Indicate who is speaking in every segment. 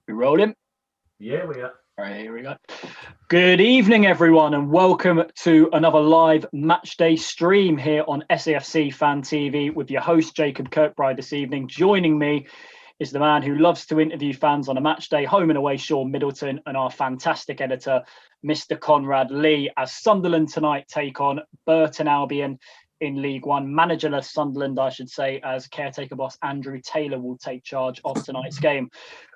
Speaker 1: We rolling?
Speaker 2: Yeah, we are.
Speaker 1: All right, here we go. Good evening, everyone, and welcome to another live match day stream here on SAFC Fan TV with your host, Jacob Kirkbride, this evening. Joining me is the man who loves to interview fans on a match day, home and away, Sean Middleton, and our fantastic editor, Mr. Conrad Lee, as Sunderland tonight take on Burton Albion in League One. Managerless Sunderland, I should say, as caretaker boss Andrew Taylor will take charge of tonight's game.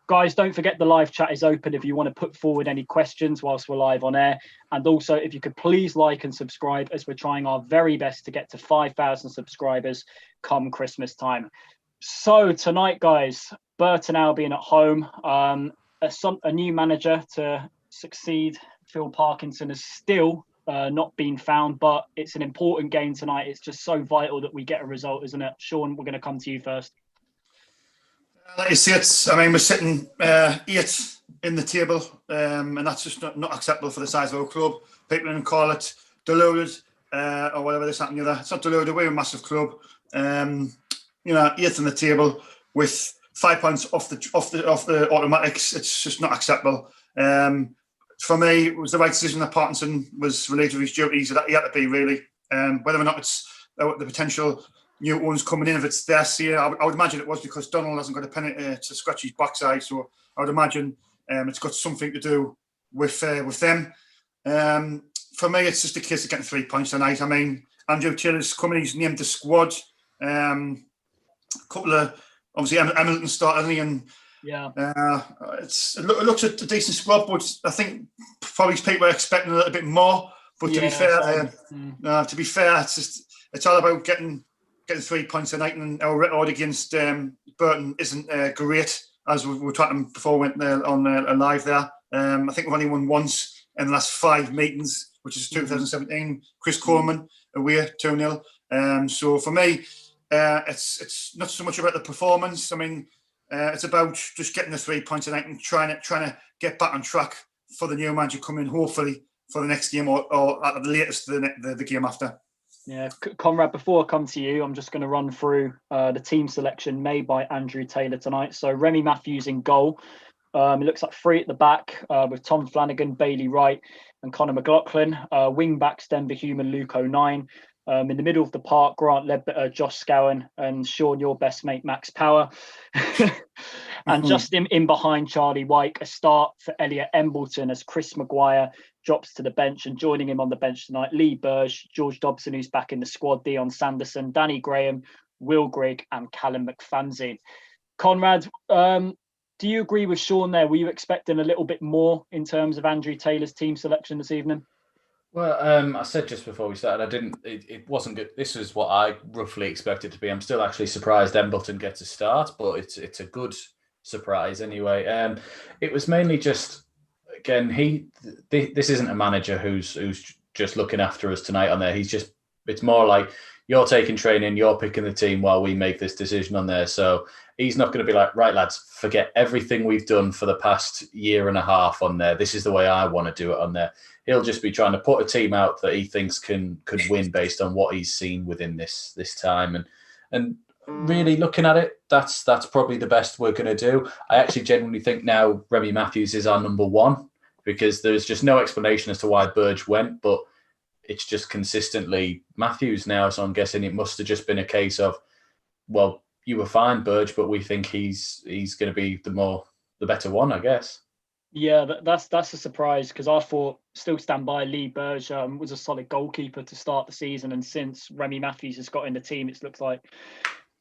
Speaker 1: Guys, don't forget the live chat is open if you want to put forward any questions whilst we're live on air. And also, if you could please like and subscribe, as we're trying our very best to get to 5,000 subscribers come Christmas time. So tonight, guys, Burton Albion at home. A new manager to succeed Phil Parkinson has still not been found, but it's an important game tonight. It's just so vital that we get a result, isn't it? Sean, we're going to come to you first.
Speaker 3: Like you say, we're sitting eighth in the table, and that's just not acceptable for the size of our club. People can call it deluded or whatever this and the other. It's not deluded. We're a massive club. Eighth in the table with 5 points off the automatics. It's just not acceptable. For me, it was the right decision that Parkinson was relieved of his duties. That he had to be, really. Whether or not it's the potential new ones coming in, if it's this year, I would imagine it was because Donald hasn't got a penalty to scratch his backside. So I would imagine it's got something to do with them. For me, it's just a case of getting 3 points tonight. I mean, Andrew Taylor's coming. He's named the squad. A couple of obviously Hamilton started, and
Speaker 1: yeah,
Speaker 3: it looks a decent squad, but I think probably people are expecting a little bit more. But to be fair, it's all about getting 3 points tonight, and our record against Burton isn't great, as we were talking before we went on live there. I think we've only won once in the last 5 meetings, which is 2017. Chris Coleman away 2-0. So for me, it's not so much about the performance. I mean, it's about just getting the 3 points tonight and trying to get back on track for the new manager coming, hopefully for the next game or at the latest the game after.
Speaker 1: Yeah, Conrad, before I come to you, I'm just going to run through the team selection made by Andrew Taylor tonight. So Remy Matthews in goal. It looks like 3 at the back with Tom Flanagan, Bailey Wright and Conor McLaughlin. Wing backs, Denver Human, Luke O'Nien. In the middle of the park, Grant Ledbetter, Josh Scowen, and Sean, your best mate, Max Power. And just in behind Charlie Wyke, a start for Elliot Embleton as Chris Maguire drops to the bench, and joining him on the bench tonight, Lee Burge, George Dobson, who's back in the squad, Dion Sanderson, Danny Graham, Will Grigg, and Callum McFanzine. Conrad, do you agree with Sean there? Were you expecting a little bit more in terms of Andrew Taylor's team selection this evening?
Speaker 2: Well, I said just before we started, it wasn't good. This is what I roughly expected to be. I'm still actually surprised Embleton gets a start, but it's a good surprise anyway. It was mainly just, again, this isn't a manager who's just looking after us tonight on there. It's more like you're taking training, you're picking the team while we make this decision on there. So he's not going to be like, right, lads, forget everything we've done for the past year and a half on there. This is the way I want to do it on there. He'll just be trying to put a team out that he thinks could win based on what he's seen within this time. And really looking at it, that's probably the best we're going to do. I actually genuinely think now Remy Matthews is our number one, because there's just no explanation as to why Burge went, but it's just consistently Matthews now. So I'm guessing it must have just been a case of, well, you were fine, Burge, but we think he's going to be the better one, I guess.
Speaker 1: Yeah, that's a surprise, because I thought, still stand by, Lee Burge was a solid goalkeeper to start the season, and since Remy Matthews has got in the team,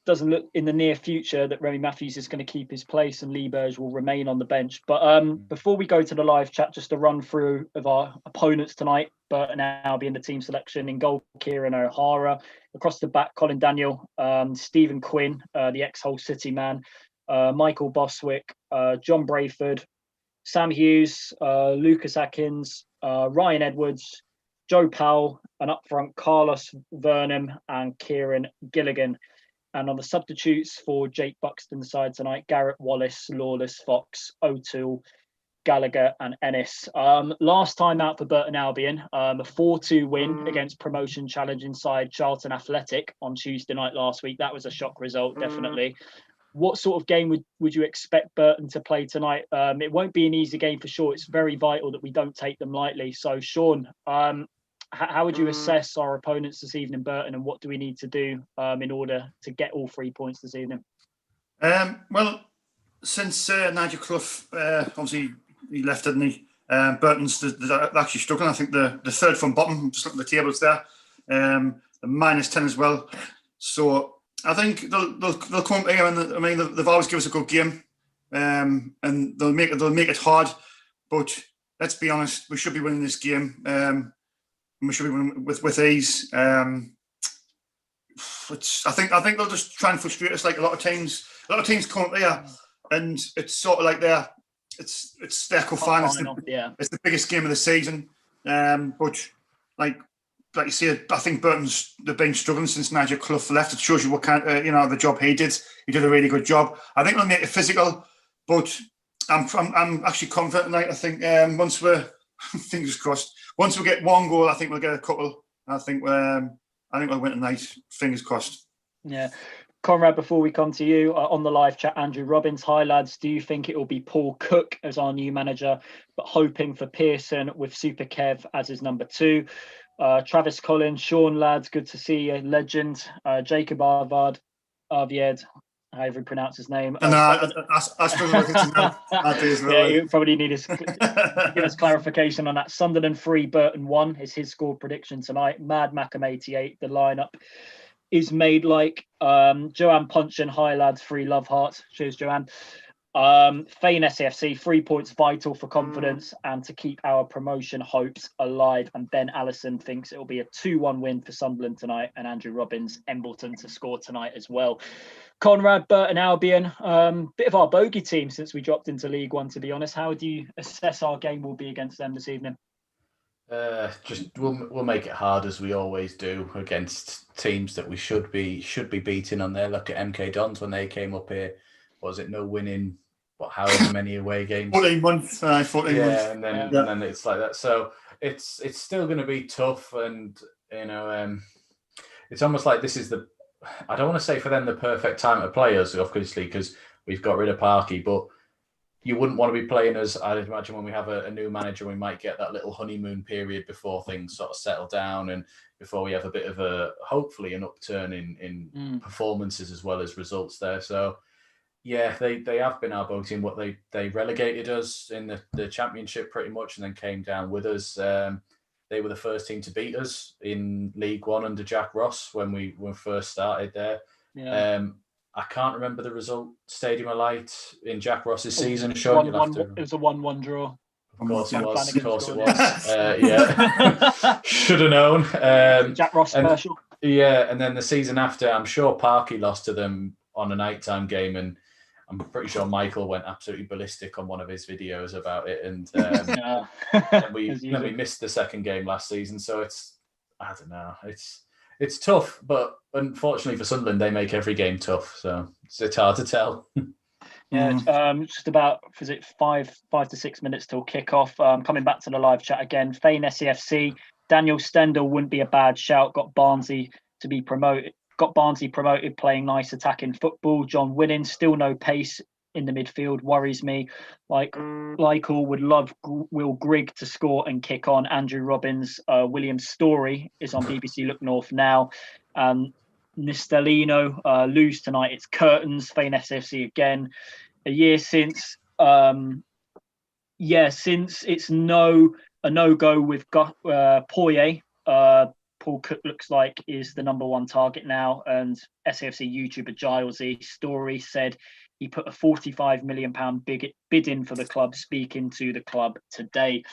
Speaker 1: doesn't look in the near future that Remy Matthews is going to keep his place and Lee Burge will remain on the bench. But before we go to the live chat, just a run through of our opponents tonight. Burton Albion, the team selection: in goal, Kieran O'Hara; across the back, Colin Daniel, Stephen Quinn, the ex-Hull City man, Michael Boswick, John Brayford, Sam Hughes, Lucas Atkins, Ryan Edwards, Joe Powell, and up front, Carlos Vernam and Kieran Gilligan. And on the substitutes for Jake Buxton's side tonight, Garrett Wallace, Lawless, Fox, O'Toole, Gallagher and Ennis. Last time out for Burton Albion, a 4-2 win against promotion challenging side Charlton Athletic on Tuesday night last week. That was a shock result, definitely. What sort of game would you expect Burton to play tonight? It won't be an easy game for sure. It's very vital that we don't take them lightly. So, Sean, how would you assess our opponents this evening, Burton, and what do we need to do in order to get all 3 points this evening?
Speaker 3: Well, since Nigel Clough, obviously he left, didn't he? Burton's they're actually struggling. I think the third from bottom, just looking at the tables there, the -10 as well. So I think they'll come up here, and they've always given us a good game, and they'll make it hard. But let's be honest, we should be winning this game. We should be winning with ease. I think they'll just try and frustrate us like a lot of teams. A lot of teams come up here, and it's sort of like it's their cup final. It's the biggest game of the season. But like you said, I think they've been struggling since Nigel Clough left. It shows you what kind of, the job he did. He did a really good job. I think they'll make it physical, but I'm actually confident tonight. I think once we're fingers crossed, once we get one goal, I think we'll get a couple. I think we'll win tonight. Fingers crossed.
Speaker 1: Yeah. Conrad, before we come to you, on the live chat, Andrew Robbins, hi lads, do you think it will be Paul Cook as our new manager, but hoping for Pearson with Super Kev as his number 2? Travis Collins, Sean lads, good to see you, legend. Jacob Arvied, however you pronounce his name.
Speaker 3: I struggle with it tonight. I do as well.
Speaker 1: Yeah, you probably need to give us clarification on that. Sunderland 3, Burton 1 is his score prediction tonight. Mad Macam 88, the lineup is made like Joanne Punchin, hi lads, 3 love hearts. Cheers, Joanne. Fane SAFC, 3 points vital for confidence and to keep our promotion hopes alive. And Ben Allison thinks it will be a 2-1 win for Sunderland tonight, and Andrew Robbins, Embleton to score tonight as well. Conrad, Burton Albion, bit of our bogey team since we dropped into League One, to be honest. How do you assess our game will be against them this evening?
Speaker 2: We'll make it hard, as we always do, against teams that we should be beating on there. Look at MK Dons when they came up here. Was it no winning? However many away games?
Speaker 3: 14 months. 14 months.
Speaker 2: And then it's like that. So it's still going to be tough, and it's almost like this is I don't want to say for them the perfect time to play us, obviously, because we've got rid of Parky, but you wouldn't want to be playing us. I'd imagine when we have a new manager, we might get that little honeymoon period before things sort of settle down and before we have a bit of hopefully an upturn in performances as well as results there. So yeah, they have been our bogey team. What they relegated us in the championship pretty much, and then came down with us. They were the first team to beat us in League One under Jack Ross when we first started there.
Speaker 1: Yeah.
Speaker 2: I can't remember the result. Stadium of Light in Jack Ross's season. Sean,
Speaker 1: it was a 1-1 draw.
Speaker 2: Of course it was. Yeah. Should have known.
Speaker 1: Jack Ross special.
Speaker 2: Yeah, and then the season after, I'm sure Parky lost to them on a nighttime game, and I'm pretty sure Michael went absolutely ballistic on one of his videos about it. And then we missed the second game last season. So I don't know. It's tough, but unfortunately for Sunderland, they make every game tough. So it's hard to tell.
Speaker 1: Yeah, just about, is it 5 to 6 minutes till kick-off. Coming back to the live chat again, Fane SCFC, Daniel Stendhal wouldn't be a bad shout. Got Barnsley promoted, playing nice attacking football. John Winning, still no pace in the midfield, worries me. Like all, would love Will Grigg to score and kick on. Andrew Robbins, William Story is on BBC Look North now. Nistelino, lose tonight. It's curtains. Fane SFC again. A year since, since it's a no-go with Poirier. Paul Cook looks like is the number 1 target now, and SAFC YouTuber Gilesy Story said he put a £45 million bid in for the club, speaking to the club today.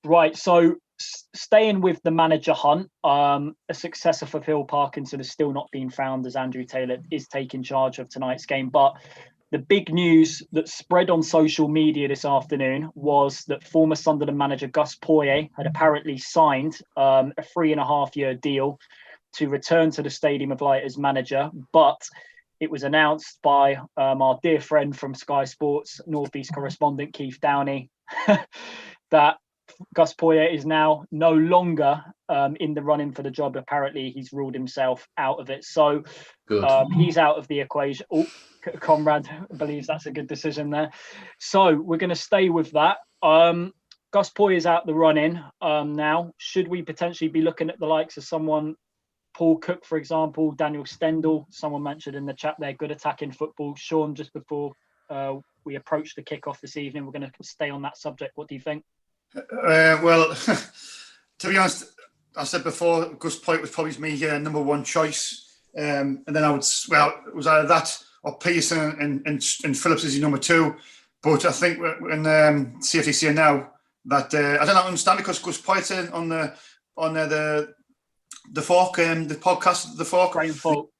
Speaker 1: Right, so staying with the manager hunt, a successor for Phil Parkinson has still not been found, as Andrew Taylor is taking charge of tonight's game. But the big news that spread on social media this afternoon was that former Sunderland manager Gus Poyet had apparently signed a 3.5-year deal to return to the Stadium of Light as manager. But it was announced by our dear friend from Sky Sports, North East correspondent Keith Downey, that Gus Poyet is now no longer in the running for the job. Apparently, he's ruled himself out of it. So he's out of the equation. Oh, Conrad believes that's a good decision there. So we're going to stay with that. Gus Poyet is out the running now. Should we potentially be looking at the likes of someone, Paul Cook, for example, Daniel Stendel? Someone mentioned in the chat they're good attacking football. Sean, just before we approach the kickoff this evening, we're going to stay on that subject. What do you think?
Speaker 3: Well, to be honest, I said before, Gus Poyet was probably my number one choice. And then it was either that or Pearson and Phillips is your number two. But I think when CFTC now that I don't understand, because Gus Poyet on the Fork, the podcast, the Fork.
Speaker 1: Grain Folk.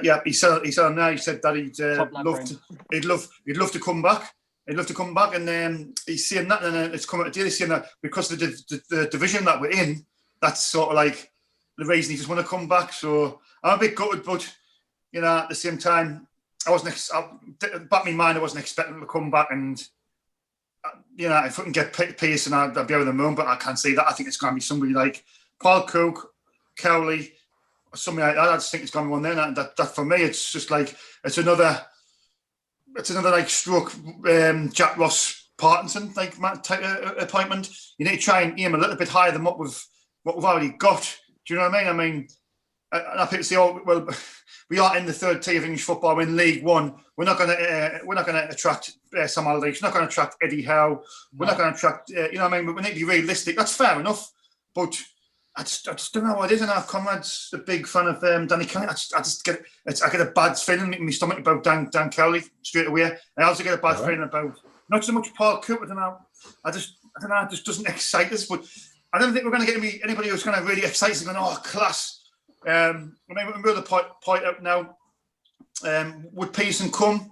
Speaker 3: Yeah, he said on there. He said that he'd love to come back. He'd love to come back, and he's saying that, and it's coming to he's saying that because of the division that we're in, that's sort of like the reason he just want to come back. So I'm a bit gutted, but at the same time, I wasn't. Back in my mind, I wasn't expecting him to come back, and if we can get Pearson, I'd be over the moon. But I can't see that. I think it's going to be somebody like Paul Cook, Cowley, or something like that. I just think it's going to be one there. And that for me, it's just like it's another like stroke Jack Ross Parkinson like type appointment. You need to try and aim a little bit higher than what we've already got. Do you know what I mean? I think say, we are in the third tier of English football. We're in League One. We're not going to attract Sam Allardyce. We're not going to attract Eddie Howe. We're not going to attract. We need to be realistic. That's fair enough, but I just don't know what it is. And our Conrad's a big fan of Danny Kelly. I get a bad feeling in my stomach about Dan Kelly straight away. I also get a bad feeling about not so much Paul Cook. I don't know. I don't know. It just doesn't excite us. But I don't think we're going to get anybody who's going to really excite us and going, oh, class. We're the point out now. Would Pearson come?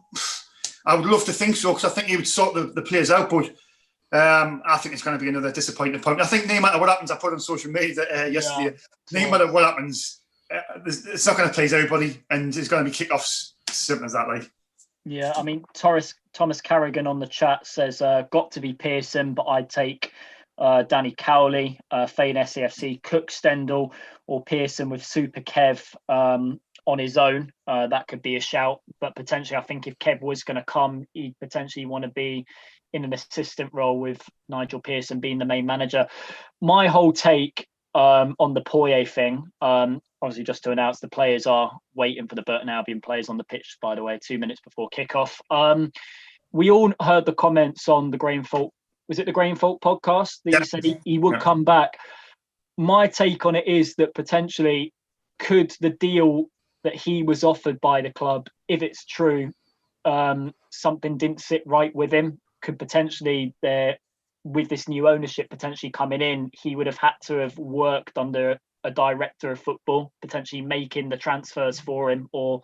Speaker 3: I would love to think so, because I think he would sort the players out. But I think it's going to be another disappointing point. I think no matter what happens, I put on social media yesterday. No matter what happens, it's not going to please everybody, and it's going to be kickoffs. Simple as that, like.
Speaker 1: Yeah, I mean, Thomas Carrigan on the chat says, got to be Pearson, but I'd take Danny Cowley, Fane SAFC, Cook, Stendel, or Pearson with Super Kev on his own. That could be a shout, but potentially I think if Kev was going to come, he'd potentially want to be in an assistant role with Nigel Pearson being the main manager. My whole take on the Poyet thing, obviously just to announce the players are waiting for the Burton Albion players on the pitch, by the way, 2 minutes before kickoff. We all heard the comments on the Grain Folk. Was it the Grain Folk podcast that he said he would come back? My take on it is that potentially could the deal that he was offered by the club, if it's true, something didn't sit right with him, could potentially with this new ownership potentially coming in, he would have had to have worked under a director of football, potentially making the transfers for him, or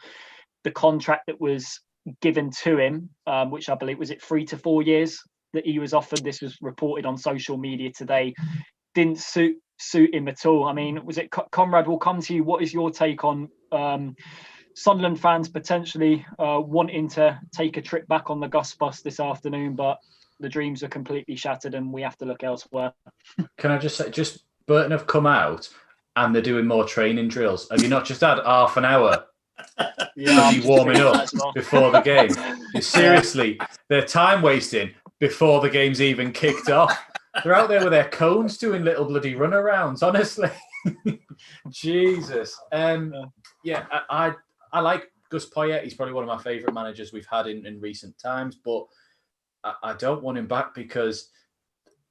Speaker 1: the contract that was given to him, which I believe was it 3 to 4 years that he was offered. This was reported on social media today. Didn't suit him at all. I mean, was it Conrad? We'll come to you. What is your take on Sunderland fans potentially wanting to take a trip back on the Gus bus this afternoon, but the dreams are completely shattered and we have to look elsewhere?
Speaker 2: Can I just say, Burton have come out and they're doing more training drills. Have you not just had half an hour warming up before the game? Seriously, they're time wasting before the game's even kicked off. They're out there with their cones doing little bloody runarounds, honestly. Jesus. I like Gus Poyet. He's probably one of my favourite managers we've had in recent times, but I don't want him back, because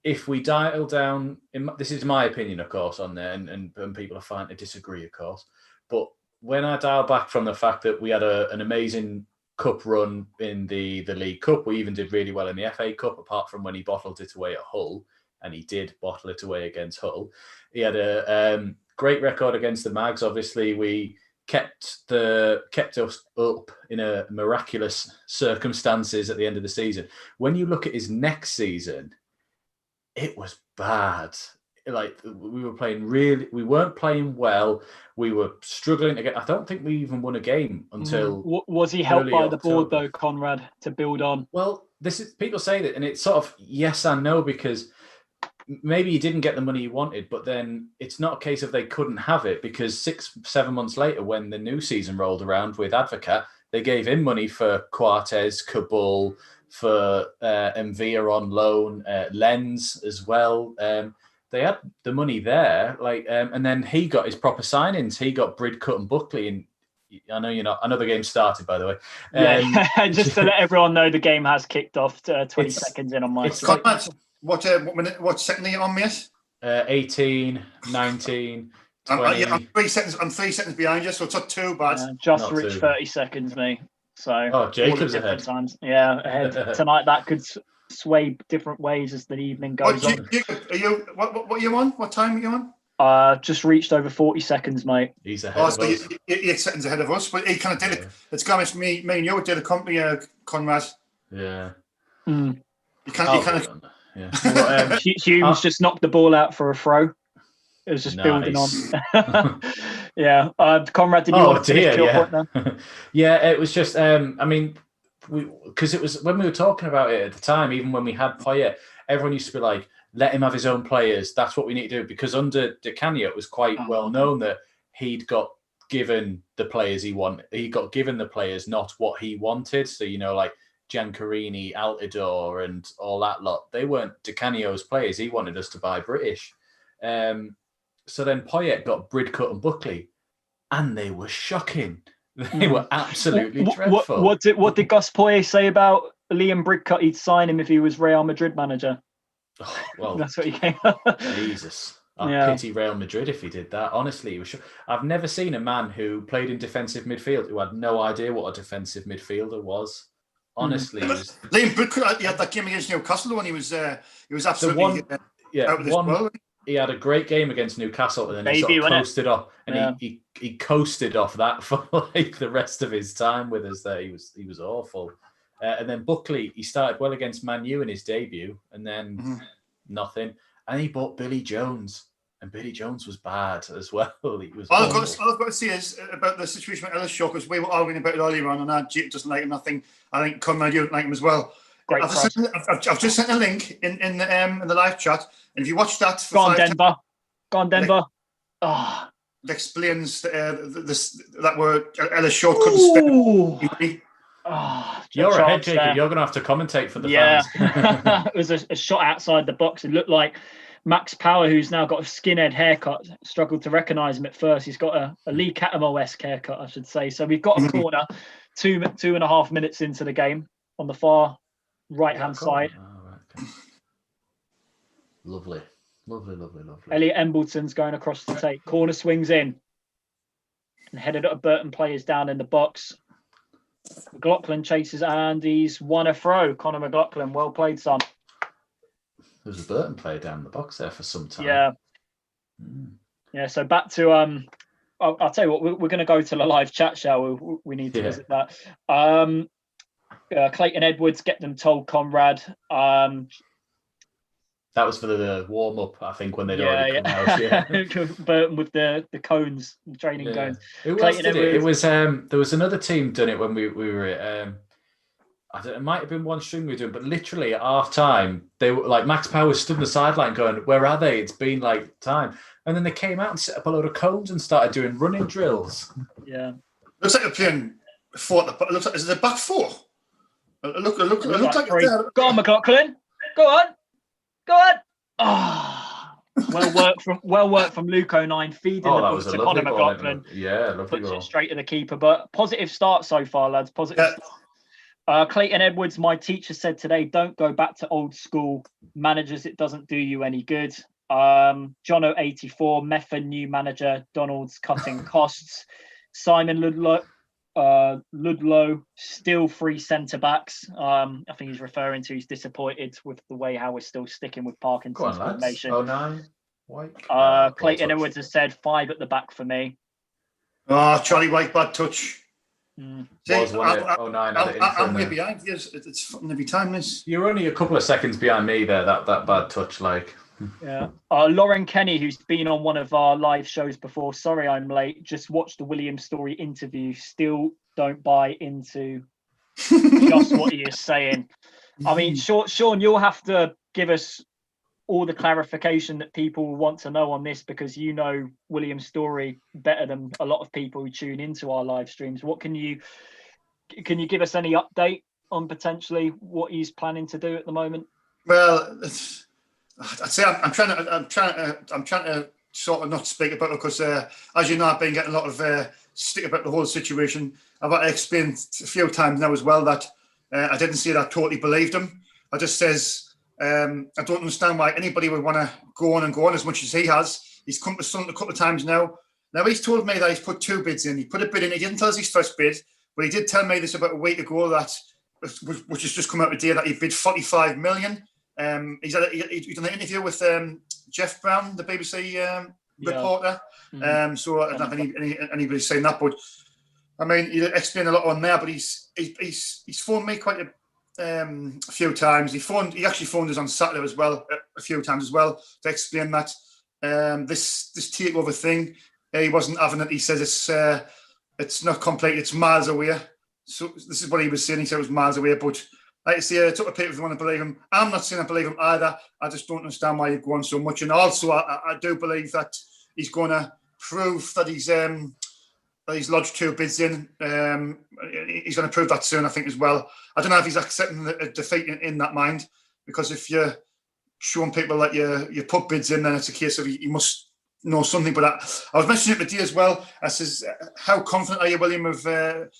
Speaker 2: if we dial down, this is my opinion, of course, on there, and people are fine to disagree, of course, but when I dial back from the fact that we had an amazing cup run in the League Cup, we even did really well in the FA Cup, apart from when he bottled it away at Hull, and he did bottle it away against Hull. He had a great record against the Mags. Obviously, we kept us up in a miraculous circumstances at the end of the season. When you look at his next season, it was bad. Like, we weren't playing well. We were struggling to get. I don't think we even won a game until.
Speaker 1: Was he helped by the board though, Conrad, to build on?
Speaker 2: Well, people say that, and it's sort of yes and no, because maybe he didn't get the money he wanted, but then it's not a case of they couldn't have it, because 6-7 months later, when the new season rolled around with Advocat, they gave him money for Quartes, Kabul, for Mvia on loan, Lens as well. They had the money there, and then he got his proper signings. He got Bridcut and Buckley, and I know you're not. I know the game started, by the way.
Speaker 1: Just to let everyone know, the game has kicked off 20 seconds in on my screen.
Speaker 3: What second are you on, mate?
Speaker 2: 18, 19, 20.
Speaker 3: I'm 3 seconds. I'm 3 seconds behind you, so it's not too bad.
Speaker 1: Just reached 30 seconds, me. So
Speaker 2: Jacob's ahead.
Speaker 1: Times. Yeah, ahead tonight. That could sway different ways as the evening goes on.
Speaker 3: Are you? What are you on? What time are you on?
Speaker 1: Just reached over 40 seconds, mate.
Speaker 2: He's ahead of us.
Speaker 3: 8 seconds ahead of us, but he kind of did it. It's gone with me and you did a company, Conrad.
Speaker 2: Yeah.
Speaker 1: Mm.
Speaker 3: You kind of.
Speaker 2: Yeah.
Speaker 1: Well, Humes just knocked the ball out for a throw. It was just building on. Yeah. Conrad, did you want to finish your point there?
Speaker 2: Yeah, it was just, because it was when we were talking about it at the time, even when we had Poyet, everyone used to be like, let him have his own players. That's what we need to do. Because under Di Canio, it was quite well known that he'd got given the players he wanted. He got given the players, not what he wanted. So, like Giancarini, Altidore, and all that lot. They weren't Di Canio's players. He wanted us to buy British. So then Poyet got Bridcut and Buckley, and they were shocking. They were absolutely dreadful.
Speaker 1: What did Gus Poyet say about Liam Bridcut? He'd sign him if he was Real Madrid manager.
Speaker 2: Oh, well,
Speaker 1: that's what he came.
Speaker 2: Jesus, I pity Real Madrid if he did that. Honestly, I've never seen a man who played in defensive midfield who had no idea what a defensive midfielder was. Honestly,
Speaker 3: Liam Bridcut, he had that game against Newcastle when he was absolutely out of this world.
Speaker 2: He had a great game against Newcastle, and then he sort of coasted off, and he coasted off that for like the rest of his time with us. There, he was awful. And then Buckley, he started well against Man U in his debut, and then nothing. And he bought Billy Jones, and Billy Jones was bad as well. He was.
Speaker 3: All I've got to say is about the situation with Ellis Shaw, because we were arguing about it earlier on, and Jake doesn't like him. I think Conrad, you don't like him as well.
Speaker 1: Great.
Speaker 3: I've just sent a link in the live chat, and if you watch that,
Speaker 1: go on Denver.
Speaker 3: It explains that word Ellis Shaw couldn't spell.
Speaker 2: You're ahead, Jacob. You're going to have to commentate for the fans.
Speaker 1: It was a shot outside the box. It looked like Max Power, who's now got a skinhead haircut, struggled to recognise him at first. He's got a Lee Cattermole-esque haircut, I should say. So we've got a corner 2.5 minutes into the game on the far right-hand side.
Speaker 2: Okay. Lovely.
Speaker 1: Elliot Embleton's going across to take. Corner swings in. And headed at Burton players down in the box. McLaughlin chases and he's won a throw. Conor McLaughlin, well played, son.
Speaker 2: There was a Burton player down in the box there for some time.
Speaker 1: Yeah. Yeah, so back to I'll tell you what, we're going to go to the live chat, shall we? We need to visit that. Clayton Edwards, get them told, Conrad.
Speaker 2: That was for the warm up, I think, when they'd already come out. Yeah.
Speaker 1: Burton with the cones, the training cones.
Speaker 2: It was there was another team done it when we were at, it might have been one string we were doing, but literally at half time, they were like Max Power stood on the sideline going, "Where are they? It's been like time." And then they came out and set up a load of cones and started doing running drills.
Speaker 1: Yeah.
Speaker 3: Looks like they're playing four. It looks like, is it a back four? It looks like
Speaker 1: three. Go on, McLaughlin. Go on. Oh, well worked from Luke 09, feeding the ball to Conor McLaughlin.
Speaker 2: Yeah, lovely
Speaker 1: puts
Speaker 2: ball.
Speaker 1: it straight to the keeper. But positive start so far, lads. Positive start. Clayton Edwards, my teacher said today, don't go back to old school managers. It doesn't do you any good. Jono 84, Meffa new manager, Donald's cutting costs. Simon Ludlow, still 3 centre backs. I think he's referring to he's disappointed with the way how we're still sticking with Parkinson's formation.
Speaker 2: 09, White.
Speaker 1: Clayton Edwards has said 5 at the back for me.
Speaker 3: Charlie White, bad touch.
Speaker 2: Was one at 09.
Speaker 3: I'm way behind. Yes, it's fucking every time this.
Speaker 2: You're only a couple of seconds behind me there. That bad touch, like.
Speaker 1: Yeah. Lauren Kenny, who's been on one of our live shows before. Sorry, I'm late. Just watched the William Story interview. Still don't buy into just what he is saying. I mean, Sean, you'll have to give us all the clarification that people want to know on this, because you know William's story better than a lot of people who tune into our live streams. What can you give us any update on potentially what he's planning to do at the moment?
Speaker 3: Well, I'd say I'm trying to sort of not speak about it because, as you know, I've been getting a lot of stick about the whole situation. I've explained a few times now as well that I didn't say that I totally believed him. I just says I don't understand why anybody would want to go on as much as he has. He's come to Sunderland a couple of times now. Now, he's told me that he's put 2 bids in. He put a bid in. He didn't tell us his first bid, but he did tell me this about a week ago, that which has just come out today, that he bid 45 million. He's done an interview with Jeff Brown, the BBC reporter. So I don't have anybody saying that, but I mean, he explained a lot on there. But he's phoned me quite a few times. He actually phoned us on Saturday as well, a few times as well, to explain that this takeover thing, he wasn't having it. He says it's not complete. It's miles away. So this is what he was saying. He said it was miles away, but. Like I say, it's up to people if you want to believe him. I'm not saying I believe him either. I just don't understand why you're going so much. And also, I do believe that he's going to prove that he's lodged 2 bids in. He's going to prove that soon, I think, as well. I don't know if he's accepting a defeat in that mind, because if you're showing people that you put bids in, then it's a case of you must know something. But I was mentioning it today as well. I says, how confident are you, William?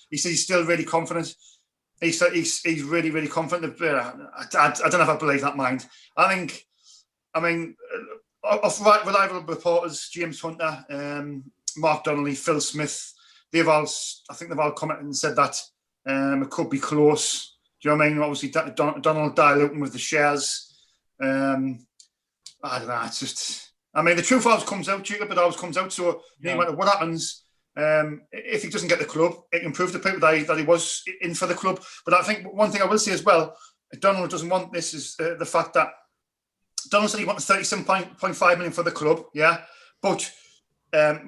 Speaker 3: He says he's still really confident. He's really, really confident. I don't know if I believe that mind. I mean, of reliable reporters, James Hunter, Mark Donnelly, Phil Smith, they've all commented and said that it could be close. Do you know what I mean? Obviously, Donald diluting with the shares. I don't know. It's just, I mean, the truth always comes out, Jacob. It always comes out. So no matter what happens, if he doesn't get the club, it can prove to people that he was in for the club. But I think one thing I will say as well, Donald doesn't want this, is the fact that Donald said he wanted 37.5 million for the club, yeah, but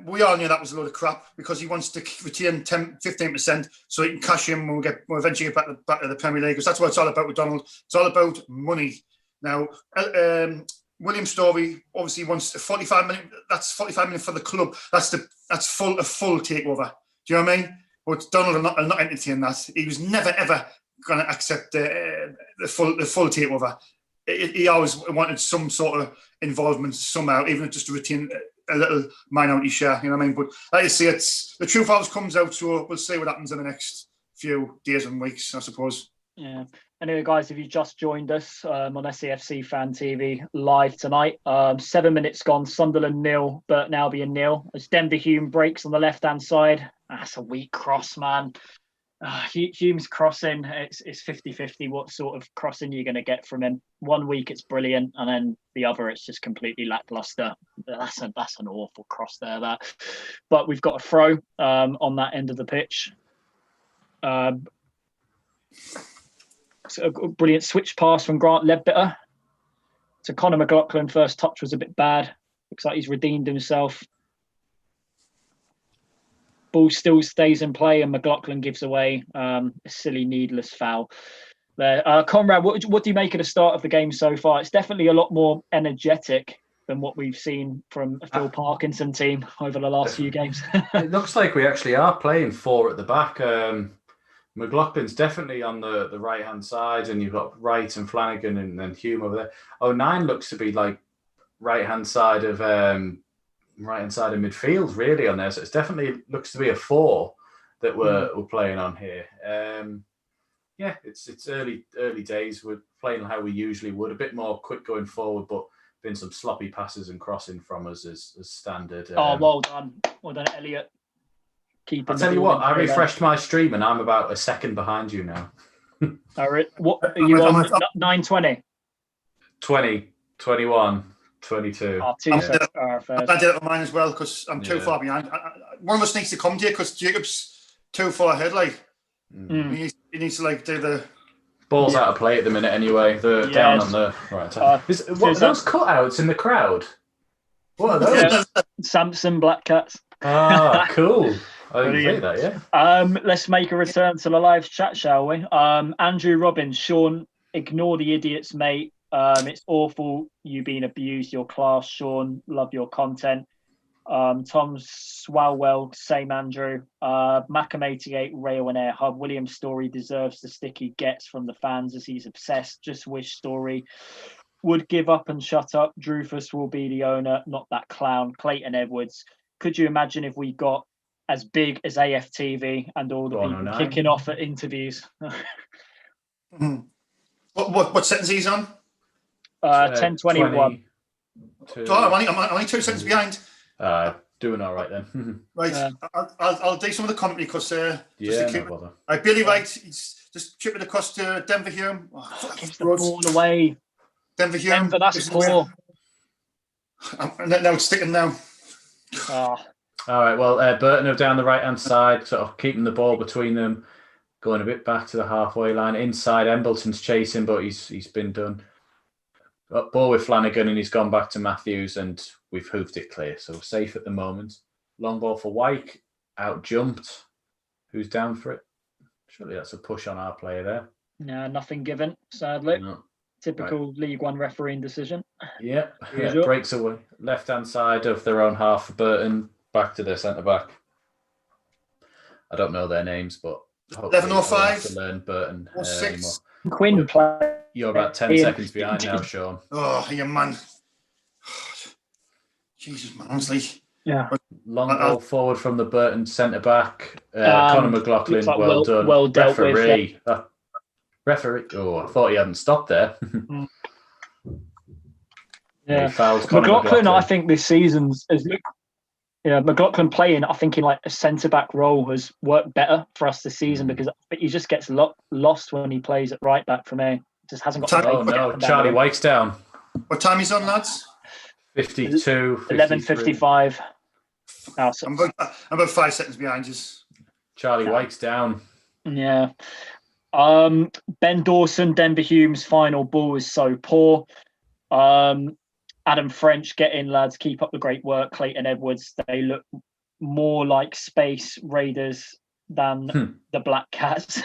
Speaker 3: we all knew that was a load of crap, because he wants to retain 15% so he can cash in when we'll eventually get back to the Premier League, because that's what it's all about with Donald. It's all about money. Now, William Story obviously wants 45 million. That's 45 million for the club. That's a full takeover. Do you know what I mean? But Donald will not entertain that. He was never ever going to accept the full takeover. He always wanted some sort of involvement somehow, even just to retain a little minority share. You know what I mean? But like I say, the truth always comes out. So we'll see what happens in the next few days and weeks, I suppose.
Speaker 1: Yeah. Anyway, guys, if you just joined us on SAFC Fan TV live tonight, 7 minutes gone, Sunderland 0, Burton Albion 0. As Denver Hume breaks on the left-hand side. That's a weak cross, man. Hume's crossing, it's 50-50 what sort of crossing you're going to get from him. 1 week it's brilliant, and then the other it's just completely lackluster. That's an awful cross there. But we've got a throw on that end of the pitch. So a brilliant switch pass from Grant Ledbetter to Conor McLaughlin. First touch was a bit bad. Looks like he's redeemed himself. Ball still stays in play, and McLaughlin gives away a silly, needless foul there. Conrad, what do you make of the start of the game so far? It's definitely a lot more energetic than what we've seen from a Phil Parkinson team over the last few games.
Speaker 2: It looks like we actually are playing 4 at the back. McLaughlin's definitely on the right-hand side, and you've got Wright and Flanagan and then Hume over there. 09 looks to be like right-hand side of midfield, really, on there. So it's definitely looks to be a 4 that we're playing on here. It's early days. We're playing how we usually would, a bit more quick going forward, but been some sloppy passes and crossing from us as standard.
Speaker 1: Well done, Elliot.
Speaker 2: I'll tell you what, I refreshed my stream and I'm about a second behind you now.
Speaker 1: What are you on? 9:20?
Speaker 2: 20, 21, 22.
Speaker 3: I did it on mine as well, because I'm too far behind. One of us needs to come to you, because Jacob's too far ahead. He needs to do the
Speaker 2: ball's out of play at the minute anyway. They're down on the right. What are those cutouts in the crowd? What are those?
Speaker 1: Yeah. Samson Black Cats.
Speaker 2: Ah, cool. I didn't say that, yeah.
Speaker 1: Let's make a return to the live chat, shall we? Andrew Robbins, Sean, ignore the idiots, mate. It's awful you being abused. Your class, Sean. Love your content. Tom Swalwell, same Andrew. Macam88, Rail and Air Hub. William Story deserves the stick he gets from the fans as he's obsessed. Just wish Story would give up and shut up. Drufus will be the owner, not that clown. Clayton Edwards. Could you imagine if we got as big as AFTV and all the people kicking off at interviews?
Speaker 3: What sentence he's on?
Speaker 1: 10:21.
Speaker 3: I'm only 2 seconds behind.
Speaker 2: Doing all right then.
Speaker 3: Right, I'll do some of the commentary because
Speaker 2: no bother.
Speaker 3: Billy Wright, he's just chipping across to Denver Hume.
Speaker 1: Gives the ball away.
Speaker 3: Denver Hume.
Speaker 1: Denver, that's poor.
Speaker 3: Now it's sticking now.
Speaker 2: All right, well, Burton are down the right-hand side, sort of keeping the ball between them, going a bit back to the halfway line. Inside, Embleton's chasing, but he's been done. Ball with Flanagan, and he's gone back to Matthews, and we've hoofed it clear. So safe at the moment. Long ball for Wyke, out jumped. Who's down for it? Surely that's a push on our player there.
Speaker 1: No, nothing given, sadly.
Speaker 2: No.
Speaker 1: Typical League One refereeing decision.
Speaker 2: Yeah, breaks away. Left-hand side of their own half for Burton, back to their centre-back. I don't know their names, but
Speaker 3: 11:05
Speaker 2: to learn Burton anymore.
Speaker 1: Quinn play.
Speaker 2: You're about 10 seconds behind now, Sean.
Speaker 3: Oh, you man. Jesus, man, honestly.
Speaker 1: Yeah.
Speaker 2: Long ball forward from the Burton centre-back. Conor McLaughlin,
Speaker 1: like
Speaker 2: well done.
Speaker 1: Well dealt
Speaker 2: referee.
Speaker 1: with.
Speaker 2: Referee. Oh, I thought he hadn't stopped there.
Speaker 1: Yeah.
Speaker 2: McLaughlin,
Speaker 1: McLaughlin, I think this season's McLaughlin playing, I think in like a centre-back role has worked better for us this season because he just gets lost when he plays at right back for me. Just hasn't got.
Speaker 2: Oh no, Charlie Wyke's down.
Speaker 3: What time is on, lads?
Speaker 2: 52.
Speaker 1: 11:55.
Speaker 3: I'm about 5 seconds behind you.
Speaker 2: Charlie Wyke's down.
Speaker 1: Yeah. Ben Dawson, Denver Hume's final ball is so poor. Adam French, get in, lads. Keep up the great work. Clayton Edwards, they look more like Space Raiders than the Black Cats.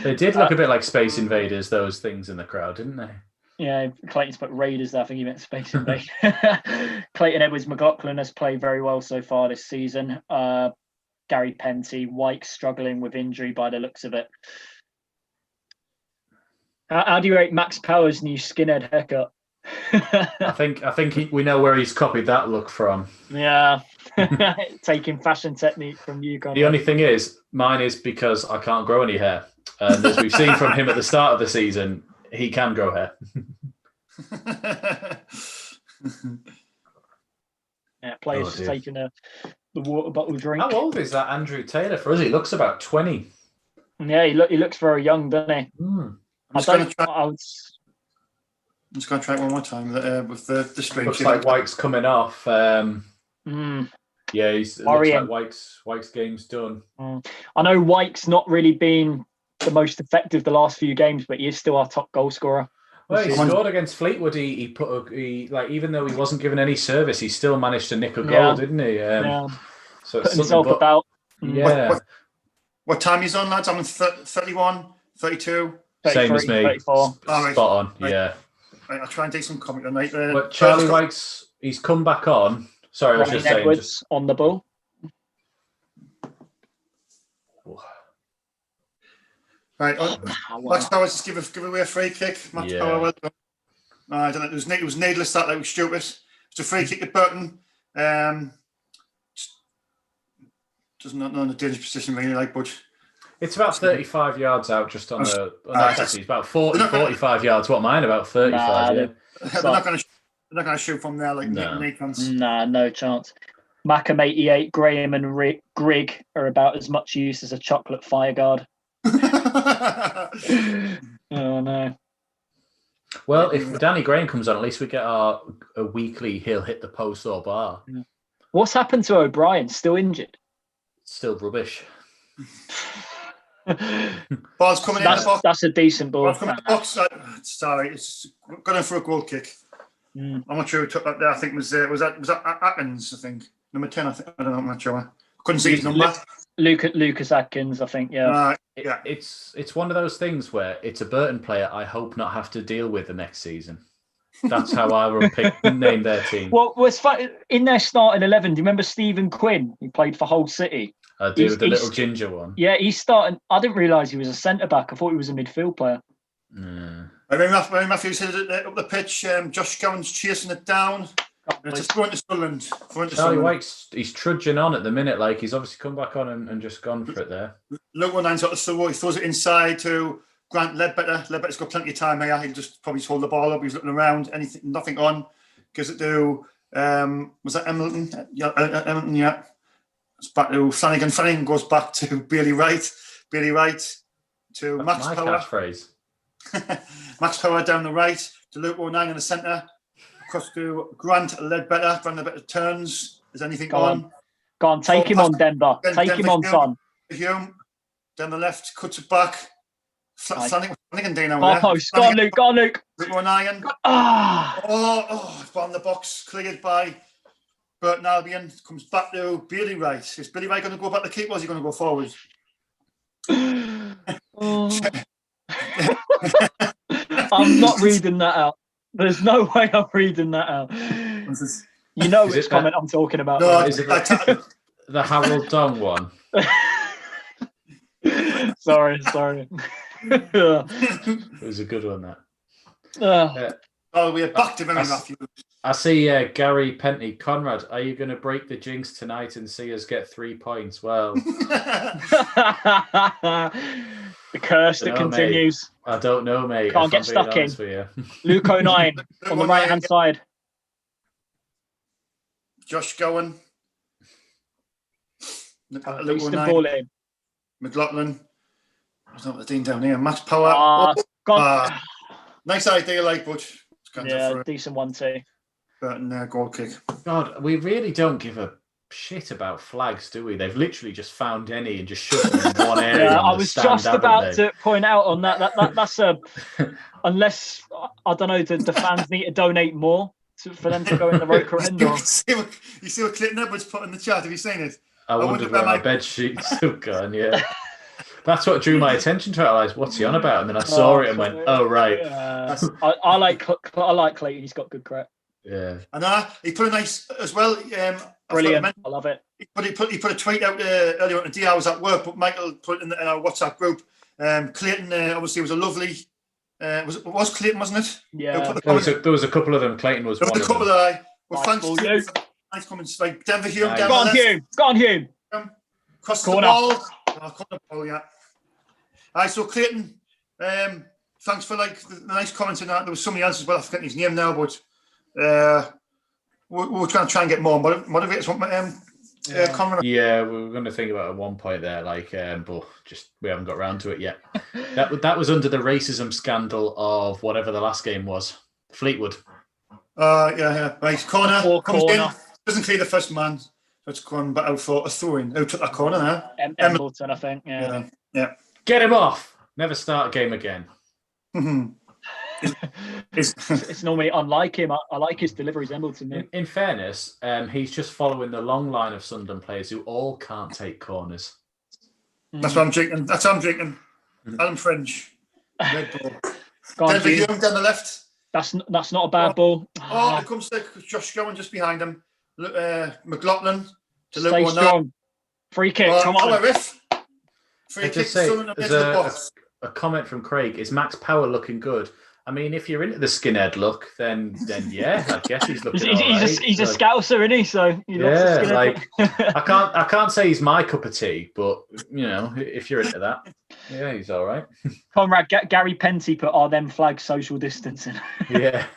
Speaker 2: They did look a bit like Space Invaders, those things in the crowd, didn't they?
Speaker 1: Yeah, Clayton's put Raiders there. I think he meant Space Invaders. Clayton Edwards, McLaughlin has played very well so far this season. Gary Penty, Wyke struggling with injury by the looks of it. How do you rate Max Power's new skinhead haircut?
Speaker 2: I think we know where he's copied that look from.
Speaker 1: Yeah, taking fashion technique from you.
Speaker 2: The only thing is, mine is because I can't grow any hair, and as we've seen from him at the start of the season, he can grow hair.
Speaker 1: Yeah, players just taking the water bottle drink.
Speaker 2: How old is that Andrew Taylor for us? He looks about 20.
Speaker 1: Yeah, he looks very young, doesn't he?
Speaker 3: I'm just going to try it one more time with the string.
Speaker 2: Looks like Wyke's coming off. Yeah, it looks like Wyke's game's done.
Speaker 1: I know Wyke's not really been the most effective the last few games, but he is still our top goal scorer.
Speaker 2: Well, he scored against Fleetwood. He even though he wasn't given any service, he still managed to nick a goal, didn't he? So it's
Speaker 1: himself about.
Speaker 2: Yeah.
Speaker 3: What time is on, lads? I'm on 31, 32.
Speaker 2: Same as me.
Speaker 1: 34.
Speaker 2: Spot on. Right. Yeah.
Speaker 3: Right, I'll try and do some comment tonight.
Speaker 2: But Charlie Wyke's, he's come back on. Sorry, I was just saying.
Speaker 1: Edwards on the ball.
Speaker 3: Right, Max Power just give away a free kick. Max Power, well done. I don't know. It was needless that. That was stupid. It's a free kick at Burton. Doesn't not know in a dangerous position really, like, but
Speaker 2: it's about 35 yards out, just on the. Actually, it's about 45 yards. What mine? About 35.
Speaker 3: They're not going to shoot from there like Nick fans.
Speaker 1: Nah, no chance. Macam88, Graham, and Grigg are about as much use as a chocolate fire guard. Oh no.
Speaker 2: Well, if Danny Graham comes on, at least we get a weekly he'll hit the post or bar.
Speaker 1: What's happened to O'Brien? Still injured?
Speaker 2: Still rubbish.
Speaker 3: Ball's coming in the box.
Speaker 1: That's a decent ball.
Speaker 3: Ball's coming in the box. Sorry, it's gone in for a goal kick. I'm not sure who took that there. I think was that Atkins, I think. Number 10, I think. I don't know, I'm not sure. Couldn't see his number.
Speaker 1: Lucas Adkins, I think. Yeah.
Speaker 2: It's one of those things where it's a Burton player I hope not have to deal with the next season. That's how I will name their team.
Speaker 1: Well, it's fun. In their starting 11, do you remember Stephen Quinn? He played for Hull City.
Speaker 2: I do, the little ginger one.
Speaker 1: Yeah, he's starting. I didn't realise he was a centre-back. I thought he was a midfield player.
Speaker 3: I remember Matthew said it up the pitch, Josh Gowan's chasing it down. It's a throw into Sunderland.
Speaker 2: Charlie White's he's trudging on at the minute. Like, he's obviously come back on and just gone for it there.
Speaker 3: Luke 19's got the throw. He throws it inside to Grant Ledbetter. Ledbetter's got plenty of time here. He'll just probably hold the ball up. He's looking around. Nothing on. Gives it to, was that Embleton? Yeah. It's back to Flanagan. Flanagan goes back to Bailey Wright. Bailey Wright to Max Power.
Speaker 2: Catchphrase.
Speaker 3: Max Power down the right to Luke 09 in the centre. Across to Grant Ledbetter. Grant Ledbetter turns. Is anything on?
Speaker 1: Go on, take him on, Denver. Take him on, son.
Speaker 3: Hume down the left, cuts it back. Flanagan down there.
Speaker 1: Go on, Luke. Go on, Luke.
Speaker 3: Luke 09. It's on the box, cleared by Burton Albion. Comes back to Bailey Wright. Is Billy Wright going to go back the keeper or is he going to go forward?
Speaker 1: I'm not reading that out. There's no way I'm reading that out. You know which comment I'm talking about.
Speaker 3: No,
Speaker 2: is it the Harold Dong one?
Speaker 1: Sorry.
Speaker 2: It was a good one, that.
Speaker 3: We're back to Mary Matthews.
Speaker 2: I see Gary Penty. Conrad, are you going to break the jinx tonight and see us get 3 points? Well,
Speaker 1: the curse that continues.
Speaker 2: Mate. I don't know, mate.
Speaker 1: Can't get stuck in. Luke 09 on the right-hand side.
Speaker 3: Josh Gowan.
Speaker 1: Luke 09.
Speaker 3: McLaughlin. There's not the Dean down here. Max Power. Nice idea, but
Speaker 1: decent one too.
Speaker 3: Burton goal kick.
Speaker 2: God, we really don't give a shit about flags, do we? They've literally just found any and just shoved them in one area.
Speaker 1: Yeah, I was just about to point out on that's unless I don't know, the fans need to donate more for them to go in the Roker end.
Speaker 3: You see what Clinton Edwards put in the chat? Have you seen it?
Speaker 2: I wondered where my bed sheets have gone. Yeah. That's what drew my attention to it. I was, what's he on about? And then I saw it and went, oh, right.
Speaker 1: I like Clayton. He's got good credit.
Speaker 2: Yeah.
Speaker 3: And he put a nice as well.
Speaker 1: Brilliant. I love it.
Speaker 3: He put a tweet out earlier on the day I was at work, but Michael put it in our WhatsApp group. Clayton obviously was a lovely. Was Clayton, wasn't it?
Speaker 1: Yeah.
Speaker 2: There was a couple of them. Clayton was one of them. There was a couple of them.
Speaker 3: Well, thanks to nice comments like Denver Hume.
Speaker 1: Nice. Go on, Hume.
Speaker 3: Cross the ball. Corner ball, yeah. So Clayton, thanks for the nice comments in that. There was somebody else as well. I've forgotten his name now, but we're trying to get more motivators.
Speaker 2: Yeah, we were going to think about it at one point there, but just we haven't got around to it yet. That was under the racism scandal of whatever the last game was, Fleetwood.
Speaker 3: Yeah. Right, corner comes in, doesn't clear the first man. It's gone back out for a throw-in. Who took that corner now?
Speaker 1: Embleton, I think. Yeah.
Speaker 2: Get him off. Never start a game again.
Speaker 1: It's normally unlike him. I like his deliveries, Embleton. Yeah.
Speaker 2: In fairness, he's just following the long line of Sunderland players who all can't take corners.
Speaker 3: That's what I'm drinking. Alan French. Red ball. Denver Hume down the left.
Speaker 1: That's not a bad ball.
Speaker 3: Here comes Josh Gowan just behind him. McLaughlin to
Speaker 1: Stay strong. Free kick. Come on.
Speaker 3: Free kick.
Speaker 2: There's a comment from Craig. Is Max Power looking good? I mean, if you're into the skinhead look, then yeah, I guess he's looking.
Speaker 1: He's a scouser, isn't he? So
Speaker 2: I can't say he's my cup of tea, but if you're into that, yeah, he's all right.
Speaker 1: Conrad, Gary Penty put "Are them flags social distancing?"
Speaker 2: Yeah,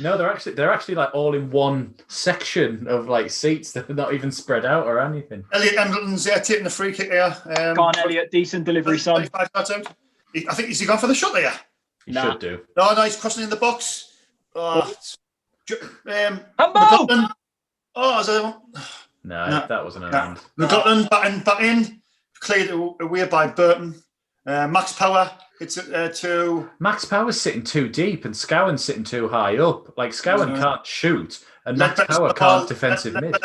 Speaker 2: no, they're actually all in one section of seats that are not even spread out or anything.
Speaker 3: Elliot Embleton's taking the free kick here.
Speaker 1: Go on, Elliot, decent delivery, son.
Speaker 3: I think he's gone for the shot there.
Speaker 2: He should do.
Speaker 3: No, he's crossing in the box.
Speaker 1: McLaughlin.
Speaker 2: No, that wasn't an hand.
Speaker 3: McLaughlin back in. Cleared away by Burton. Max Power hits it to...
Speaker 2: Max Power's sitting too deep and Scowen's sitting too high up. Scowen can't shoot and Max Power can't defensive mid.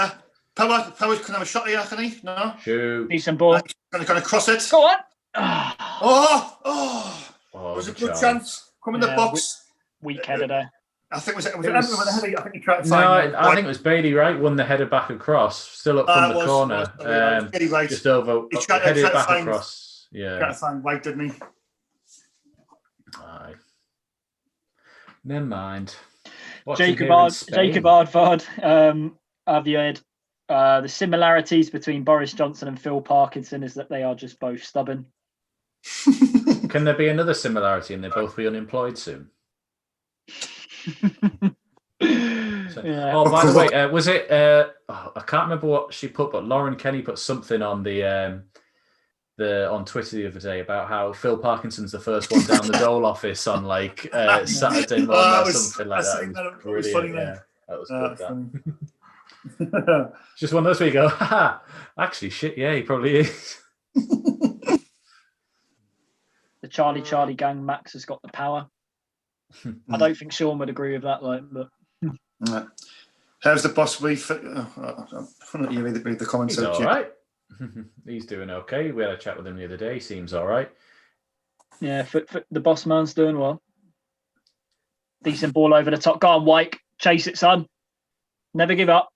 Speaker 3: Power can have a shot here, can he? No.
Speaker 2: Shoot.
Speaker 1: Decent ball.
Speaker 3: Going to cross it.
Speaker 1: Go on.
Speaker 3: Oh, it was a good chance. Come in the box.
Speaker 1: Weak header there.
Speaker 3: I think was it Emily with a header? I think he tried to find.
Speaker 2: No, I think it was Bailey Wright won the header back across, still up from the corner.
Speaker 3: Bailey Wright.
Speaker 2: Just over.
Speaker 3: He tried
Speaker 2: headed
Speaker 3: to
Speaker 2: back
Speaker 3: find,
Speaker 2: across. Yeah.
Speaker 3: Tried to find White, didn't he?
Speaker 2: Aye. Never mind.
Speaker 1: Jacob Ardford, have you heard the similarities between Boris Johnson and Phil Parkinson is that they are just both stubborn.
Speaker 2: Can there be another similarity and they both be unemployed soon?
Speaker 1: Yeah.
Speaker 2: Oh, by the way, was it? I can't remember what she put, but Lauren Kenny put something on on Twitter the other day about how Phil Parkinson's the first one down the dole office on like Saturday morning or something like that. It was brilliant. Yeah, that was good. That. Just one of those where you go, haha, actually, shit, yeah, he probably is.
Speaker 1: The Charlie Gang, Max has got the power. I don't think Sean would agree with that, but.
Speaker 3: How's the boss? I'll let you read the comments.
Speaker 2: He's all right. He's doing okay. We had a chat with him the other day. He seems all right.
Speaker 1: Yeah, the boss man's doing well. Decent ball over the top. Go on, White. Chase it, son. Never give up.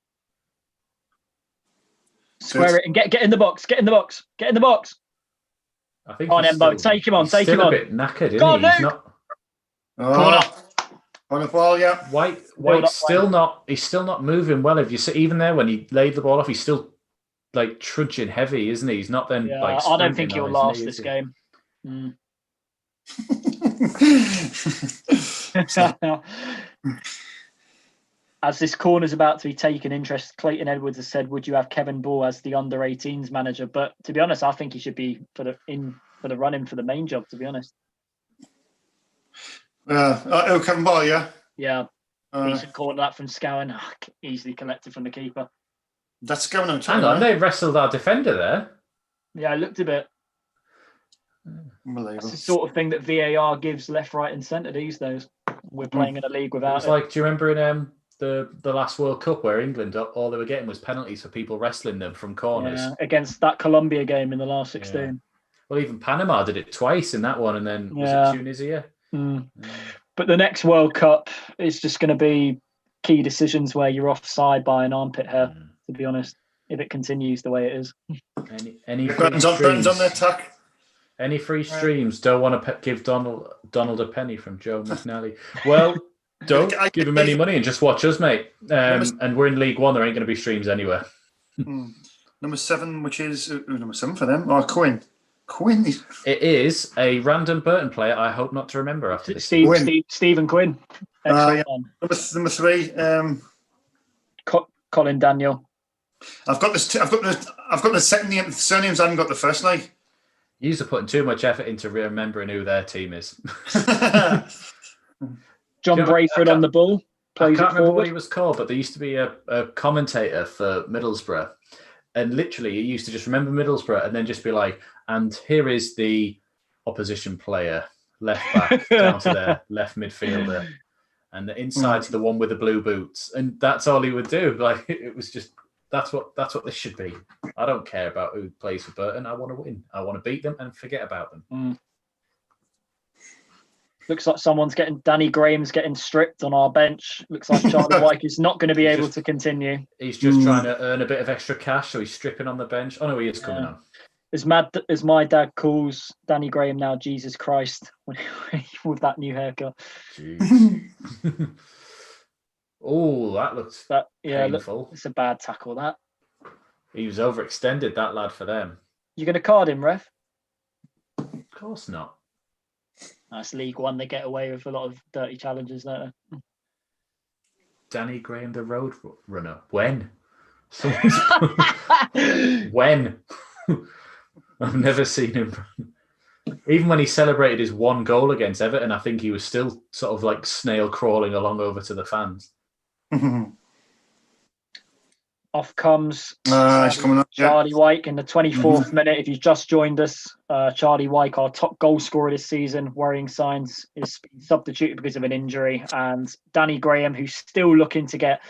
Speaker 1: Square it and get in the box. Get in the box. Get in the box.
Speaker 2: I think
Speaker 1: on Embo. Take him on. Take him on.
Speaker 2: He's still a bit knackered, isn't
Speaker 1: Go
Speaker 2: he?
Speaker 1: on,
Speaker 2: He's not.
Speaker 1: Corner.
Speaker 3: On the ball, yeah.
Speaker 2: White's still not. He's still not moving well. If you see, even there when he laid the ball off, he's still like trudging heavy, isn't he? He's not then.
Speaker 1: Yeah,
Speaker 2: like
Speaker 1: I don't think he'll last this game. As this corner's about to be taken, interest, Clayton Edwards has said, "Would you have Kevin Ball as the under-18s manager?" But to be honest, I think he should be for the run-in for the main job. To be honest.
Speaker 3: Kevin Ball, yeah.
Speaker 1: Yeah, decent corner that from Scowen, easily collected from the keeper.
Speaker 3: That's going on.
Speaker 2: Hang on, they wrestled our defender there.
Speaker 1: Yeah, I looked a bit.
Speaker 3: Unbelievable.
Speaker 1: It's the sort of thing that VAR gives left, right, and centre these days. We're playing in a league without
Speaker 2: it. Like, do you remember in the last World Cup where England all they were getting was penalties for people wrestling them from corners?
Speaker 1: Yeah, against that Colombia game in the last 16.
Speaker 2: Yeah. Well, even Panama did it twice in that one, and then was it Tunisia?
Speaker 1: But the next World Cup is just going to be key decisions where you're offside by an armpit hair. To be honest, if it continues the way it is.
Speaker 3: Any Burton's on the attack.
Speaker 2: Any free streams? Don't want to give Donald a penny from Joe McNally. Well, don't give him any money and just watch us, mate. And we're in League One. There ain't going to be streams anywhere.
Speaker 3: Number 7, which is number 7 for them. Quinn.
Speaker 2: It is a random Burton player. I hope not to remember after this.
Speaker 1: Stephen Quinn.
Speaker 3: Number 3.
Speaker 1: Colin Daniel.
Speaker 3: I've got the second name, surnames. I haven't got the first name.
Speaker 2: You're putting too much effort into remembering who their team is.
Speaker 1: John Brayford on the ball.
Speaker 2: I can't remember what he was called, but there used to be a commentator for Middlesbrough. And literally, he used to just remember Middlesbrough and then just be like, and here is the opposition player, left back, down to their left midfielder. And the inside's the one with the blue boots. And that's all he would do. Like, it was just, that's what this should be. I don't care about who plays for Burton. I want to win. I want to beat them and forget about them.
Speaker 1: Looks like Danny Graham's getting stripped on our bench. Looks like Charlie White is not going to be able to continue.
Speaker 2: He's just trying to earn a bit of extra cash, so he's stripping on the bench. Oh no, he is coming on.
Speaker 1: As my dad calls Danny Graham now, Jesus Christ, with that new haircut.
Speaker 2: Oh, that looks painful.
Speaker 1: It's a bad tackle, that.
Speaker 2: He was overextended, that lad, for them.
Speaker 1: You're going to card him, ref?
Speaker 2: Of course not.
Speaker 1: That's League One. They get away with a lot of dirty challenges, don't they?
Speaker 2: Danny Graham, the road runner. When? When? I've never seen him. Even when he celebrated his one goal against Everton, I think he was still sort of like snail crawling along over to the fans.
Speaker 1: Off comes
Speaker 3: he's coming up,
Speaker 1: Charlie White in the 24th minute. If you've just joined us, Charlie White, our top goal scorer this season, worrying signs, is substituted because of an injury. And Danny Graham, who's still looking to get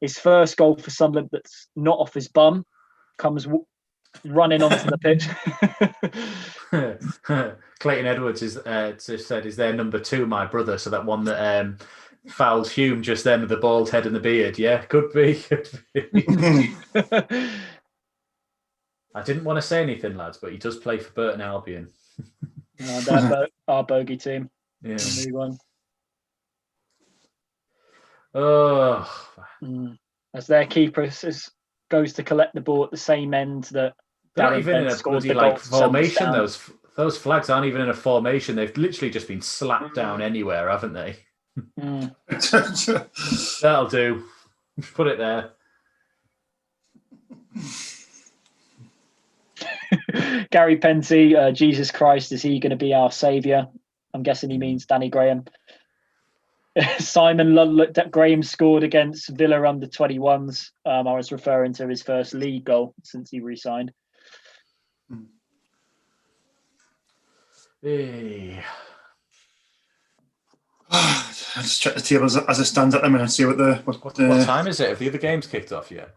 Speaker 1: his first goal for Sunderland that's not off his bum, comes running onto the pitch.
Speaker 2: Clayton Edwards just said, "Is there number 2, my brother?" So that one that fouled Hume just then with the bald head and the beard. Yeah, could be. I didn't want to say anything, lads, but he does play for Burton Albion.
Speaker 1: They're our bogey team.
Speaker 2: Yeah.
Speaker 1: One.
Speaker 2: Oh.
Speaker 1: As their keeper goes to collect the ball at the same end that
Speaker 2: they're not even in a bloody formation. Those flags aren't even in a formation. They've literally just been slapped down anywhere, haven't they? That'll do. Put it there.
Speaker 1: Gary Penty, Jesus Christ, is he going to be our saviour? I'm guessing he means Danny Graham. Simon Graham scored against Villa under 21s. I was referring to his first league goal since he re-signed.
Speaker 2: Hey.
Speaker 3: Let's check the table as it stands at the minute and see what
Speaker 2: time is it? Have the other games kicked off yet?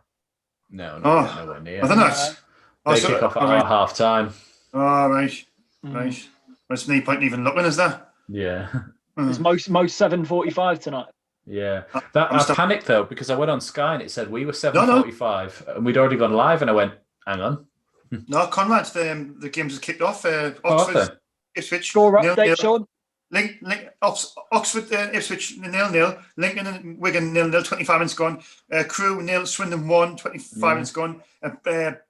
Speaker 2: No, nowhere near.
Speaker 3: I don't know.
Speaker 2: They kick off at our half time.
Speaker 3: Oh, right. There's no point in even looking, is there?
Speaker 2: Yeah.
Speaker 1: It's most 7:45 tonight.
Speaker 2: Yeah. I panicked though because I went on Sky and it said we were 7:45 and we'd already gone live and I went, hang on.
Speaker 3: No, Conrad, the games have kicked off. Oxford, Ipswich.
Speaker 1: Score update, Sean.
Speaker 3: Oxford, Ipswich 0-0. Lincoln and Wigan 0-0. 25 minutes gone. Crewe 0. Swindon 1. 25 minutes gone.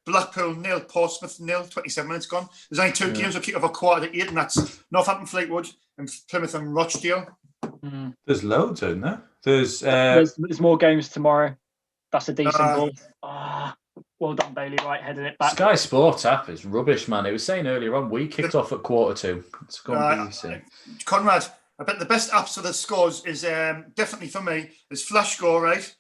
Speaker 3: Blackpool 0. Portsmouth 0. 27 minutes gone. There's only 2 games. We'll kick off a 7:45, and that's Northampton, Fleetwood, and Plymouth and Rochdale.
Speaker 2: There's loads, isn't there?
Speaker 1: There's more games tomorrow. That's a decent goal. Well done, Bailey. Right, heading it back.
Speaker 2: Sky Sports app is rubbish, man. It was saying earlier on we kicked off at 1:45. It's gone easy.
Speaker 3: Conrad, I bet the best apps for the scores is definitely for me is Flash Score, right?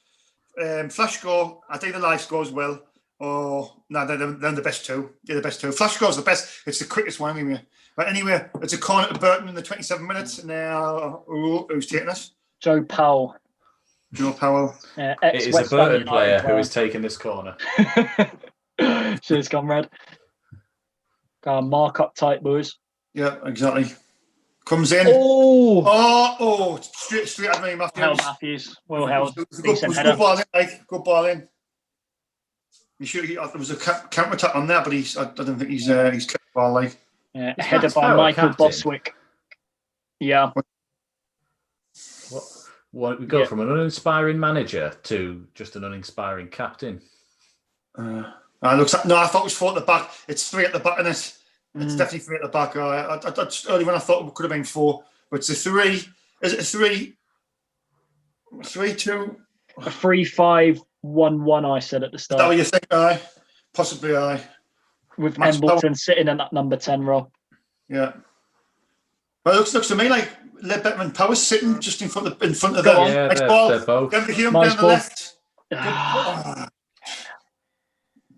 Speaker 3: Flash Score, I think the live scores well. They're the best 2. They're the best 2. Flash Score is the best. It's the quickest one anyway. But anyway, it's a corner to Burton in the 27 minutes. Now, who's taking us?
Speaker 1: Joe Powell.
Speaker 2: It is a Burton player who is taking this corner.
Speaker 1: Cheers, comrade. Mark up tight, boys.
Speaker 3: Yeah, exactly. Comes in. Straight at me, Matthews.
Speaker 1: Held Matthews. Well held.
Speaker 3: Good ball in, good ball in. There was a counter attack on there, but I don't think he's kept the ball like.
Speaker 1: Yeah, headed by Michael Boswick. Yeah.
Speaker 2: What we go from an uninspiring manager to just an uninspiring captain.
Speaker 3: I thought it was 4 at the back. It's 3 at the back, and it's definitely 3 at the back. Early when I thought it could have been 4, but it's a 3. Is it a 3? 3-2?
Speaker 1: A 3-5-1-1. I said at the start.
Speaker 3: Is that what you think? Aye, possibly. Aye.
Speaker 1: With Embleton sitting in that number 10 role.
Speaker 3: Yeah. Well, it looks to me like Ledbetter and Powers sitting just in front of them.
Speaker 2: Yeah, they're both.
Speaker 3: Down the left.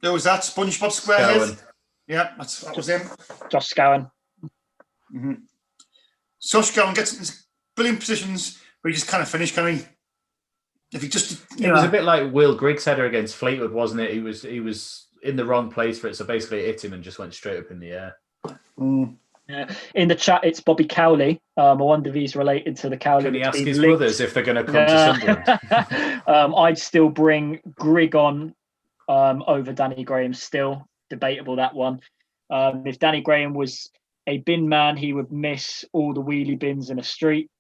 Speaker 3: There was that SpongeBob SquareHead. Yeah, that was him.
Speaker 1: Josh Scowen.
Speaker 3: Mm-hmm. So Scowen gets in brilliant positions, but he just kind of finished, can he? If he just,
Speaker 2: it was a bit like Will Griggs' header against Fleetwood, wasn't it? He was in the wrong place for it, so basically it hit him and just went straight up in the air.
Speaker 1: In the chat, it's Bobby Cowley. I wonder if he's related to the Cowley.
Speaker 2: Can he ask his brothers if they're going to come to Sunderland?
Speaker 1: I'd still bring Grigg on over Danny Graham. Still debatable, that one. If Danny Graham was a bin man, he would miss all the wheelie bins in a street.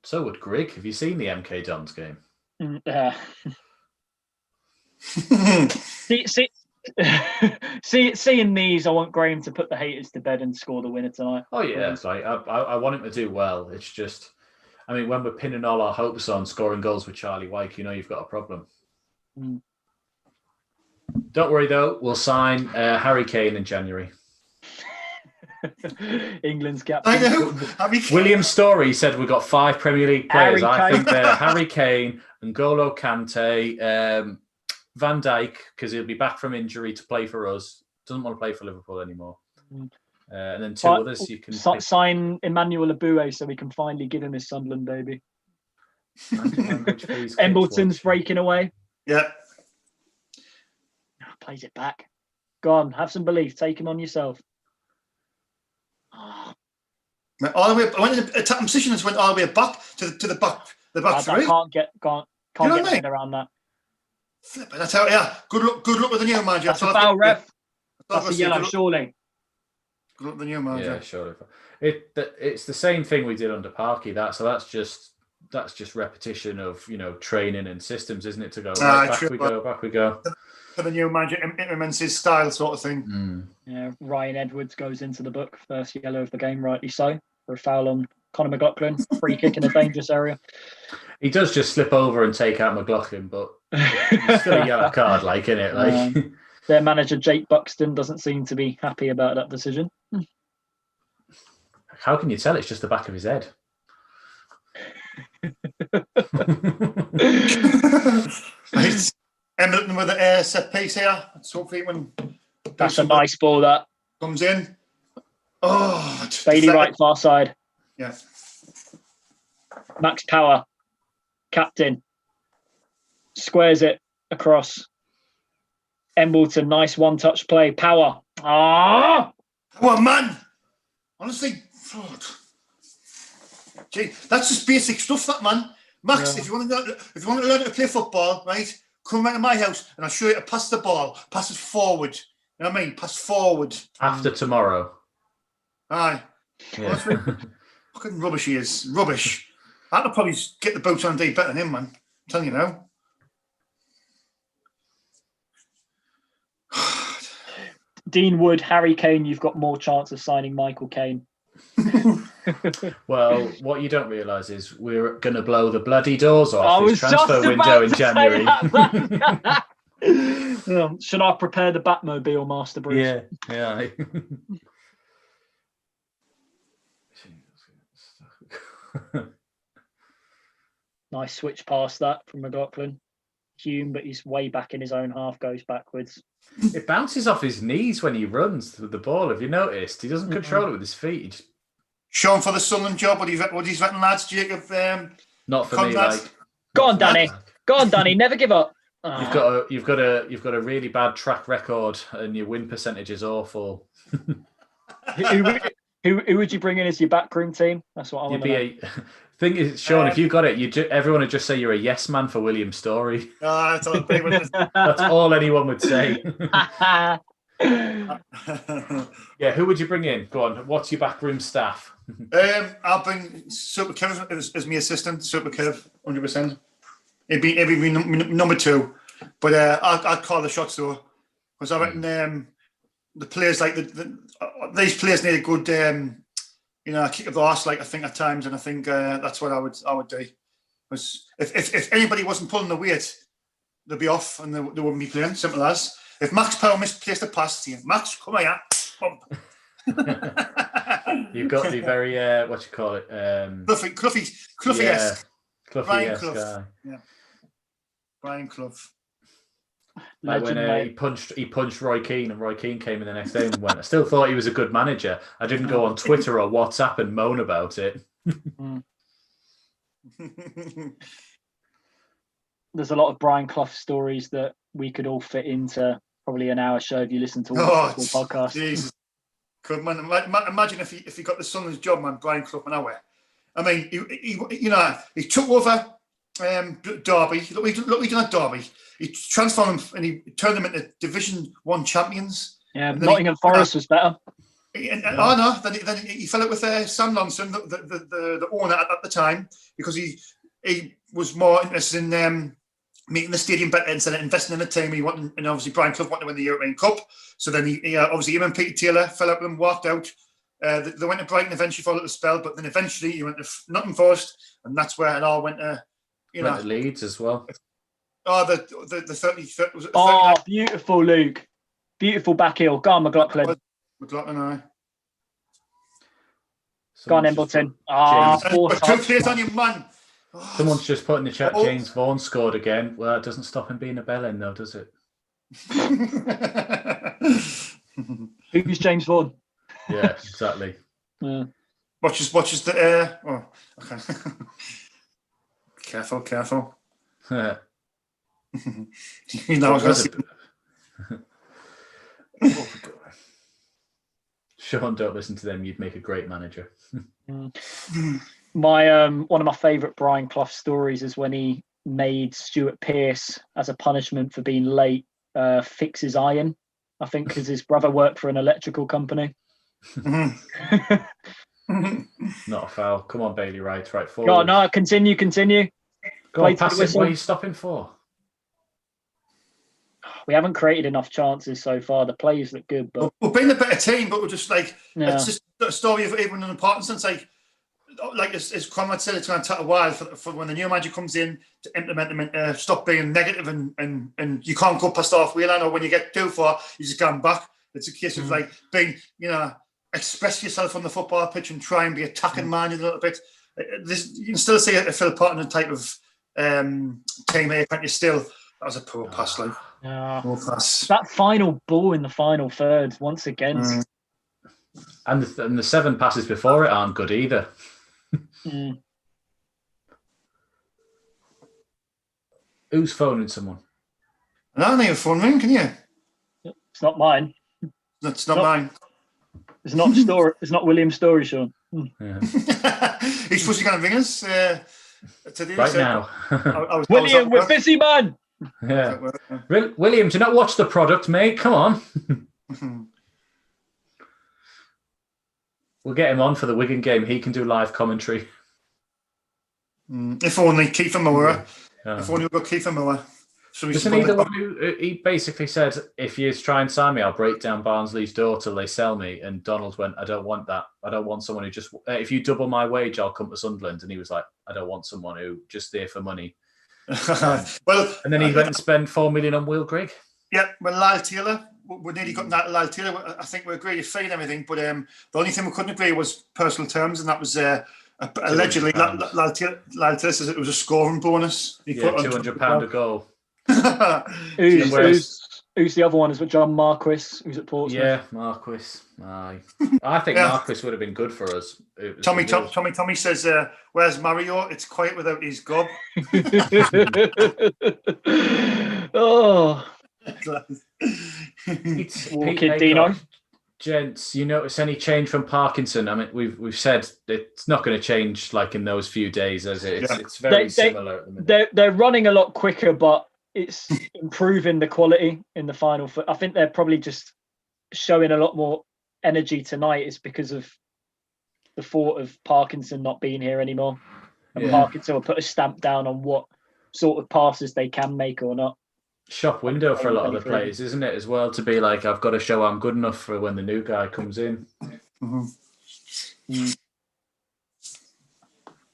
Speaker 2: So would Grigg. Have you seen the MK Dons game?
Speaker 1: Seeing these, I want Graham to put the haters to bed and score the winner tonight.
Speaker 2: Oh yeah, it's like I want him to do well. It's just, I mean, when we're pinning all our hopes on scoring goals with Charlie Wyke, you've got a problem. Don't worry though, we'll sign Harry Kane in January.
Speaker 1: England's captain.
Speaker 3: I know.
Speaker 2: William Story said we've got 5 Premier League players. I think they're Harry Kane, N'Golo Kante, Van Dijk, because he'll be back from injury to play for us. Doesn't want to play for Liverpool anymore. And then 2 others you can
Speaker 1: sign Emmanuel Abue so we can finally give him his Sunderland baby. Embleton's breaking away.
Speaker 3: Yeah.
Speaker 1: Plays it back. Go on, have some belief. Take him on yourself.
Speaker 3: All the way. I went in attacking position and went all the way back to the back three.
Speaker 1: Can't get my head around that.
Speaker 3: Flipping, I tell you, yeah. Good luck with the new manager.
Speaker 1: That's a foul, ref. That's a yellow,
Speaker 3: good
Speaker 1: surely.
Speaker 3: Good luck with the new manager.
Speaker 2: Yeah, surely. It's the same thing we did under Parky. That's just repetition of training and systems, isn't it? To go back we go.
Speaker 3: For the new manager implements his style, sort of thing.
Speaker 1: Yeah, Ryan Edwards goes into the book, first yellow of the game, rightly so, for a foul on Conor McLaughlin, free kick in a dangerous area.
Speaker 2: He does just slip over and take out McLaughlin, but it's still a yellow card, isn't it?
Speaker 1: Their manager Jake Buxton doesn't seem to be happy about that decision.
Speaker 2: How can you tell? It's just the back of his head.
Speaker 3: Right. Embleton with the set piece here. Hopefully when
Speaker 1: that's a nice ball that
Speaker 3: comes in. Oh,
Speaker 1: Bailey right far side.
Speaker 3: Yeah.
Speaker 1: Max Power, captain, squares it across. Embleton, nice one-touch play. Power.
Speaker 3: Come on, man. Honestly, gee, that's just basic stuff, that man. Max, if you want to learn to play football, right? Come round to my house and I'll show you to pass the ball. Pass it forward. You know what I mean? Pass forward.
Speaker 2: After tomorrow.
Speaker 3: Aye.
Speaker 2: Yeah.
Speaker 3: Fucking rubbish he is. Rubbish. I could probably get the boots on a day better than him, man. I'm telling you now.
Speaker 1: Dean Wood, Harry Kane, you've got more chance of signing Michael Caine.
Speaker 2: Well, what you don't realise is we're going to blow the bloody doors off his transfer window in January.
Speaker 1: Should I prepare the Batmobile, Master Bruce?
Speaker 2: Yeah.
Speaker 1: Nice switch past that from McLaughlin. Hume, but he's way back in his own half, goes backwards.
Speaker 2: It bounces off his knees when he runs with the ball. Have you noticed? He doesn't control it with his feet. He just...
Speaker 3: Sean for the Sunderland job. What he's written, lads, Jacob?
Speaker 2: Not for me.
Speaker 1: Go on, Danny. Go on, Danny. Never give up.
Speaker 2: You've got a really bad track record, and your win percentage is awful.
Speaker 1: Who would you bring in as your backroom team? That's what I want to know.
Speaker 2: Thing is, Sean, if you got it, everyone would just say you're a yes man for William Story.
Speaker 3: That's
Speaker 2: all anyone would say. Yeah, who would you bring in? Go on. What's your backroom staff?
Speaker 3: I'll bring Super Kev as my assistant. Super Kev, 100%. It'd be number two, but I'd call the shots though, because I reckon the players like these players need a good kick of the arse, like I think at times, and I think that's what I would do. Because if anybody wasn't pulling the weight, they'd be off and they wouldn't be playing. Simple as. If Max Powell misplaced a pass to you, Max, come here, pump.
Speaker 2: You've got the very what you call it,
Speaker 3: Cluffy-esque.
Speaker 2: Brian Clough.
Speaker 3: Yeah. Brian Clough.
Speaker 2: Like when he punched Roy Keane, and Roy Keane came in the next day and went, I still thought he was a good manager. I didn't go on Twitter or WhatsApp and moan about it.
Speaker 1: There's a lot of Brian Clough stories that we could all fit into probably an hour show if you listen to all the podcast.
Speaker 3: Jesus. Good man. Imagine if he got the Sunderland's job, man, Brian Clough an hour. I mean, he took over Derby. Look what he done at Derby. He transformed them and he turned them into Division 1 champions.
Speaker 1: Yeah, Nottingham Forest was better.
Speaker 3: Then he fell out with Sam Lonson, the owner at the time, because he was more interested in making the stadium better instead of investing in the team. And obviously Brian Clough wanted to win the European Cup. So then he obviously him and Peter Taylor fell out with him, walked out. They went to Brighton eventually for a little spell, but then eventually he went to Nottingham Forest, and that's where it all went to.
Speaker 2: Went to Leeds as well.
Speaker 3: Oh, the 30. Was it 30?
Speaker 1: Oh, beautiful, Luke. Beautiful back heel. Go on, McLaughlin.
Speaker 3: McLaughlin,
Speaker 1: Go on, Embleton.
Speaker 3: Two players on your man.
Speaker 2: Someone's just put in the chat, James Vaughan scored again. Well, it doesn't stop him being a bellend, though, does it?
Speaker 1: Who's James Vaughan?
Speaker 2: Yeah, exactly.
Speaker 1: Yeah.
Speaker 3: Watches the okay. Careful, careful.
Speaker 2: What
Speaker 3: You know, I was gonna
Speaker 2: was
Speaker 3: say-
Speaker 2: it? What have we got? Sean, don't listen to them. You'd make a great manager.
Speaker 1: My one of my favourite Brian Clough stories is when he made Stuart Pearce, as a punishment for being late, fix his iron. I think because his brother worked for an electrical company.
Speaker 2: Not a foul. Come on, Bailey Wright. Right forward.
Speaker 1: God, no, continue.
Speaker 2: Go
Speaker 1: play
Speaker 2: on,
Speaker 1: to the
Speaker 2: pass it.
Speaker 1: whistle.
Speaker 2: What are you stopping for?
Speaker 1: We haven't created enough chances so far. The plays look good, but
Speaker 3: We've been a better team, but we're just like
Speaker 1: Yeah.
Speaker 3: it's just a story of even in Parkinson's. Like as Conrad said, it's going to take a while for when the new manager comes in to implement them and stop being negative and you can't go past half wheel. I know when you get too far, you just come back. It's a case of like being, express yourself on the football pitch and try and be attacking minded a little bit. You can still see a Phil Parton type of team here, can't you? Still, that was a poor pass, like. Poor pass.
Speaker 1: that final ball in the final third, once again.
Speaker 2: And the 7 passes before it aren't good either. Who's phoning someone?
Speaker 3: I don't think a phone ring, can you?
Speaker 1: It's not mine.
Speaker 3: That's not mine.
Speaker 1: It's not story. It's not William's story, Sean.
Speaker 2: Yeah.
Speaker 3: He's supposed to go and ring us today.
Speaker 2: Right
Speaker 3: so
Speaker 2: now.
Speaker 1: William, we're busy, man.
Speaker 2: Yeah. William, do not watch the product, mate. Come on. We'll get him on for the Wigan game. He can do live commentary.
Speaker 3: If only Kiefer Moore. If only we got Kiefer Moore. So
Speaker 2: Isn't he the one who he basically said, if you try and sign me, I'll break down Barnsley's door till they sell me? And Donald went, I don't want that. I don't want someone who just, if you double my wage, I'll come to Sunderland. And he was like, I don't want someone who just there for money.
Speaker 3: Well,
Speaker 2: and then he went and spent 4 million on Will Grigg.
Speaker 3: Yeah, well, Lyle Taylor, we nearly got that. Lyle Taylor, I think we agreed fee and everything, but the only thing we couldn't agree was personal terms, and that was allegedly Lyle Taylor says it was a scoring bonus. He put
Speaker 2: £200 a goal.
Speaker 1: Who's the other one? Is it John Marquis, who's at Portsmouth?
Speaker 2: Yeah, Marquis. Aye. I think Marquis would have been good for us.
Speaker 3: Tommy says, where's Mario? It's quiet without his gob.
Speaker 1: Oh.
Speaker 2: Kid Dino. Gents, you notice any change from Parkinson? I mean, we've said it's not going to change like in those few days, as it's very similar at the minute.
Speaker 1: They're running a lot quicker, but it's improving the quality in the final. I think they're probably just showing a lot more energy tonight. It's because of the thought of Parkinson not being here anymore, and Parkinson will put a stamp down on what sort of passes they can make or not.
Speaker 2: Shop window for a lot of the players, isn't it, as well, to be like, I've got to show I'm good enough for when the new guy comes in.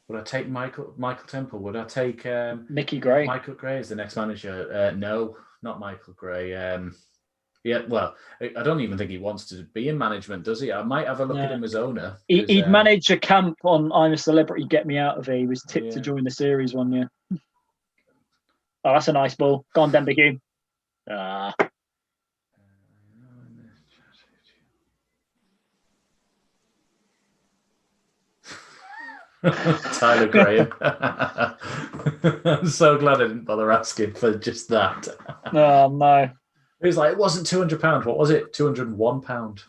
Speaker 2: Would I take Michael Temple? Would I take
Speaker 1: Mickey Gray?
Speaker 2: Michael Gray as the next manager? No, not Michael Gray. Well, I don't even think he wants to be in management, does he? I might have a look at him as owner.
Speaker 1: He'd manage a camp on I'm a Celebrity, Get Me Out of Here. He was tipped to join the series one year. Oh, that's a nice ball. Go on, Denbighue.
Speaker 2: Tyler Graham. I'm so glad I didn't bother asking for just that.
Speaker 1: Oh, no.
Speaker 2: He was like, it wasn't £200. What was it? £201.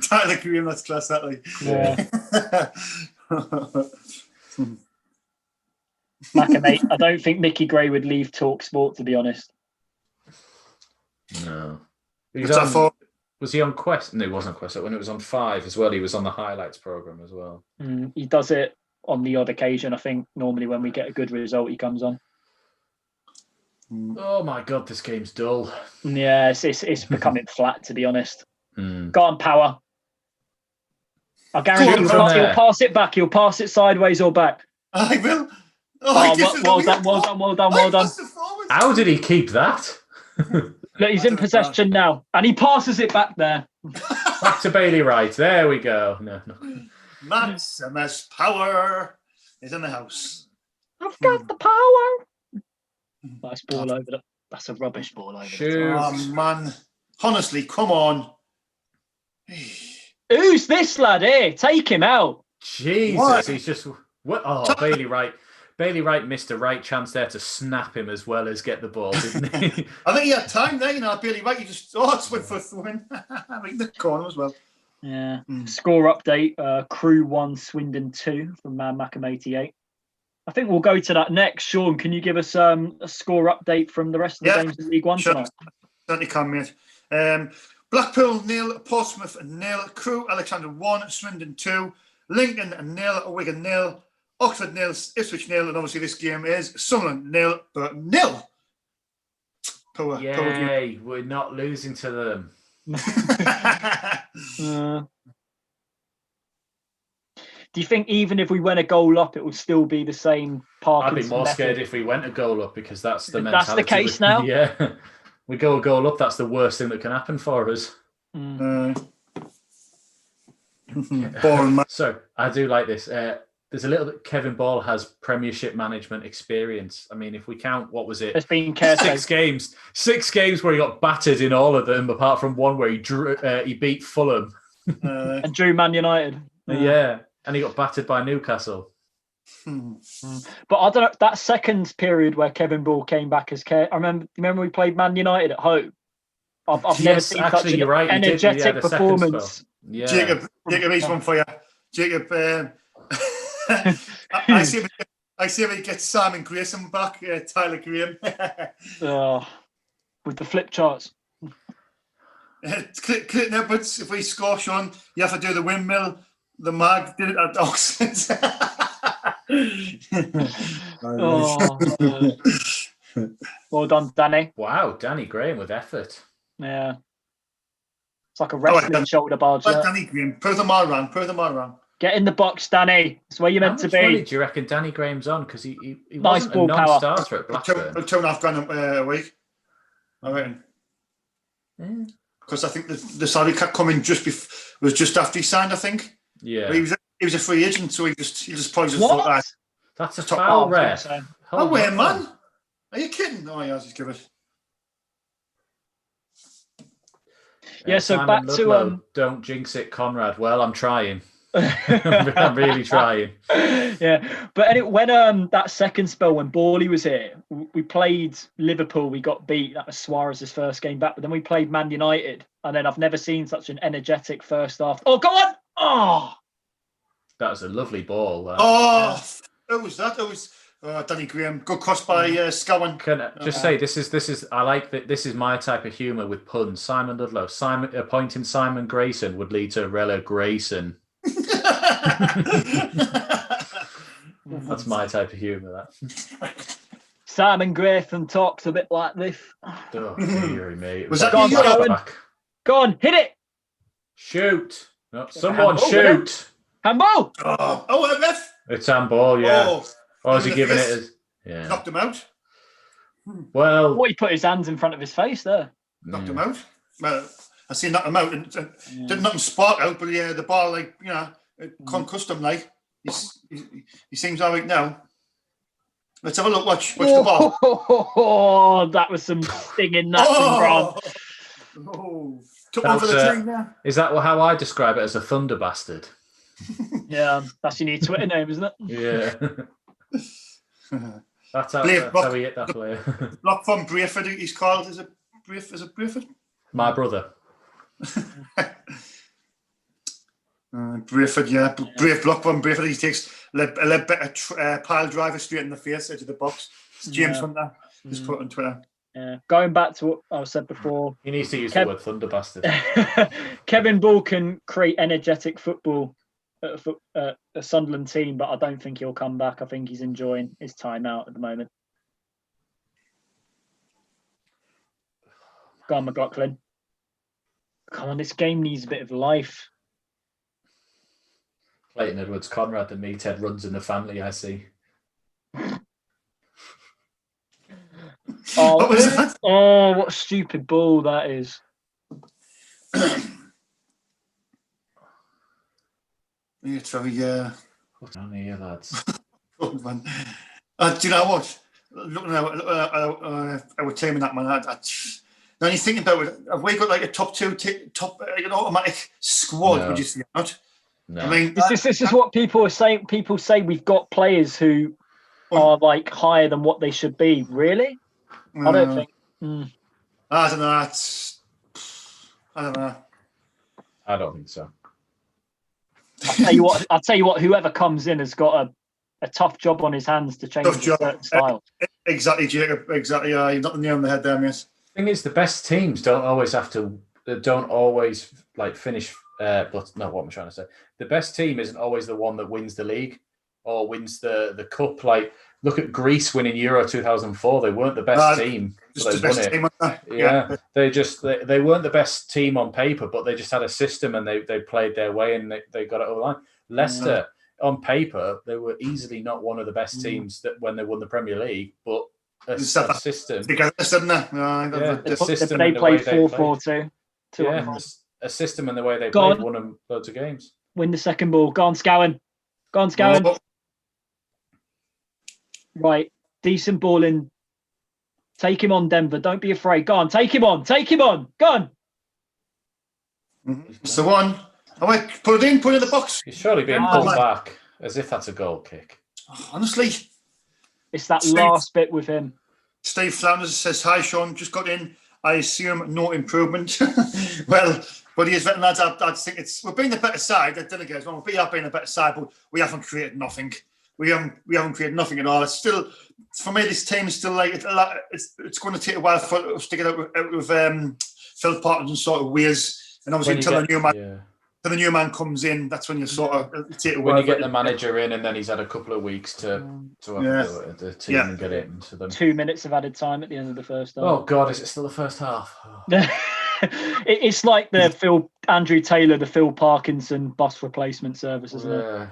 Speaker 3: Tyler Graham, that's class, that like.
Speaker 1: Yeah. Mate, I don't think Mickey Gray would leave Talk Sport, to be honest.
Speaker 2: No. Was he on Quest? No, he wasn't on Quest. When it was on 5 as well, he was on the highlights program as well.
Speaker 1: He does it on the odd occasion. I think normally when we get a good result, he comes on.
Speaker 2: Oh my God, this game's dull.
Speaker 1: Yeah, it's becoming flat, to be honest. Go on, Power. I guarantee he'll pass it back. He'll pass it sideways or back.
Speaker 3: I will.
Speaker 1: Well done.
Speaker 2: How did he keep that?
Speaker 1: Look, he's in possession now, and he passes it back there.
Speaker 2: Back to Bailey Wright. There we go. No.
Speaker 3: Maximus Power is in the house.
Speaker 1: I've got the power. Nice ball over the. That's a rubbish ball over the top.
Speaker 3: Oh man, honestly, come on.
Speaker 1: Who's this lad here? Take him out.
Speaker 2: Jesus,
Speaker 3: What?
Speaker 2: he's just What? Oh, Bailey Wright. Bailey Wright missed a right chance there to snap him as well as get the ball, didn't he?
Speaker 3: I think he had time there, Bailey Wright. It's went for a throw-in. I think the corner as well.
Speaker 1: Yeah. Score update, Crew 1, Swindon 2 from Man Macam 88. I think we'll go to that next. Sean, can you give us a score update from the rest of the games in League One tonight?
Speaker 3: Certainly can, mate. Blackpool 0, Portsmouth 0, Crew Alexander 1, Swindon 2, Lincoln 0, Wigan 0, Oxford 0, Ipswich 0, and obviously this game is Sunderland 0, Burton 0.
Speaker 2: Yay, we're not losing to them.
Speaker 1: Do you think even if we went a goal up, it would still be the same Parkinson
Speaker 2: I'd be more
Speaker 1: method?
Speaker 2: scared if we went a goal up, because that's the mentality.
Speaker 1: That's the case now?
Speaker 2: Yeah. We go a goal up, that's the worst thing that can happen for us. So, I do like this. There's a little bit. Kevin Ball has Premiership management experience. I mean, if we count, what was it?
Speaker 1: It's been
Speaker 2: 6 games. 6 games where he got battered in all of them, apart from one where he beat Fulham
Speaker 1: and drew Man United.
Speaker 2: Yeah, and he got battered by Newcastle.
Speaker 1: But I don't know, that second period where Kevin Ball came back as I remember we played Man United at home. I've never seen such an energetic performance.
Speaker 2: Yeah.
Speaker 3: Jacob, here's one for you. Jacob, I see if he gets Simon Grayson back, Tyler Graham.
Speaker 1: With the flip charts.
Speaker 3: Clinton Edwards, if we score, Sean, you have to do the windmill. The mag did it at Oxford.
Speaker 1: Well done, Danny.
Speaker 2: Wow, Danny Graham with effort.
Speaker 1: Yeah. It's like a wrestling shoulder barge.
Speaker 3: Danny Graham, prove them all wrong.
Speaker 1: Get in the box, Danny. That's where you're meant to be.
Speaker 2: Money do you reckon Danny Graham's on? Because he
Speaker 1: nice
Speaker 2: wasn't
Speaker 1: ball
Speaker 2: a non-starter at Blackburn.
Speaker 3: £2.5 a week, I reckon. Because I think the salary cut coming was just after he signed, I think.
Speaker 2: Yeah.
Speaker 3: But he was a free agent, so he just probably just
Speaker 1: what?
Speaker 3: thought that.
Speaker 2: That's a foul, ref.
Speaker 3: Oh, wait, man. Are you kidding? Oh, yeah, just give it.
Speaker 1: Yeah, so
Speaker 2: Simon
Speaker 1: back
Speaker 2: Ludlow,
Speaker 1: to
Speaker 2: don't jinx it, Conrad. Well, I'm trying. I'm really trying.
Speaker 1: Yeah, but anyway, when that second spell when Borley was here, we played Liverpool. We got beat. That was Suarez's first game back. But then we played Man United, and then I've never seen such an energetic first half. Oh, go on! Oh,
Speaker 2: that was a lovely ball.
Speaker 3: It was Danny Graham. Good cross by Scowen.
Speaker 2: Can I just say this is I like that. This is my type of humour with puns. Simon Ludlow. Appointing Simon Grayson would lead to Rella Grayson. That's my type of humour. That
Speaker 1: Simon Grayson talks a bit like this.
Speaker 2: Oh, dearie me.
Speaker 3: Was that
Speaker 1: Go on, hit it.
Speaker 2: Shoot. No, someone shoot.
Speaker 1: Handball.
Speaker 3: Oh, ref.
Speaker 2: It's handball, yeah. Or is he giving it as...
Speaker 3: Yeah. Knocked him out.
Speaker 2: Well...
Speaker 1: he put his hands in front of his face there.
Speaker 3: Knocked him out. Well, I see knocked him out. And didn't knock him spark out, but the ball, it concussed him, He seems all right now. Let's have a look. Watch the ball.
Speaker 1: Oh, that was some stinging nuts and Grant.
Speaker 3: Took one for the team there.
Speaker 2: Is that how I describe it, as a thunder bastard?
Speaker 1: Yeah, that's your new Twitter name, isn't it?
Speaker 2: Yeah. That's how we hit that player.
Speaker 3: Block from Brayford, he's called. Is it Brayford?
Speaker 2: My brother.
Speaker 3: Brayford, yeah. Brave block from Brayford. He takes a better pile driver straight in the face, edge of the box. It's James Hunter. Just put it on Twitter.
Speaker 1: Yeah. Going back to what I said before.
Speaker 2: He needs to use the word thunder bastard.
Speaker 1: Kevin Ball can create energetic football at a Sunderland team, but I don't think he'll come back. I think he's enjoying his time out at the moment. Go on, McLaughlin. Come on, this game needs a bit of life.
Speaker 2: Clayton Edwards, Conrad, the meathead runs in the family, I see.
Speaker 3: What was that?
Speaker 1: Oh, what a stupid ball that is.
Speaker 3: Yeah.
Speaker 2: What's on here, lads?
Speaker 3: Do you know what? Looking at our team in that, man, now you're thinking about it, have we got a top two, an automatic squad, would you say not?
Speaker 2: No.
Speaker 3: I mean,
Speaker 1: This is what people are saying. People say we've got players who are like higher than what they should be. Really? I don't think.
Speaker 3: I don't know. I don't know.
Speaker 2: I don't think so.
Speaker 1: I'll tell you what. Whoever comes in has got a tough job on his hands to change the style.
Speaker 3: Exactly, Jacob. Exactly. You've not the nail on the head there, mate.
Speaker 2: Thing is, the best teams don't always like finish. But no, what I'm trying to say, the best team isn't always the one that wins the league or wins the cup. Like, look at Greece winning Euro 2004. They weren't the best team.
Speaker 3: Just the best team.
Speaker 2: Yeah. They weren't the best team on paper, but they just had a system and they played their way and they got it over the line. Leicester, on paper, they were easily not one of the best teams that when they won the Premier League, but a system.
Speaker 3: They
Speaker 1: played 4-4-2.
Speaker 2: Yeah, a system and the way they played won them loads of games.
Speaker 1: Win the second ball. Go on, Scowen. Right, decent ball in. Take him on, Denver. Don't be afraid. Go on, take him on. Go on.
Speaker 3: So one. I went, put it in the box.
Speaker 2: He's surely being pulled back as if that's a goal kick.
Speaker 3: Honestly.
Speaker 1: It's that last bit with him.
Speaker 3: Steve Flanders says, hi, Sean. Just got in. I assume no improvement. Well, but he is vetting lads. I think we're being the better side. I don't think we are being a better side, but we haven't created nothing. We haven't created nothing at all. It's still, for me, this team is still like it's going to take a while for us to get out with Phil Parkinson's sort of ways, and obviously until the new man comes in, that's when you sort of take a while.
Speaker 2: When you get the manager in, and then he's had a couple of weeks to have the team and get it into them.
Speaker 1: 2 minutes of added time at the end of the first half.
Speaker 2: Oh God, is it still the first half?
Speaker 1: It's like the Andrew Taylor, the Phil Parkinson bus replacement service, isn't it?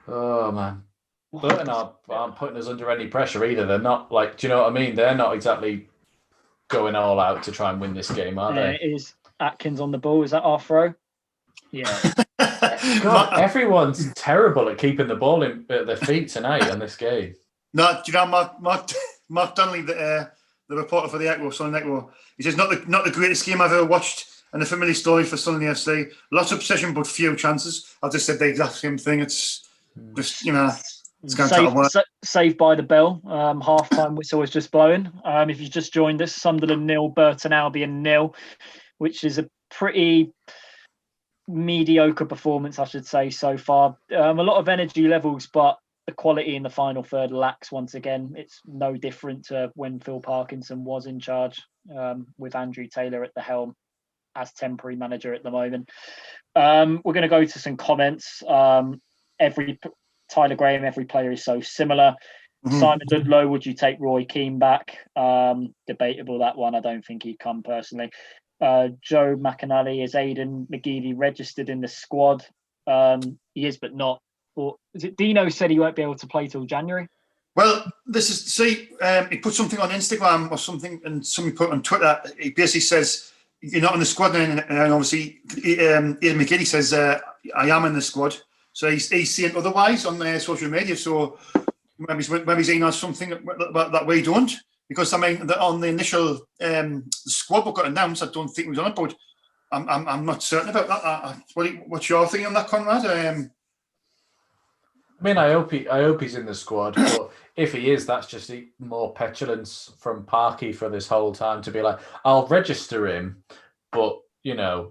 Speaker 2: Oh man, Burton aren't putting us under any pressure either. They're not like, do you know what I mean? They're not exactly going all out to try and win this game, are they?
Speaker 1: It is Atkins on the ball. Is that our throw? Yeah.
Speaker 2: God, everyone's terrible at keeping the ball at their feet tonight in this game.
Speaker 3: No, do you know Mark Donnelly, the reporter for the Sunderland Echo, he says not the greatest game I've ever watched, and a familiar story for Sunderland FC. Lots of possession, but few chances. I've just said the exact same thing. It's just, it's going to work.
Speaker 1: Saved by the bell. Half-time whistle was just blowing. If you just joined us, Sunderland 0, Burton Albion 0, which is a pretty mediocre performance, I should say, so far. A lot of energy levels, but the quality in the final third lacks once again. It's no different to when Phil Parkinson was in charge, with Andrew Taylor at the helm as temporary manager at the moment. We're going to go to some comments. Tyler Graham, every player is so similar. Simon Ludlow, would you take Roy Keane back? Debatable, that one. I don't think he'd come personally. Joe McAnally, is Aidan McGeady registered in the squad? He is, but not. Or is it Dino said he won't be able to play till January?
Speaker 3: Well, he put something on Instagram or something, and somebody put it on Twitter. He basically says you're not in the squad, and obviously Aidan McGeady says I am in the squad. So he's saying otherwise on social media. So maybe he's on something that we don't. Because I mean, on the initial squad book got announced, I don't think he was on it, but I'm not certain about that. What's your thing on that, Conrad?
Speaker 2: I mean, I hope he's in the squad, but if he is, that's just more petulance from Parky for this whole time to be like, I'll register him, but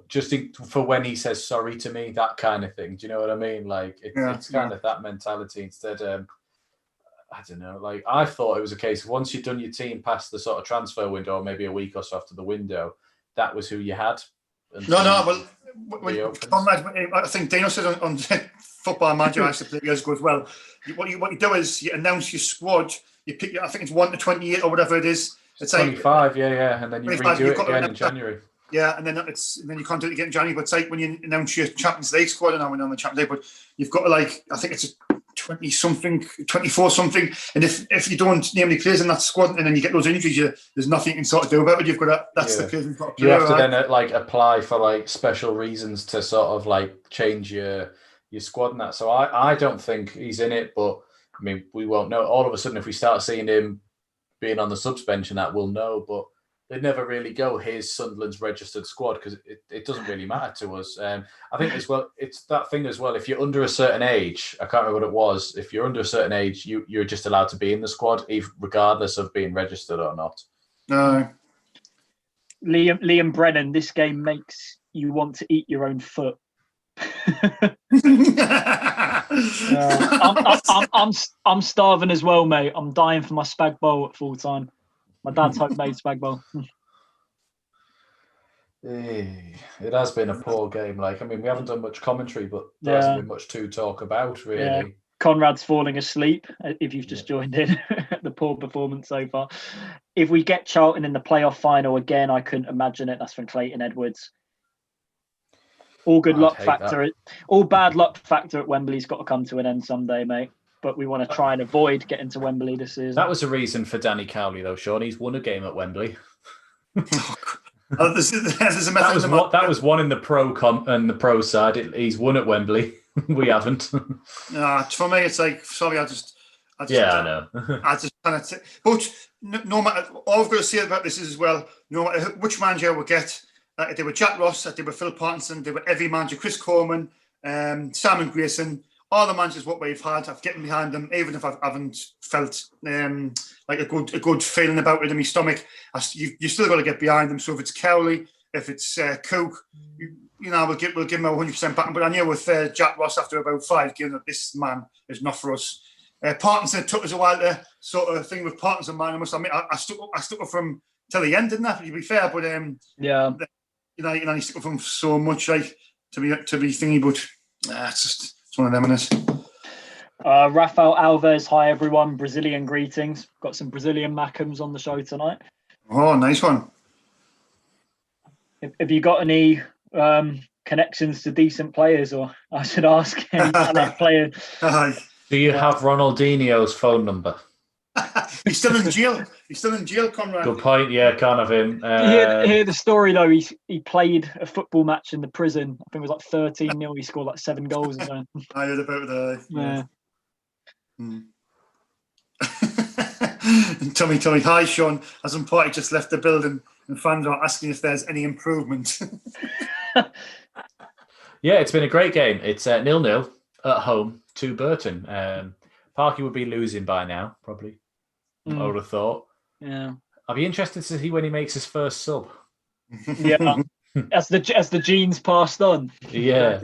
Speaker 2: just for when he says sorry to me, that kind of thing. Do you know what I mean? Like it's kind of that mentality instead. I don't know. Like, I thought it was a case of once you'd done your team past the sort of transfer window, or maybe a week or so after the window, that was who you had.
Speaker 3: Well, I think Dino said on Football Manager, I used to play years ago as well. What you do is you announce your squad. You pick. I think it's 1 to 28 or whatever it is. It's
Speaker 2: 25, and then you redo it again in January.
Speaker 3: Yeah, and then you can't do it again in January. But it's like when you announce your Champions League squad, and I went on the Champions League, but you've got to I think it's 20-something, 24-something, and if you don't name any players in that squad, and then you get those injuries, there's nothing you can sort of do about it. You've got that's the players you've got to play.
Speaker 2: You have to then apply for special reasons to sort of change your squad and that. So I don't think he's in it, but I mean we won't know. All of a sudden, if we start seeing him being on the subs bench and that, we'll know. But they'd never really go, here's Sunderland's registered squad, because it doesn't really matter to us. I think as well, it's that thing as well. If you're under a certain age, I can't remember what it was. If you're under a certain age, you're just allowed to be in the squad, regardless of being registered or not.
Speaker 3: No.
Speaker 1: Liam Brennan, this game makes you want to eat your own foot. I'm starving as well, mate. I'm dying for my spag bowl at full time. My dad's homemade spag bowl.
Speaker 2: It has been a poor game. Like, I mean, we haven't done much commentary, but there hasn't been much to talk about, really. Yeah.
Speaker 1: Conrad's falling asleep, if you've just joined in. The poor performance so far. If we get Charlton in the playoff final again, I couldn't imagine it. That's from Clayton Edwards. All good luck factor. All bad luck factor at Wembley's got to come to an end someday, mate. But we want to try and avoid getting to Wembley this season.
Speaker 2: That was a reason for Danny Cowley, though, Sean. He's won a game at Wembley. That was one in the pro side. He's won at Wembley. We haven't.
Speaker 3: For me, it's like, sorry, I know. I just kind of. But no matter, all I've got to say about this is as well, no matter which manager we get, they were Jack Ross, they were Phil Parkinson, they were every manager, Chris Coleman, Simon Grayson. All the managers what we've had, I've getting behind them, even if I haven't felt like a good feeling about it in my stomach. You still got to get behind them. So if it's Cowley, if it's Cook, we'll give him a 100% back. But I knew with Jack Ross after about 5 games that this man is not for us. Parkinson, it took us a while to sort of thing with Parkinson, man. I must admit, I stuck up from till the end, didn't I? To be fair, but he stuck up from so much like to be thingy, but it's one of them, isn't it?
Speaker 1: Rafael Alves, hi everyone. Brazilian greetings. Got some Brazilian Macams on the show tonight.
Speaker 3: Oh, nice one.
Speaker 1: Have you got any connections to decent players, or I should ask any players?
Speaker 2: Do you have Ronaldinho's phone number?
Speaker 3: He's still in jail. He's still in jail, Conrad.
Speaker 2: Good point. Yeah, can't have him.
Speaker 1: Hear the story though. He played a football match in the prison. I think it was like 13-0. He scored like 7 goals or something.
Speaker 3: I heard about that.
Speaker 1: Yeah.
Speaker 3: And Tommy, hi Sean. Hasn't Party just left the building and fans are asking if there's any improvement?
Speaker 2: Yeah, it's been a great game. It's 0-0 at home to Burton. Parky would be losing by now, probably. I would have thought.
Speaker 1: Yeah.
Speaker 2: I'll be interested to see when he makes his first sub.
Speaker 1: Yeah. As the genes passed on.
Speaker 2: Yeah.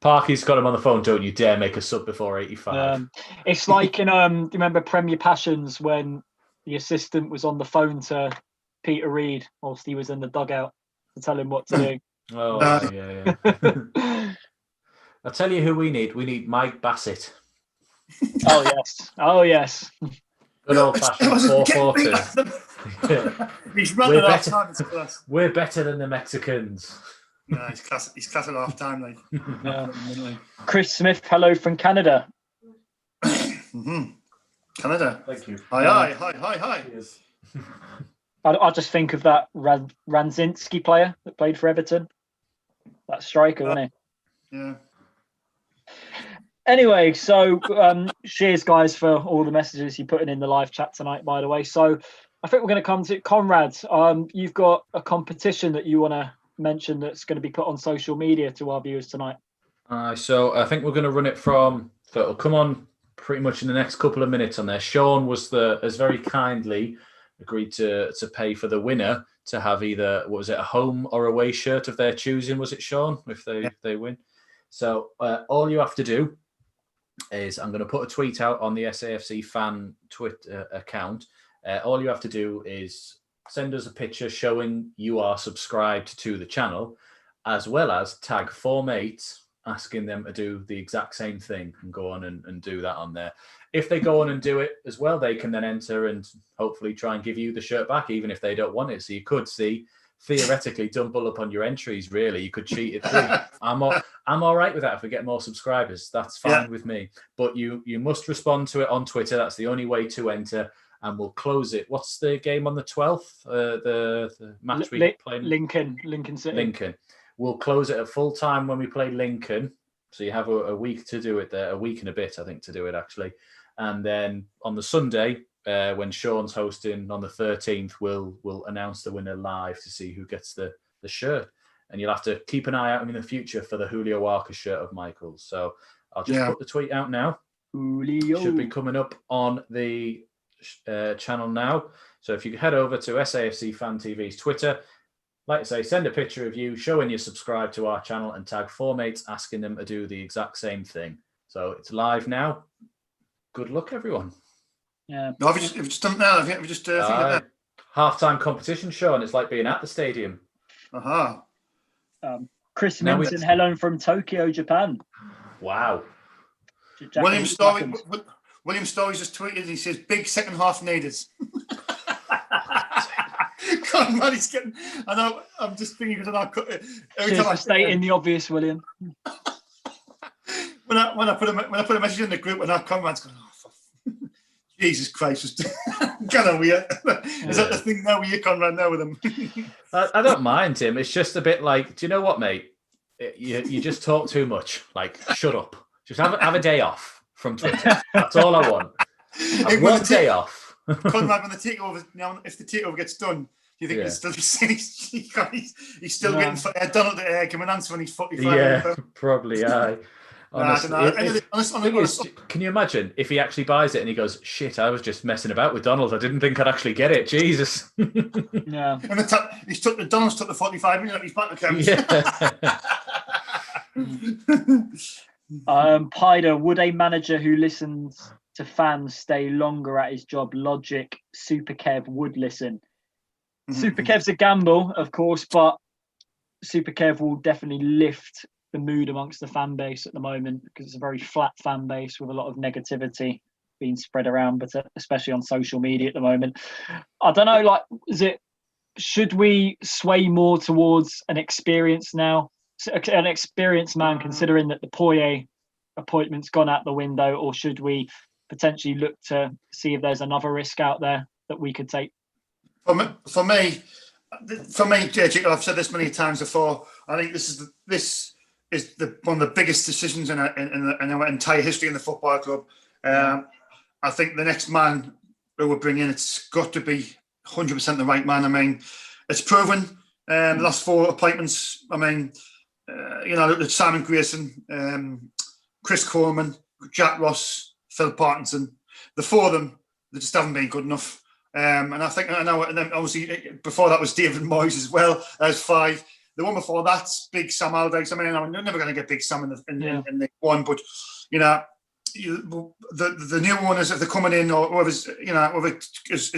Speaker 2: Parky's got him on the phone. Don't you dare make a sub before 85.
Speaker 1: It's like in do you remember Premier Passions when the assistant was on the phone to Peter Reid whilst he was in the dugout to tell him what to do.
Speaker 2: Oh, yeah. I'll tell you who we need. We need Mike Bassett.
Speaker 1: Oh yes.
Speaker 2: Good old-fashioned 4-4-2. We're better than the Mexicans.
Speaker 3: Yeah, he's class at half time, like.
Speaker 1: Yeah. Chris Smith, hello from Canada.
Speaker 3: Canada.
Speaker 2: Thank you.
Speaker 3: Hi.
Speaker 2: Yes.
Speaker 1: I just think of that Ranzinski player that played for Everton. That striker, wasn't
Speaker 3: he? Yeah.
Speaker 1: Anyway, so cheers, guys, for all the messages you put in the live chat tonight, by the way. So I think we're going to come to Conrad. You've got a competition that you want to mention that's going to be put on social media to our viewers tonight.
Speaker 2: So I think we're going to run it from, so it'll come on pretty much in the next couple of minutes on there. Sean has very kindly agreed to pay for the winner to have either, what was it, a home or away shirt of their choosing, was it, Sean, if they win? So all you have to do is, I'm going to put a tweet out on the SAFC fan Twitter account. All you have to do is send us a picture showing you are subscribed to the channel, as well as tag 4 mates, asking them to do the exact same thing and go on and do that on there. If they go on and do it as well, they can then enter and hopefully try and give you the shirt back, even if they don't want it. So you could theoretically double up on your entries, really. You could cheat it through. I'm all right with that. If we get more subscribers, that's fine with me. But you must respond to it on Twitter. That's the only way to enter. And we'll close it. What's the game on the 12th? The match we play?
Speaker 1: Lincoln City.
Speaker 2: Lincoln. We'll close it at full time when we play Lincoln. So you have a week to do it there, a week and a bit, I think, to do it, actually. And then on the Sunday, when Sean's hosting on the 13th, we'll announce the winner live to see who gets the shirt. And you'll have to keep an eye out in the future for the Julio Walker shirt of Michael's. So I'll just put the tweet out now.
Speaker 1: Julio.
Speaker 2: Should be coming up on the channel now. So if you head over to SAFC Fan TV's Twitter, like I say, send a picture of you showing you subscribe to our channel and tag 4 mates asking them to do the exact same thing. So it's live now. Good luck, everyone.
Speaker 1: Yeah.
Speaker 3: No, have you just done it now? Have you just
Speaker 2: halftime competition show, and it's like being at the stadium.
Speaker 1: Chris Minton, hello from Tokyo, Japan.
Speaker 2: Wow.
Speaker 3: William Story just tweeted. He says, "Big second half needed." God, man, he's getting. I know. I'm just thinking because every time I
Speaker 1: stating the obvious, William.
Speaker 3: when I put a message in the group, and our comrades going, "Oh, Jesus Christ, get over here." Is that the thing now with you, Conrad? Now with him?
Speaker 2: I don't mind, Tim. It's just a bit like, do you know what, mate? You just talk too much. Like, shut up. Just have a day off from Twitter. That's all I want. Have one day off.
Speaker 3: Conrad, when the takeover, now if the takeover gets done, do you think he's still waiting for Donald to give him an answer when he's 45?
Speaker 2: Yeah, probably. Honestly, can you imagine if he actually buys it and he goes, "Shit, I was just messing about with Donald. I didn't think I'd actually get it." Jesus.
Speaker 1: Yeah.
Speaker 3: And Donald's took the 45 minutes out of his bank account.
Speaker 1: Yeah. Pider, would a manager who listens to fans stay longer at his job? Logic, Super Kev would listen. Super Kev's a gamble, of course, but Super Kev will definitely lift the mood amongst the fan base at the moment, because it's a very flat fan base with a lot of negativity being spread around, but especially on social media at the moment. I don't know, like, should we sway more towards an experienced man, considering that the Poirier appointment's gone out the window, or should we potentially look to see if there's another risk out there that we could take?
Speaker 3: For me, JJ, I've said this many times before. I think this is one of the biggest decisions in our entire history in the football club. I think the next man who we'll bring in, it's got to be 100% the right man. I mean, it's proven. The last 4 appointments. I mean, Simon Grayson, Chris Coleman, Jack Ross, Phil Parkinson. The 4 of them, they just haven't been good enough. And then obviously before that was David Moyes as well. There's 5. The one before that's Big Sam Allardyce. I mean, I'm never going to get Big Sam in the one, but the new owners, if they're coming in, or whoever's who's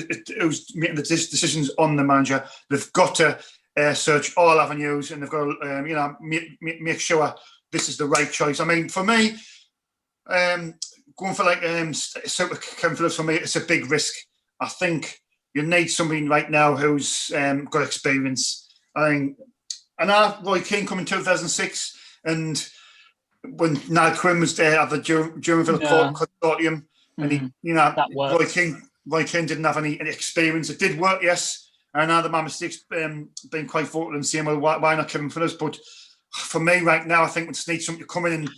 Speaker 3: making the decisions on the manager, they've got to search all avenues, and they've got to make sure this is the right choice. I mean, for me, going for Kevin Phillips, for me, it's a big risk. I think you need somebody right now who's got experience. And Roy Keane come in 2006, and when Niall Quinn was there at the Germanville Consortium, and Roy Keane didn't have any experience. It did work, yes. And now my mistakes been quite vocal and saying, well, why not Kevin Phillips? But for me right now, I think we just need somebody to come in and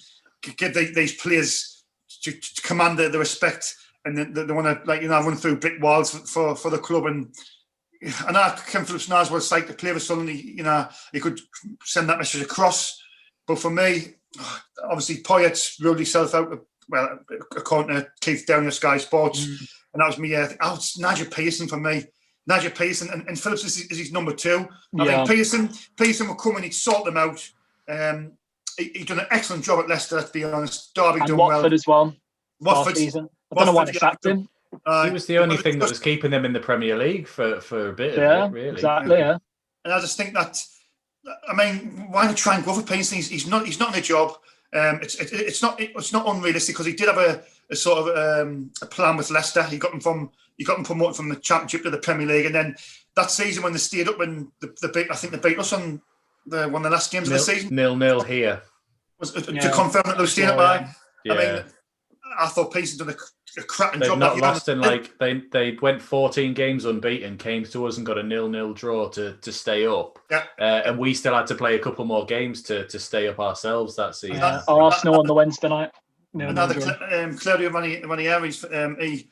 Speaker 3: give these players to command the respect, and they want to run through brick walls for the club. And I know Kevin Phillips knows what it's like to play with someone. He could send that message across. But for me, obviously, Poyet's ruled himself out, well, according to Keith Downey of Sky Sports. And that was me. It's Nigel Pearson for me. Nigel Pearson, and Phillips is his number 2. I think Pearson will come and he'd sort them out. He's done an excellent job at Leicester, let's be honest. Derby done well.
Speaker 1: Watford as well.
Speaker 3: Watford.
Speaker 1: Season. I don't know why they sacked him.
Speaker 2: He was the only thing that was keeping them in the Premier League for a bit of it, really.
Speaker 1: Exactly, yeah.
Speaker 3: And I just think that, I mean, why not try and go for Pearson? He's not in a job. It's not unrealistic, because he did have a sort of a plan with Leicester. He got them promoted from the Championship to the Premier League, and then that season when they stayed up, when I think they beat us on one of the last games of the season.
Speaker 2: 0-0 here.
Speaker 3: Was to confirm that they were staying up by. Yeah. I mean, I thought Pearson done a cracking job.
Speaker 2: Not lost in they went 14 games unbeaten, came to us and got a 0-0 draw to stay up. Yeah. And we still had to play a couple more games to stay up ourselves that season.
Speaker 1: Arsenal on the Wednesday night.
Speaker 3: Claudio Ranieri,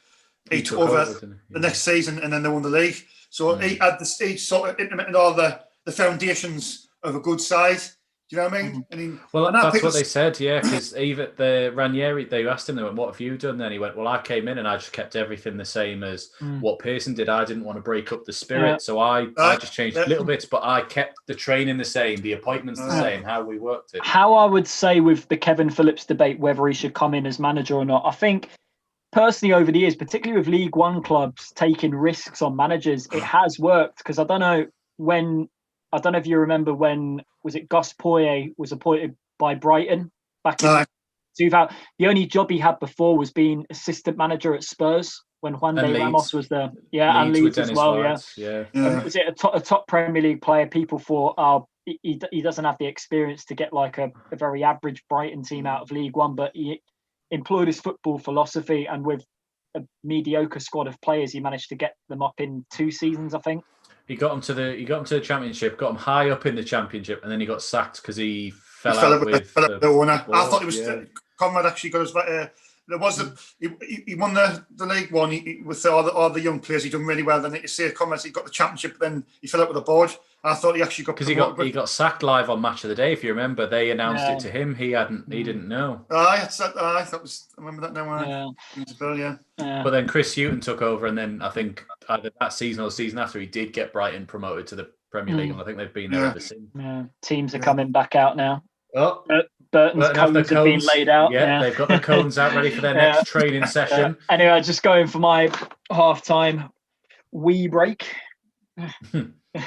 Speaker 3: he took over the next season, and then they won the league. So he sort of implemented all the foundations of a good side. Do you know what I mean?
Speaker 2: That's what they said, yeah, because even the Ranieri, they asked him, they went, what have you done then? He went, well, I came in and I just kept everything the same as what Pearson did. I didn't want to break up the spirit, so I just changed little bits, but I kept the training the same, the appointments the same, how we worked it.
Speaker 1: How I would say with the Kevin Phillips debate, whether he should come in as manager or not, I think personally over the years, particularly with League One clubs taking risks on managers, it has worked, because I don't know if you remember when, was it Gus Poyet was appointed by Brighton back in 2000. The only job he had before was being assistant manager at Spurs when Juan de Ramos was there. Yeah, and Leeds as well. Yeah. Was it a top Premier League player? People thought, he doesn't have the experience to get like a very average Brighton team out of League One, but he employed his football philosophy, and with a mediocre squad of players, he managed to get them up in 2 seasons, I think.
Speaker 2: He got him to the Championship, got him high up in the Championship, and then he got sacked because he fell out with the owner.
Speaker 3: I thought it was Conrad actually got his back. There was he won the League One with all the young players. He done really well. Then you see Conrad, he got the Championship, then he fell out with the board. I thought he actually got
Speaker 2: because he got sacked live on Match of the Day. If you remember, they announced it to him. He didn't know.
Speaker 3: I remember that now.
Speaker 2: But then Chris Hughton took over, and then I think either that season or the season after, he did get Brighton promoted to the Premier League, and I think they've been there ever since.
Speaker 1: Yeah. Teams are coming back out now.
Speaker 2: Oh,
Speaker 1: Burton's cones have been laid out.
Speaker 2: Yeah, they've got the cones out ready for their next training session.
Speaker 1: Anyway, just going for my half-time wee break.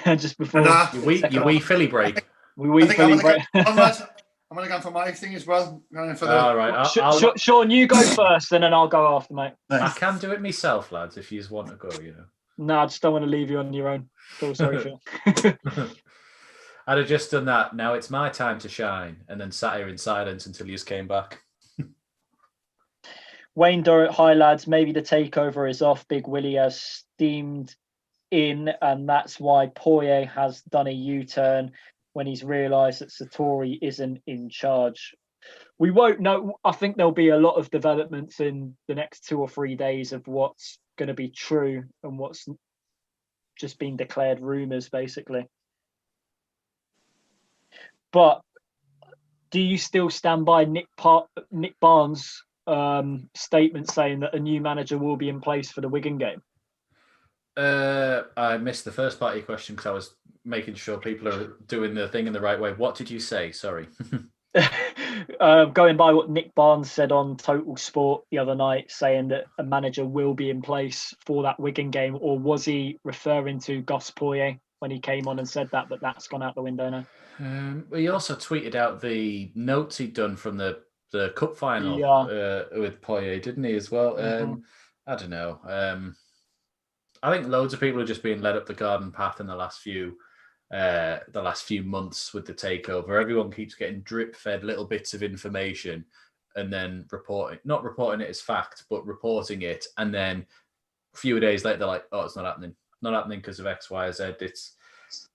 Speaker 1: Just before
Speaker 2: your wee Philly break.
Speaker 3: I'm going to go for my thing as well.
Speaker 2: All right.
Speaker 1: Sean, you go first, and then I'll go after, mate.
Speaker 2: I can do it myself, lads, if you just want to go,
Speaker 1: No, I just don't want to leave you on your own. So sorry, Phil.
Speaker 2: I'd have just done that. Now it's my time to shine, and then sat here in silence until you just came back.
Speaker 1: Wayne Dorrit, hi lads. Maybe the takeover is off. Big Willie has steamed in, and that's why Poyet has done a U-turn when he's realised that Sartori isn't in charge. We won't know. I think there'll be a lot of developments in the next 2 or 3 days of what's going to be true and what's just been declared rumours, basically. But do you still stand by Nick Barnes' statement saying that a new manager will be in place for the Wigan game?
Speaker 2: I missed the first part of your question because I was making sure people are doing the thing in the right way. What did you say? Sorry.
Speaker 1: Going by what Nick Barnes said on Total Sport the other night, saying that a manager will be in place for that Wigan game, or was he referring to Gus Poyet when he came on and said that, but that's gone out the window now?
Speaker 2: He also tweeted out the notes he'd done from the cup final with Poyet, didn't he, as well? I don't know. I think loads of people are just being led up the garden path in the last few months with the takeover. Everyone keeps getting drip fed little bits of information and then not reporting it as fact, but reporting it. And then a few days later, they're like, oh, it's not happening because of X, Y, or Z.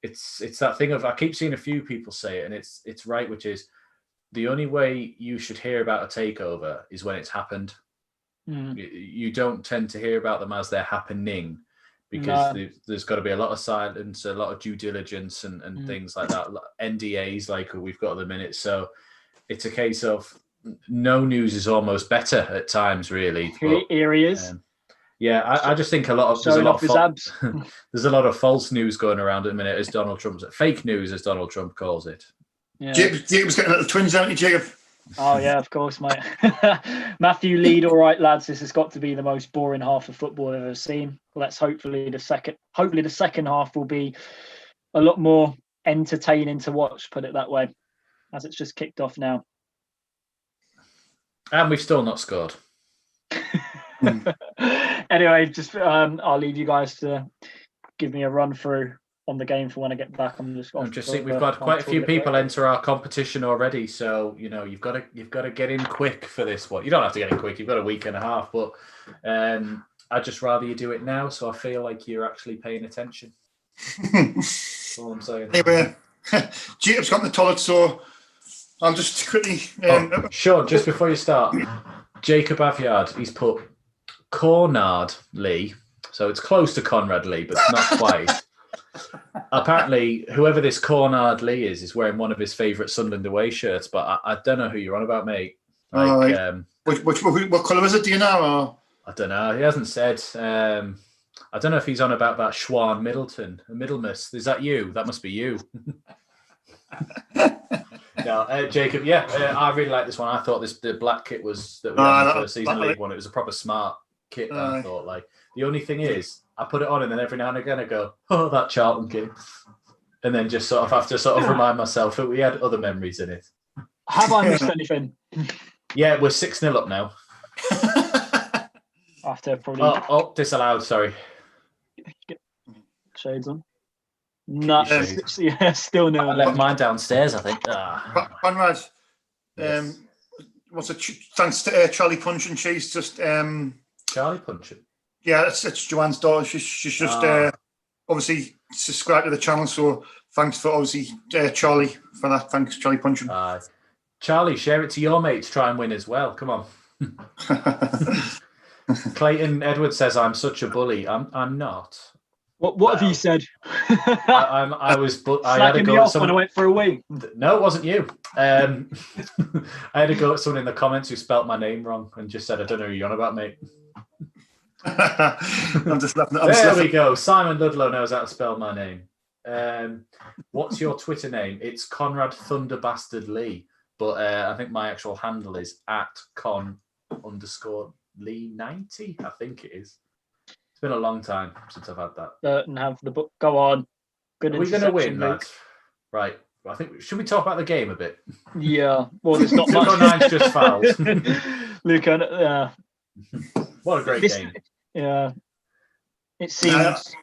Speaker 2: It's that thing of, I keep seeing a few people say it, and it's right, which is the only way you should hear about a takeover is when it's happened. You don't tend to hear about them as they're happening, because there's got to be a lot of silence, a lot of due diligence and things like that, NDAs like we've got at the minute. So it's a case of no news is almost better at times, really.
Speaker 1: Here he is.
Speaker 2: I just think there's a lot of false news going around at the minute, as Donald Trump's fake news, as Donald Trump calls it.
Speaker 3: Yeah. Jacob's getting little twins, haven't you, Jacob?
Speaker 1: Oh yeah, of course, mate. Matthew Lead, all right, lads. This has got to be the most boring half of football I've ever seen. Hopefully the second half will be a lot more entertaining to watch. Put it that way, as it's just kicked off now.
Speaker 2: And we've still not scored.
Speaker 1: Anyway, just I'll leave you guys to give me a run through on the game for when I get back. I'm just
Speaker 2: think we've got quite a few people enter our competition already, so you've got to get in quick for this one. You don't have to get in quick. You've got a week and a half, but I'd just rather you do it now, so I feel like you're actually paying attention. That's all I'm saying.
Speaker 3: Anyway, Jacob's got in the toilet, so I'll just quickly.
Speaker 2: Sean, just before you start, Jacob Aviard, he's put Cornard Lee. So it's close to Conrad Lee, but not quite. Apparently, whoever this Cornard Lee is wearing one of his favourite Sunderland away shirts, but I don't know who you're on about, mate. Like,
Speaker 3: what colour is it, do you know? Or?
Speaker 2: I don't know. He hasn't said. I don't know if he's on about that Schwan Middleton, Middlemiss. Is that you? That must be you. No, Jacob, I really like this one. I thought the black kit was that we had in the first season league one. It was a proper smart kit. I thought, like, the only thing is, I put it on and then every now and again I go, oh, that Charlton kit, and then just sort of have to remind myself that we had other memories in it.
Speaker 1: Have I missed anything?
Speaker 2: Yeah, we're 6-0 up now.
Speaker 1: After probably
Speaker 2: disallowed. Sorry.
Speaker 1: Get shades on. No, still no.
Speaker 2: I left mine downstairs, I think.
Speaker 3: Conrad,
Speaker 2: yes.
Speaker 3: What's it? Thanks to Charlie Punch, and she's just
Speaker 2: Charlie Punch.
Speaker 3: Yeah, it's Joanne's daughter. She's just obviously subscribed to the channel, so thanks for obviously Charlie for that. Thanks, Charlie Punch.
Speaker 2: Charlie, share it to your mates. Try and win as well. Come on. Clayton Edwards says, "I'm such a bully." I'm not.
Speaker 1: What have you said?
Speaker 2: I was. I had
Speaker 1: a go at someone when I went for a wee.
Speaker 2: No, it wasn't you. I had a go at someone in the comments who spelt my name wrong and just said, "I don't know who you're on about, mate."
Speaker 3: I'm just laughing.
Speaker 2: There we go. Simon Ludlow knows how to spell my name. What's your Twitter name? It's Conrad Thunderbastard Lee, but I think my actual handle is @con_Lee90. I think it is. It's been a long time since I've had that.
Speaker 1: Burton have the book. Go on.
Speaker 2: Good. Are we going to win, lads? Right. I think. Should we talk about the game a bit?
Speaker 1: Yeah. Well, there's not much.
Speaker 2: 209's just fouled.
Speaker 1: Luke,
Speaker 2: what a great game.
Speaker 1: Yeah. It seems.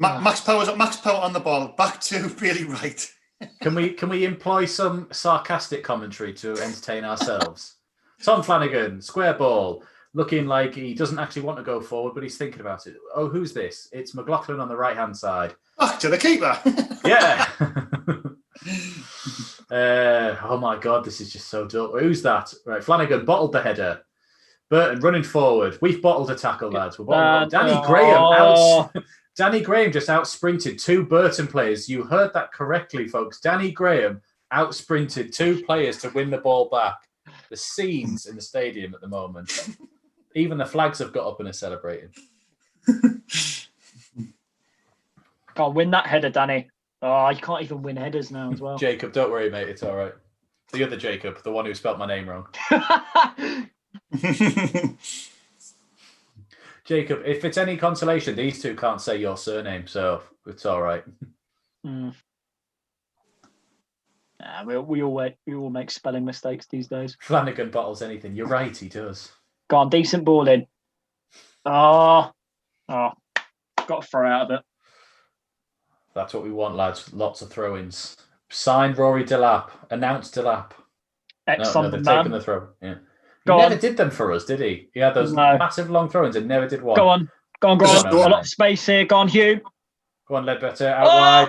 Speaker 3: Max Power on the ball. Back to Bailey Wright.
Speaker 2: Can we employ some sarcastic commentary to entertain ourselves? Tom Flanagan, square ball, looking like he doesn't actually want to go forward, but he's thinking about it. Oh, who's this? It's McLaughlin on the right-hand side.
Speaker 3: Back to the keeper.
Speaker 2: Yeah. Oh my God, this is just so dull. Who's that? Right, Flanagan bottled the header. Burton running forward. We've bottled a tackle, lads. Danny Graham just out-sprinted two Burton players. You heard that correctly, folks. Danny Graham out-sprinted two players to win the ball back. The scenes in the stadium at the moment. Even the flags have got up and are celebrating.
Speaker 1: Can't win that header, Danny. Oh, you can't even win headers now as well.
Speaker 2: Jacob, don't worry, mate. It's all right. The other Jacob, the one who spelt my name wrong. Jacob, if it's any consolation, these two can't say your surname, so it's all right.
Speaker 1: We all make spelling mistakes these days.
Speaker 2: Flanagan bottles anything. You're right, he does.
Speaker 1: Go on, decent ball in. Got to throw out of it.
Speaker 2: That's what we want, lads. Lots of throw-ins. Signed Rory Delap. Announced Delap.
Speaker 1: Excellent,
Speaker 2: they've
Speaker 1: man.
Speaker 2: taken the throw. Yeah. He never did them for us, did he? He had those massive long throw-ins and never did one.
Speaker 1: Go on. A lot of space here. Go on, Hugh.
Speaker 2: Go on, Ledbetter. Out wide.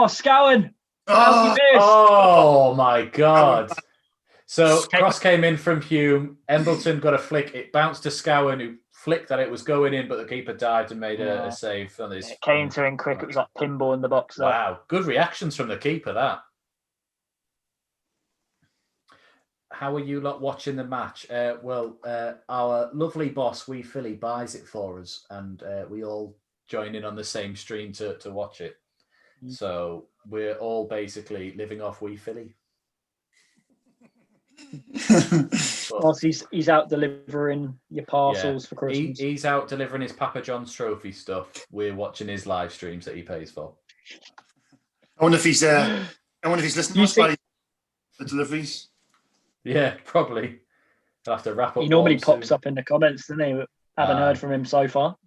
Speaker 1: Scowen.
Speaker 2: Oh, my God. So, cross came in from Hume. Embleton got a flick. It bounced to Scowen, who flicked that it was going in, but the keeper dived and made a save. On this.
Speaker 1: It came to him quick. It was like pinball in the box. There.
Speaker 2: Wow. Good reactions from the keeper, that. How are you lot watching the match? Our lovely boss, Wee Philly, buys it for us, and we all join in on the same stream to watch it. So we're all basically living off Wee Philly.
Speaker 1: Whilst he's out delivering your parcels for Christmas.
Speaker 2: He's out delivering his Papa John's trophy stuff. We're watching his live streams that he pays for.
Speaker 3: I wonder if he's listening to us by the deliveries.
Speaker 2: Yeah, probably. I'll have to wrap up.
Speaker 1: He normally pops up in the comments, doesn't he? Haven't heard from him so far.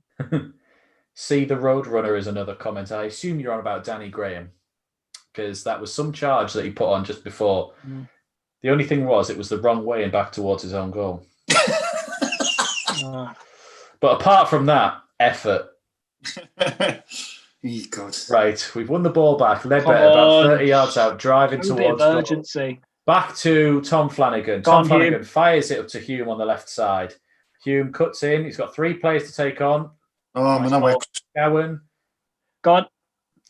Speaker 2: See the Roadrunner is another comment. I assume you're on about Danny Graham, because that was some charge that he put on just before. The only thing was, it was the wrong way and back towards his own goal. But apart from that, effort.
Speaker 3: God.
Speaker 2: Right, we've won the ball back. Ledbetter about 30 yards out, driving towards
Speaker 1: urgency.
Speaker 2: Back to Tom Flanagan.
Speaker 1: Go on,
Speaker 2: Tom Flanagan
Speaker 1: Hume.
Speaker 2: fires it up to Hume on the left side. Hume cuts in. He's got 3 players to take on.
Speaker 3: Oh, man, that works.
Speaker 2: Gowan.
Speaker 1: Go on.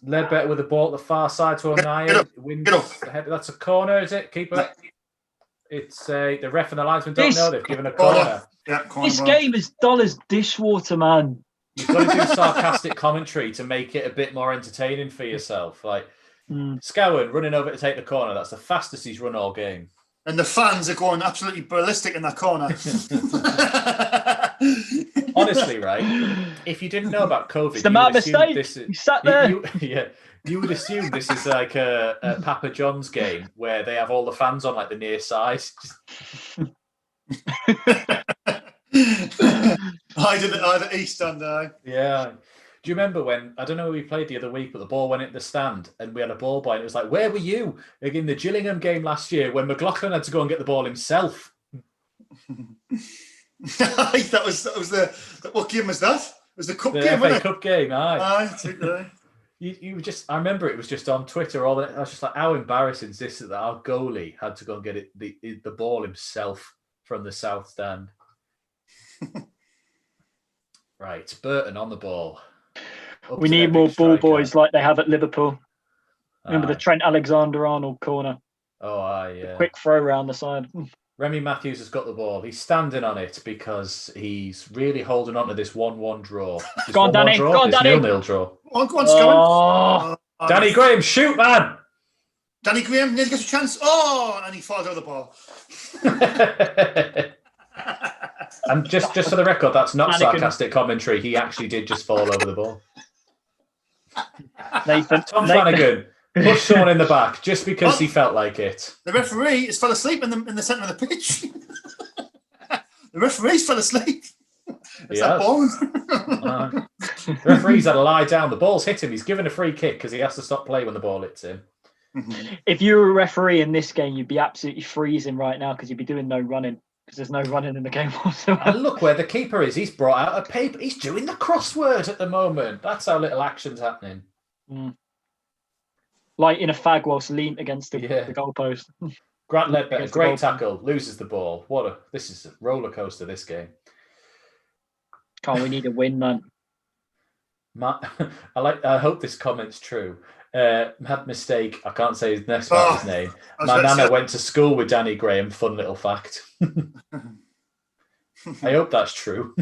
Speaker 2: Ledbetter with the ball at the far side to O'Neill.
Speaker 3: Get up.
Speaker 2: That's a corner, is it? Keeper. It's the ref and the linesman don't know. They've given a corner.
Speaker 3: Yeah, corner.
Speaker 1: This game is dull as dishwater, man.
Speaker 2: You've got to do sarcastic commentary to make it a bit more entertaining for yourself. Like Scowen running over to take the corner. That's the fastest he's run all game.
Speaker 3: And the fans are going absolutely ballistic in that corner.
Speaker 2: Honestly, right? If you didn't know about COVID,
Speaker 1: It's the mad mistake. You sat there.
Speaker 2: You would assume this is like a Papa John's game where they have all the fans on like the near side.
Speaker 3: I did the East End.
Speaker 2: Yeah. Do you remember when, I don't know who we played the other week, but the ball went into the stand and we had a ball boy and it was like, where were you? Like in the Gillingham game last year when McLaughlin had to go and get the ball himself.
Speaker 3: that was the what game was that? It was the cup
Speaker 2: The
Speaker 3: game,
Speaker 2: FA
Speaker 3: wasn't it?
Speaker 2: Cup game, aye.
Speaker 3: Aye,
Speaker 2: You just, I remember it was just on Twitter. I was just like, how embarrassing is this that our goalie had to go and get the ball himself from the south stand. Right, Burton on the ball.
Speaker 1: We need more ball boys like they have at Liverpool. Remember the Trent Alexander-Arnold corner?
Speaker 2: Oh, aye, yeah.
Speaker 1: Quick throw around the side.
Speaker 2: Remy Matthews has got the ball. He's standing on it because he's really holding on to this 1-1 draw.
Speaker 1: Go on, Danny. Go on, Danny.
Speaker 2: 0-0 draw.
Speaker 3: Go on, Scowen.
Speaker 2: Danny Graham, shoot, man!
Speaker 3: Danny Graham nearly gets a chance. Oh, and he falls out of the ball.
Speaker 2: And just for the record, that's not sarcastic commentary. He actually did just fall over the ball. Tom Flanagan pushed someone in the back just because he felt like it.
Speaker 3: The referee has fell asleep in the centre of the pitch. The referee's fell asleep. It's that ball.
Speaker 2: The referee's had to lie down. The ball's hit him. He's given a free kick because he has to stop play when the ball hits him.
Speaker 1: If you were a referee in this game, you'd be absolutely freezing right now because you'd be doing no running. Because there's no running in the game whatsoever.
Speaker 2: And look where the keeper is. He's brought out a paper. He's doing the crossword at the moment. That's how little action's happening.
Speaker 1: Like in a fag whilst leaned against the goalpost.
Speaker 2: Grant Ledbetter, great tackle, loses the ball. This is a roller coaster, this game.
Speaker 1: We need a win, man.
Speaker 2: I hope this comment's true. Had mistake. I can't say his next part his name. My nana went to school with Danny Graham. Fun little fact. I hope that's true.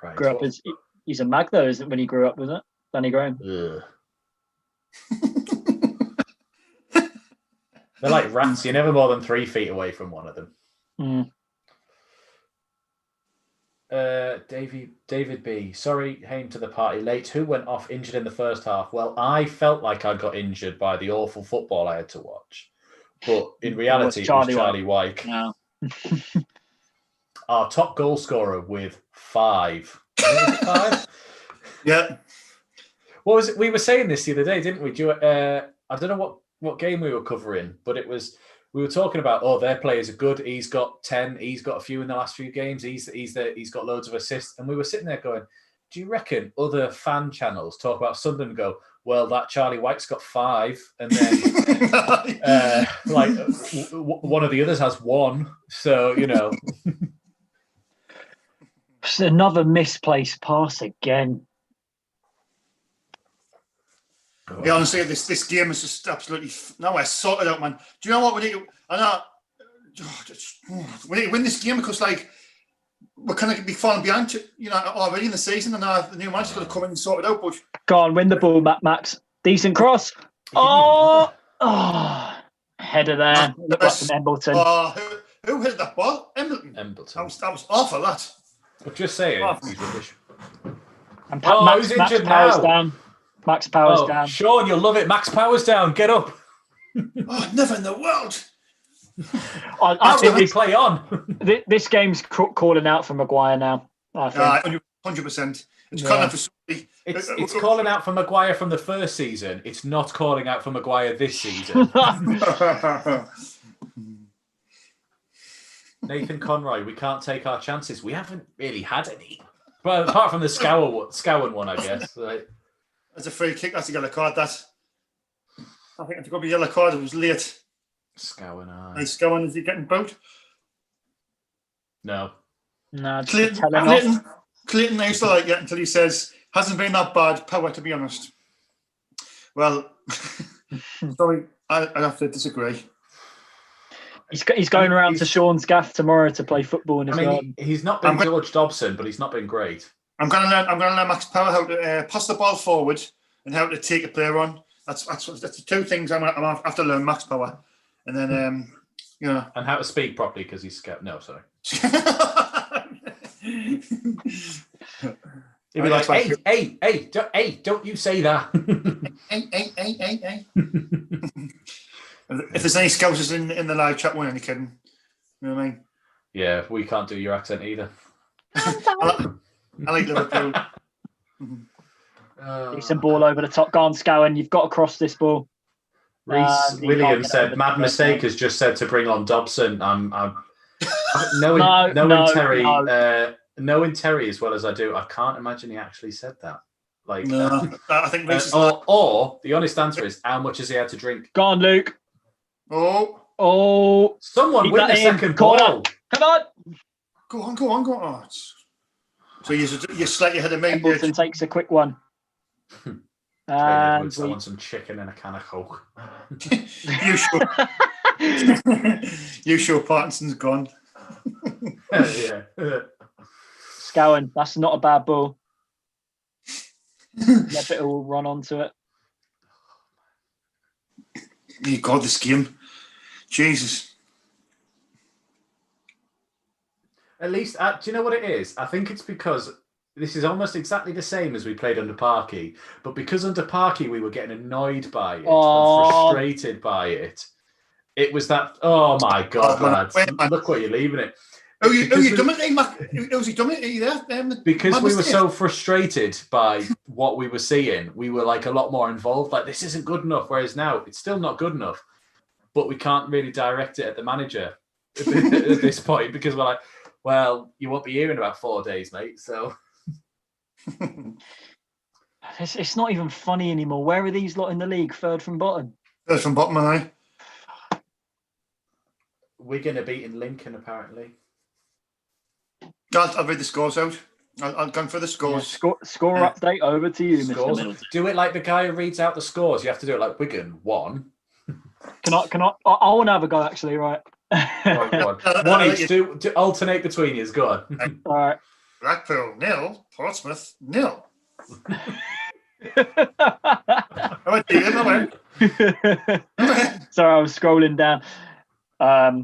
Speaker 2: Right.
Speaker 1: Grew up as he's a mag though, isn't it? When he grew up, was it Danny Graham?
Speaker 2: They're like rats. You're never more than 3 feet away from one of them. David B. Sorry, came to the party late. Who went off injured in the first half? Well, I felt like I got injured by the awful football I had to watch. But in reality, it was Charlie Wyke.
Speaker 1: No.
Speaker 2: Our top goal scorer with 5. 5?
Speaker 3: Yeah.
Speaker 2: What was it? We were saying this the other day, didn't we? I don't know what game we were covering, but it was... We were talking about, their players are good. He's got 10. He's got a few in the last few games. He's got loads of assists. And we were sitting there going, do you reckon other fan channels talk about Sunderland and go, well, that Charlie White's got 5. And then one of the others has 1. So, you know.
Speaker 1: It's another misplaced pass again.
Speaker 3: Yeah, honestly, this game is just absolutely nowhere sorted out, man. Do you know what we need to? We need to win this game because, like, we're kind of be falling behind, already in the season, and the new manager's got to come in and sort it out. But
Speaker 1: go on, win the ball, Max. Decent cross. Header there. Looked like from Embleton.
Speaker 3: Who hit that ball? Embleton. That was awful. That.
Speaker 2: But just saying, he's rubbish.
Speaker 1: And Max Power's down. Max Power's down.
Speaker 2: Sean, you'll love it. Max Power's down. Get up.
Speaker 3: Never in the world.
Speaker 2: I think we play on.
Speaker 1: This game's calling out for Maguire now. I think
Speaker 3: 100%. It's calling out for somebody.
Speaker 2: It's calling out for Maguire from the first season. It's not calling out for Maguire this season. Nathan Conroy, we can't take our chances. We haven't really had any. Well, apart from the Scowen one, I guess.
Speaker 3: That's a free kick. That's a yellow card. That. I think it's going to be a yellow card. It was late.
Speaker 2: Scowen,
Speaker 3: Hey, Scowen, is he getting boat?
Speaker 2: No.
Speaker 1: No, just
Speaker 3: Clayton,
Speaker 1: telling off.
Speaker 3: Clayton, I used to like it until he says, hasn't been that bad, power, to be honest. Well, sorry, I have to disagree.
Speaker 1: He's going around to Sean's gaff tomorrow to play football in his garden.
Speaker 2: He's not been George Dobson, but he's not been great.
Speaker 3: I'm going to learn Max Power how to pass the ball forward and how to take a player on. That's the two things I'm have to learn Max Power, and then
Speaker 2: and how to speak properly because he's scared. No, sorry. He'd be like, hey, don't you say that.
Speaker 3: hey. If there's any scousers in the live chat, we're only kidding. You know what I mean?
Speaker 2: Yeah, we can't do your accent either.
Speaker 3: I like Liverpool.
Speaker 1: Decent ball over the top. Go on, Scowen. You've got to cross this ball.
Speaker 2: Reece Williams said, "Mad mistake has just said to bring on Dobson." I'm knowing Terry as well as I do. I can't imagine he actually said that. Like,
Speaker 3: no, I think Reece
Speaker 2: or the honest answer is, how much has he had to drink?
Speaker 1: Go on, Luke.
Speaker 3: Oh!
Speaker 2: Someone win the second ball.
Speaker 1: Come on.
Speaker 3: Go on. Oh, so you're slightly ahead of me.
Speaker 1: Embleton takes a quick one.
Speaker 2: And I want some chicken and a can of Coke.
Speaker 3: You sure Parkinson's gone.
Speaker 2: Yeah.
Speaker 1: Scowen, that's not a bad ball. Levitt will run onto it.
Speaker 3: You got this game. Jesus.
Speaker 2: At least, do you know what it is? I think it's because this is almost exactly the same as we played under Parky, but because under Parky we were getting annoyed by it and frustrated by it. It was that, oh my God, lads, look what you're leaving it.
Speaker 3: Oh, you done it, Mac? Was he done it there?
Speaker 2: Because we were so frustrated by what we were seeing, we were like a lot more involved. Like, this isn't good enough. Whereas now, it's still not good enough, but we can't really direct it at the manager at this point because we're like, well, you won't be here in about 4 days, mate. So
Speaker 1: it's not even funny anymore. Where are these lot in the league? Third from bottom.
Speaker 3: Third from bottom, aye.
Speaker 2: Wigan are beating Lincoln, apparently.
Speaker 3: I'll read the scores out. I'll go for the scores.
Speaker 1: Yeah, score update over to you,
Speaker 2: scores.
Speaker 1: Mr. Middleton.
Speaker 2: Do it like the guy who reads out the scores. You have to do it like Wigan 1.
Speaker 1: Can I want to have a go, actually, right?
Speaker 2: One each. Do alternate between you. Go on.
Speaker 1: All right.
Speaker 3: Blackpool 0, Portsmouth 0.
Speaker 1: Sorry, I was scrolling down.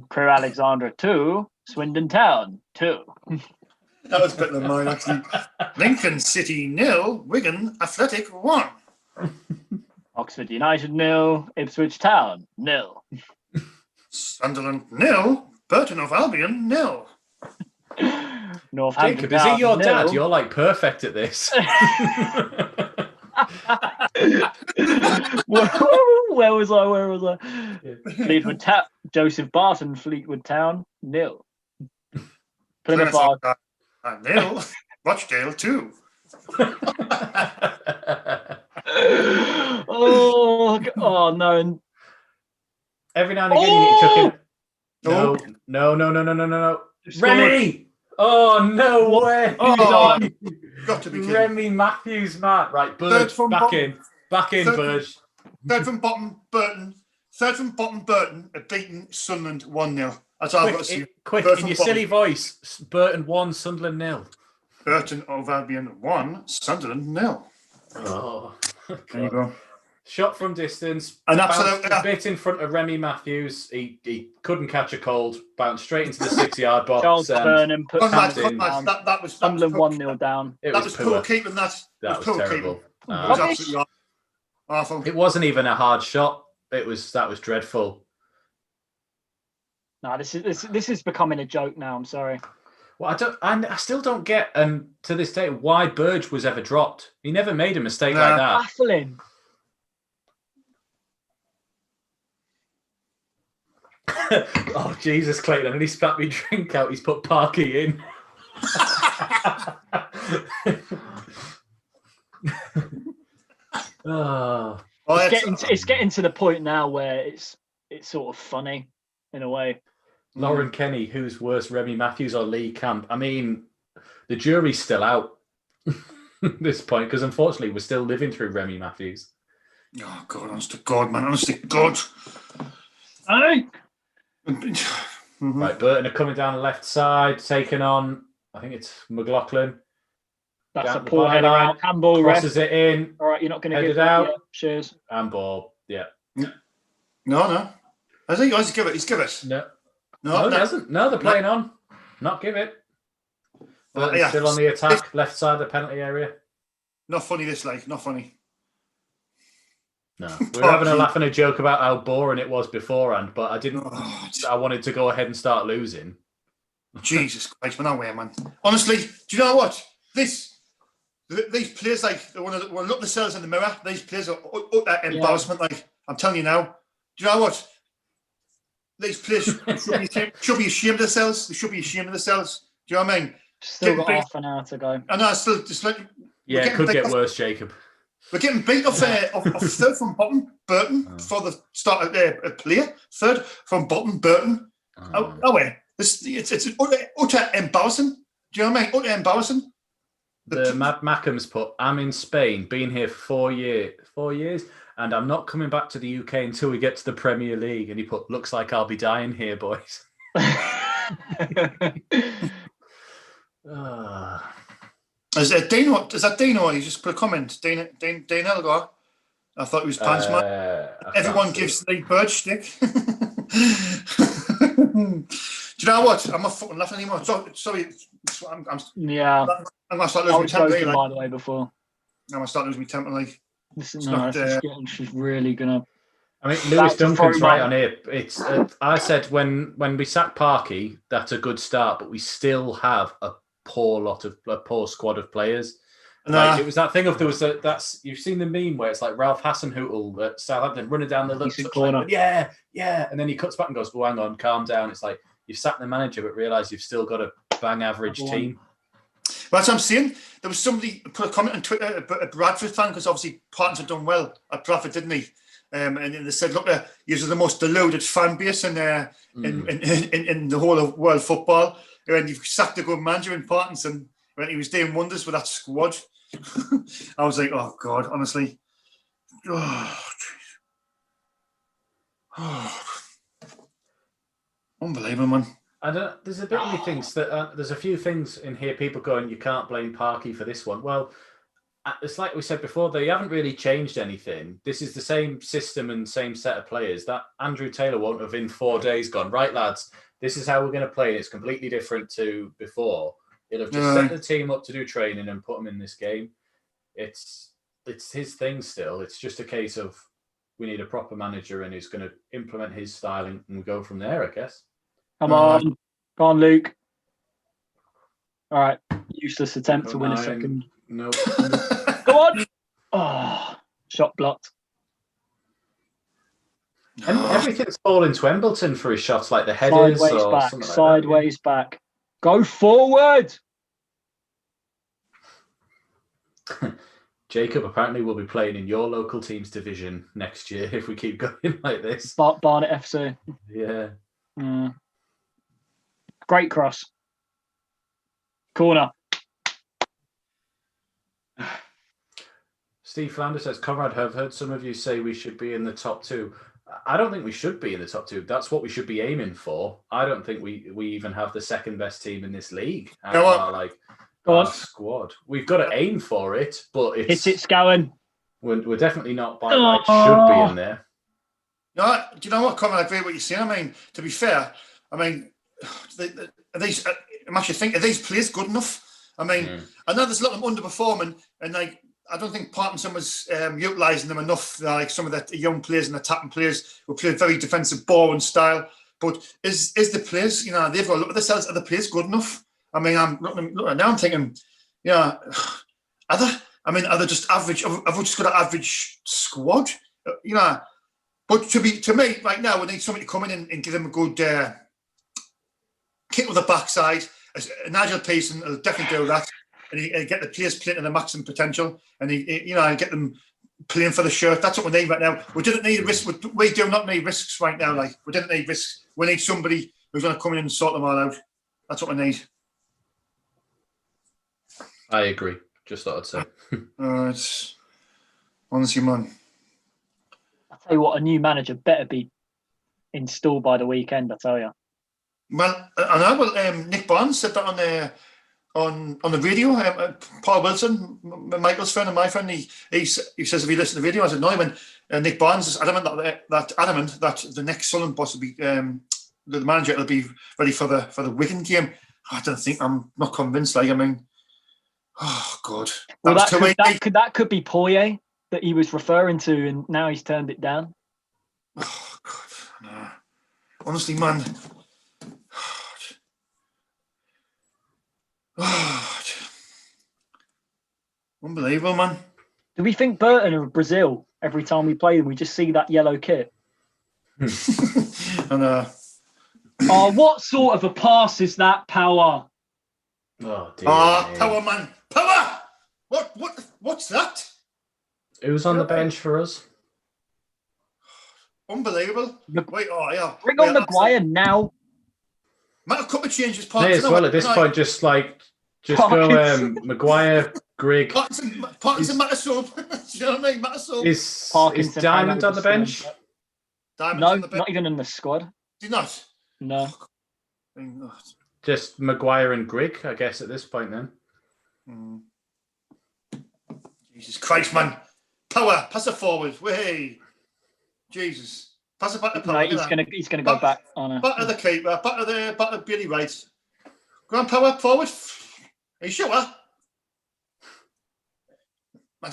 Speaker 1: Crewe Alexandra 2, Swindon Town 2.
Speaker 3: That was better than mine, actually. Lincoln City 0, Wigan Athletic 1.
Speaker 1: Oxford United 0, Ipswich Town 0.
Speaker 3: Sunderland 0, Burton of Albion 0.
Speaker 1: Northampton
Speaker 2: Jacob, is he your
Speaker 1: 0.
Speaker 2: dad? You're like perfect at this.
Speaker 1: Where was I? Fleetwood Town, Joseph Barton, Fleetwood Town 0. Plymouth Argyle
Speaker 3: 0, Rochdale 2.
Speaker 1: Oh no! And
Speaker 2: every now and again you need to chuck in. No. Remy! Oh, no way!
Speaker 3: Oh, got to be kidding.
Speaker 2: Remy Matthews, Matt. Right, Burge, back in, Burge.
Speaker 3: Third from bottom, Burton. Third from bottom, Burton have beaten Sunderland 1-0. That's all I've got to see.
Speaker 2: Quick, in your silly voice, Burton 1, Sunderland 0.
Speaker 3: Burton of Albion 1, Sunderland 0.
Speaker 2: Oh,
Speaker 3: there you go.
Speaker 2: Shot from distance,
Speaker 3: an
Speaker 2: absolute a bit in front of Remy Matthews. He couldn't catch a cold, bounced straight into the 6-yard box.
Speaker 1: Charles Burnham put
Speaker 3: that was
Speaker 1: Sunderland 1-0 down.
Speaker 3: That was poor keeping. That was terrible. It was absolutely awful.
Speaker 2: It wasn't even a hard shot. That was dreadful.
Speaker 1: No, this is becoming a joke now. I'm sorry.
Speaker 2: Well, I still don't get, and to this day, why Burge was ever dropped. He never made a mistake like that.
Speaker 1: Baffling.
Speaker 2: Oh, Jesus, Clayton. And he spat me drink out. He's put Parky in. Oh.
Speaker 1: It's getting to the point now where it's sort of funny in a way.
Speaker 2: Lauren Kenny, who's worse, Remy Matthews or Lee Camp? I mean, the jury's still out at this point because unfortunately we're still living through Remy Matthews.
Speaker 3: Oh God, honest to God, man, honest to God.
Speaker 1: Hey.
Speaker 2: Right, Burton are coming down the left side, taking on, I think it's McLaughlin.
Speaker 1: That's a poor header out. Handball,
Speaker 2: crosses it in.
Speaker 1: All right, you're not going to
Speaker 2: give
Speaker 1: it
Speaker 2: out.
Speaker 1: Yet. Cheers.
Speaker 2: Handball, yeah.
Speaker 3: No. I think he's give it. He's give it.
Speaker 2: No, he hasn't. No, they're playing on. Not give it. Burton's still on the attack, left side of the penalty area.
Speaker 3: Not funny, this, not funny.
Speaker 2: No, we were having a laugh and a joke about how boring it was beforehand, but I didn't. I wanted to go ahead and start losing.
Speaker 3: Jesus Christ, man, no way, man. Honestly, do you know what? These players, when they look at themselves in the mirror, these players are utter embarrassment. I'm telling you now. Do you know what? These players should be ashamed of themselves. They should be ashamed of themselves. Do you know what I mean?
Speaker 1: Still got half an hour to go.
Speaker 3: I know.
Speaker 2: It could get worse, Jacob.
Speaker 3: We're getting beat off third from bottom, Burton, for the start of the player. Third from bottom, Burton. Wait. It's utter embarrassing. Do you know what I mean? Utter embarrassing.
Speaker 2: The Mad Mackham's put, I'm in Spain, been here for 4 years, and I'm not coming back to the UK until we get to the Premier League. And he put, looks like I'll be dying here, boys.
Speaker 3: Is that Dino? He just put a comment. Dane Elgar. I thought it was Pants Man. Everyone gives Lee Bird shtick. Do you know what? I'm not fucking laughing anymore. Sorry. I'm going to start losing my temper.
Speaker 1: By the way, before.
Speaker 3: I'm going to start losing my temper.
Speaker 1: She's really going to...
Speaker 2: I mean, Lewis Duncan's right on here. It's. I said when we sacked Parkey, that's a good start, but we still have a poor squad of players. It was that thing of that's you've seen the meme where it's like Ralph Hasenhüttl at Southampton running down the corner, yeah, and then he cuts back and goes, "Oh, hang on, calm down." It's like you've sacked the manager, but realise you've still got a bang average team.
Speaker 3: Well, that's what I'm saying. There was somebody put a comment on Twitter, a Bradford fan, because obviously Partons had done well at Bradford, didn't he? And they said, "Look, you're the most deluded fan base in the whole of world football. And you've sacked a good manager in Partons, and when he was doing wonders with that squad." I was like, "Oh God, honestly, unbelievable, man."
Speaker 2: There's a bit of me thinks that there's a few things in here. People going, "You can't blame Parkey for this one." Well, it's like we said before, they haven't really changed anything. This is the same system and same set of players. That Andrew Taylor won't have in 4 days gone, right, lads, this is how we're going to play. It's completely different to before. He'll have just set the team up to do training and put them in this game. It's his thing still. It's just a case of we need a proper manager and who's going to implement his style and go from there, I guess.
Speaker 1: Come on, Luke. All right, useless attempt to win a second.
Speaker 2: No.
Speaker 1: Go on. Oh, shot blocked.
Speaker 2: And everything's falling to Embleton for his shots, like the headers
Speaker 1: sideways back. Go forward.
Speaker 2: Jacob apparently will be playing in your local team's division next year if we keep going like this.
Speaker 1: Barnet FC.
Speaker 2: Yeah.
Speaker 1: Great cross. Corner.
Speaker 2: Steve Flanders says, Conrad, I've heard some of you say we should be in the top two. I don't think we should be in the top two. That's what we should be aiming for. I don't think we even have the second best team in this league. Our squad. We've got to aim for it, but it's...
Speaker 1: Hit it, Scowen.
Speaker 2: We're definitely not by should be in there.
Speaker 3: No, do you know what, Conrad? I agree with what you're saying. I mean, to be fair, I'm actually thinking, are these players good enough? I mean, I know there's a lot of them underperforming, and I don't think Parkinson was utilising them enough. Like some of the young players and attacking players who play very defensive, boring style. But is the players, they've got to look at themselves. Are the players good enough? I mean, I'm looking now. I'm thinking, are they? I mean, are they just average? Have we just got an average squad? But to me, right now, we need somebody to come in and give them a good kick with the backside. Nigel Pearson will definitely do that, and he get the players playing to their maximum potential, and he get them playing for the shirt. That's what we need right now. We didn't need risk. We do not need risks right now. Like, we didn't need risks. We need somebody who's going to come in and sort them all out. That's what we need.
Speaker 2: I agree. Just thought I'd say.
Speaker 3: It's honestly, man.
Speaker 1: I'll tell you what, a new manager better be installed by the weekend, I tell you.
Speaker 3: Well, I know. Well, Nick Barnes said that on the radio. Paul Wilson, Michael's friend and my friend, he says if you listen to the video, I said no. When Nick Barnes is adamant that the next Sunderland boss will be the manager will be ready for the Wigan game. I'm not convinced. Like, I mean, oh God,
Speaker 1: that could be Poirier that he was referring to, and now he's turned it down.
Speaker 3: Oh God, no. Honestly, man. Oh, unbelievable, man.
Speaker 1: Do we think Burton of Brazil every time we play them? We just see that yellow kit.
Speaker 3: And
Speaker 1: oh, what sort of a pass is that, Power?
Speaker 2: Oh dear.
Speaker 3: Power, man, Power. What's that?
Speaker 2: Who's on the bench for us?
Speaker 3: Unbelievable. Wait, yeah.
Speaker 1: Bring on Maguire now.
Speaker 3: Might have couple of changes.
Speaker 2: May as well at this point, just go Maguire, Grigg.
Speaker 3: Parkinson, Mattisub. Do you know what I mean? Mattisub.
Speaker 2: Is Diamond on the bench?
Speaker 1: No, not even in the squad.
Speaker 3: Did not?
Speaker 1: No.
Speaker 2: Just Maguire and Grigg, I guess, at this point then.
Speaker 3: Jesus Christ, man. Power, pass it forward. Way. Jesus. Pass it back to Power.
Speaker 1: No, he's gonna go back on a
Speaker 3: back to the keeper, back to Billy Wright. Go on, Power, forward. Are you sure? I don't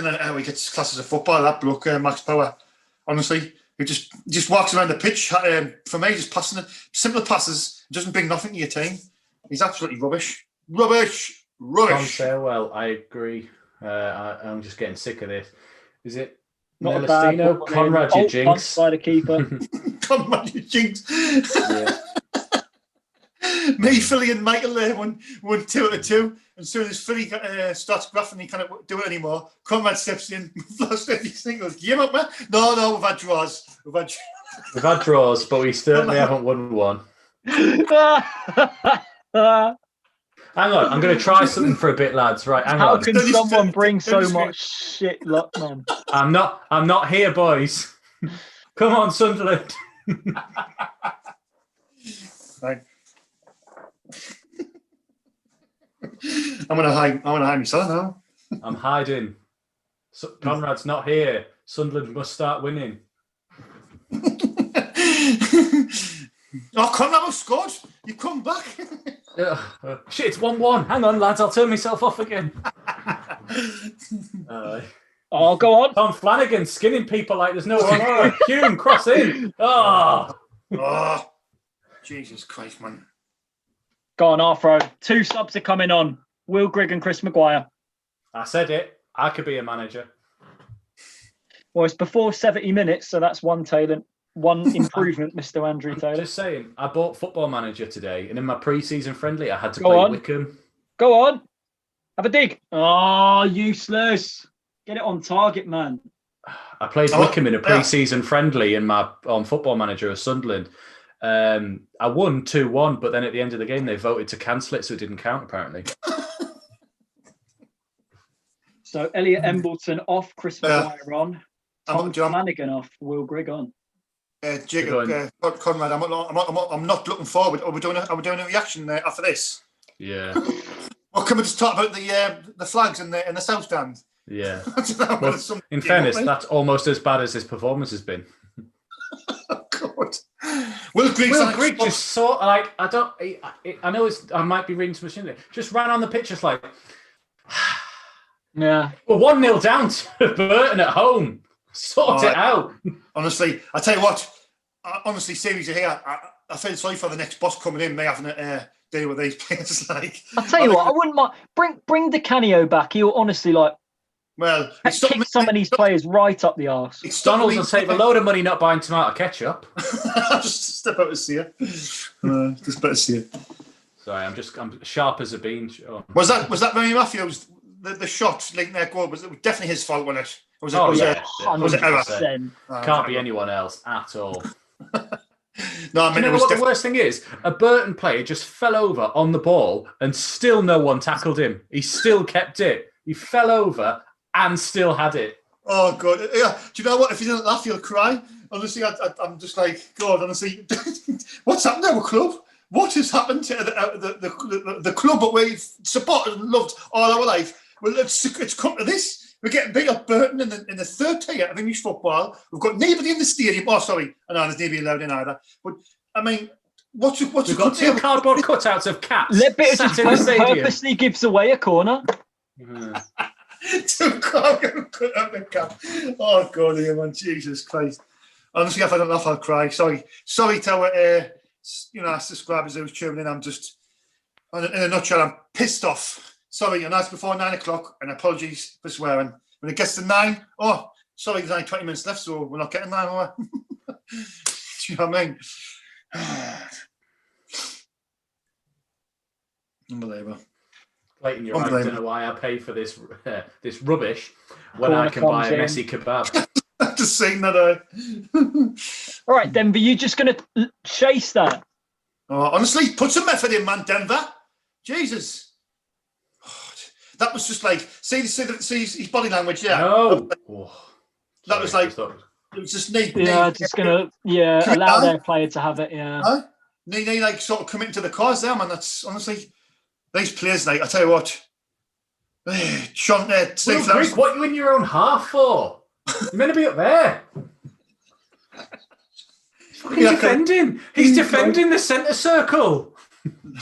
Speaker 3: know how he gets classes of football, that bloke, Max Power. Honestly. He just walks around the pitch. For me, just passing it. Simple passes. Doesn't bring nothing to your team. He's absolutely rubbish. Rubbish.
Speaker 2: Tom Farewell, I agree. I'm just getting sick of this. Is it Melestino? Conrad, you jinx.
Speaker 1: By the keeper.
Speaker 3: Conrad, you jinx. Yeah. Me, Philly and Michael there won 2-2. And as soon as Philly starts graphing, he can't do it anymore. Conrad steps in, lost everything. Goes, give up, man. No, we've had draws.
Speaker 2: We've had draws, but we certainly haven't won one. Hang on, I'm going to try something for a bit, lads. Right, hang on.
Speaker 1: How can someone bring so much shit luck, man?
Speaker 2: I'm not here, boys. Come on, Sunderland.
Speaker 3: Right. I'm gonna hide myself now.
Speaker 2: I'm hiding. Conrad's not here. Sunderland must start winning.
Speaker 3: Conrad has scored. You come back.
Speaker 2: Shit, it's 1-1. Hang on, lads. I'll turn myself off again.
Speaker 1: Oh, go on.
Speaker 2: Tom Flanagan skinning people like there's no tomorrow. Hume, cross in. Oh,
Speaker 3: Jesus Christ, man.
Speaker 1: Go on, Arthro. 2 subs are coming on. Will Grigg and Chris Maguire.
Speaker 2: I said it. I could be a manager.
Speaker 1: Well, it's before 70 minutes, so that's one improvement, Mr. Andrew Taylor.
Speaker 2: Just saying, I bought Football Manager today, and in my pre-season friendly, I had to play Wickham.
Speaker 1: Go on. Have a dig. Oh, useless. Get it on target, man.
Speaker 2: I played Wickham in a pre-season friendly on Football Manager of Sunderland. I won 2-1, but then at the end of the game they voted to cancel it, so it didn't count apparently.
Speaker 1: So Elliot Embleton off, Chris Maguire on, Tom Flanagan off, Will Grigg on.
Speaker 3: Jacob, Conrad, I'm not looking forward. Are we doing a reaction after this?
Speaker 2: Yeah.
Speaker 3: Well, can we just talk about the flags in the south stand?
Speaker 2: Yeah. Well, in fairness, that's almost as bad as his performance has been.
Speaker 3: Oh, God. Will Grigg
Speaker 2: just sort like I know I might be reading too much into it. Just ran on the pitch just like
Speaker 1: yeah.
Speaker 2: We're 1-0 down to Burton at home. Sort it out.
Speaker 3: Honestly, I tell you what. Honestly, seriously here, I feel sorry for the next boss coming in. May having to deal with these players. Like,
Speaker 1: I tell you what, I wouldn't mind bring Di Canio back. He'll honestly kick some of these players right up the arse.
Speaker 2: Donald's will save a load of money not buying tomato ketchup.
Speaker 3: Just step out to see it. Just better see it.
Speaker 2: Sorry, I'm sharp as a bean. Oh.
Speaker 3: Was that Remy Matthews? The shot leading their goal was definitely his fault, wasn't it? Was
Speaker 1: yeah,
Speaker 3: was it error?
Speaker 1: 100%.
Speaker 2: Can't be anyone else at all.
Speaker 3: No, I mean,
Speaker 2: you know what the worst thing is? A Burton player just fell over on the ball and still no one tackled him. He still kept it. He fell over and still had it.
Speaker 3: Oh, God. Yeah. Do you know what? If you don't laugh, you'll cry. Honestly, I'm just like, God, honestly, what's happened to our club? What has happened to the club that we've supported and loved all our life? Well, it's come to this. We're getting beat up Burton in the third tier of English football. We've got nobody in the stadium. Oh, sorry. I know there's nobody allowed in either. But, I mean, what's
Speaker 2: We've got two cardboard cutouts of cats sat in the stadium.
Speaker 1: Purposely gives away a corner.
Speaker 3: Two cardboard cutouts of cap. Oh, God, man. Jesus Christ. Honestly, if I don't laugh, I'll cry. Sorry to our, our subscribers who's tuning in. I'm just, in a nutshell, I'm pissed off. Sorry, and that's before 9 o'clock, and apologies for swearing. When it gets to 9, sorry, there's only 20 minutes left, so we're not getting 9 more. Do you know what I mean? Unbelievable.
Speaker 2: Clayton, you're right. I don't know why I pay for this this rubbish when I can buy a messy kebab.
Speaker 3: I've just seen that.
Speaker 1: All right, Denver, you're just going to chase that.
Speaker 3: Honestly, put some effort in, man, Denver. Jesus. That was just like, see his body language, yeah.
Speaker 2: No.
Speaker 3: That was like, it was just neat.
Speaker 1: Yeah, just going to, allow their player to have it, yeah.
Speaker 3: Huh? Knee, like, sort of committing to the cause there, man. That's, honestly, these players, like, I tell you what. Sean, Steve
Speaker 2: Chris, what are you in your own half for? You're meant to be up there. He's defending. He's defending the centre circle.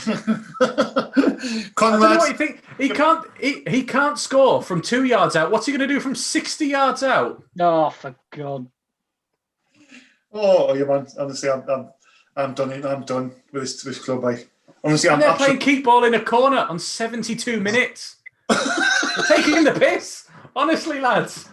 Speaker 3: Conrad,
Speaker 2: I don't know what you think. He can't score from 2 yards out. What's he going to do from 60 yards out?
Speaker 1: Oh, for God!
Speaker 3: Oh, yeah, man. Honestly, I'm done. I'm done with this club. Honestly,
Speaker 2: they're playing keep ball in a corner on 72 minutes. They're taking the piss. Honestly, lads.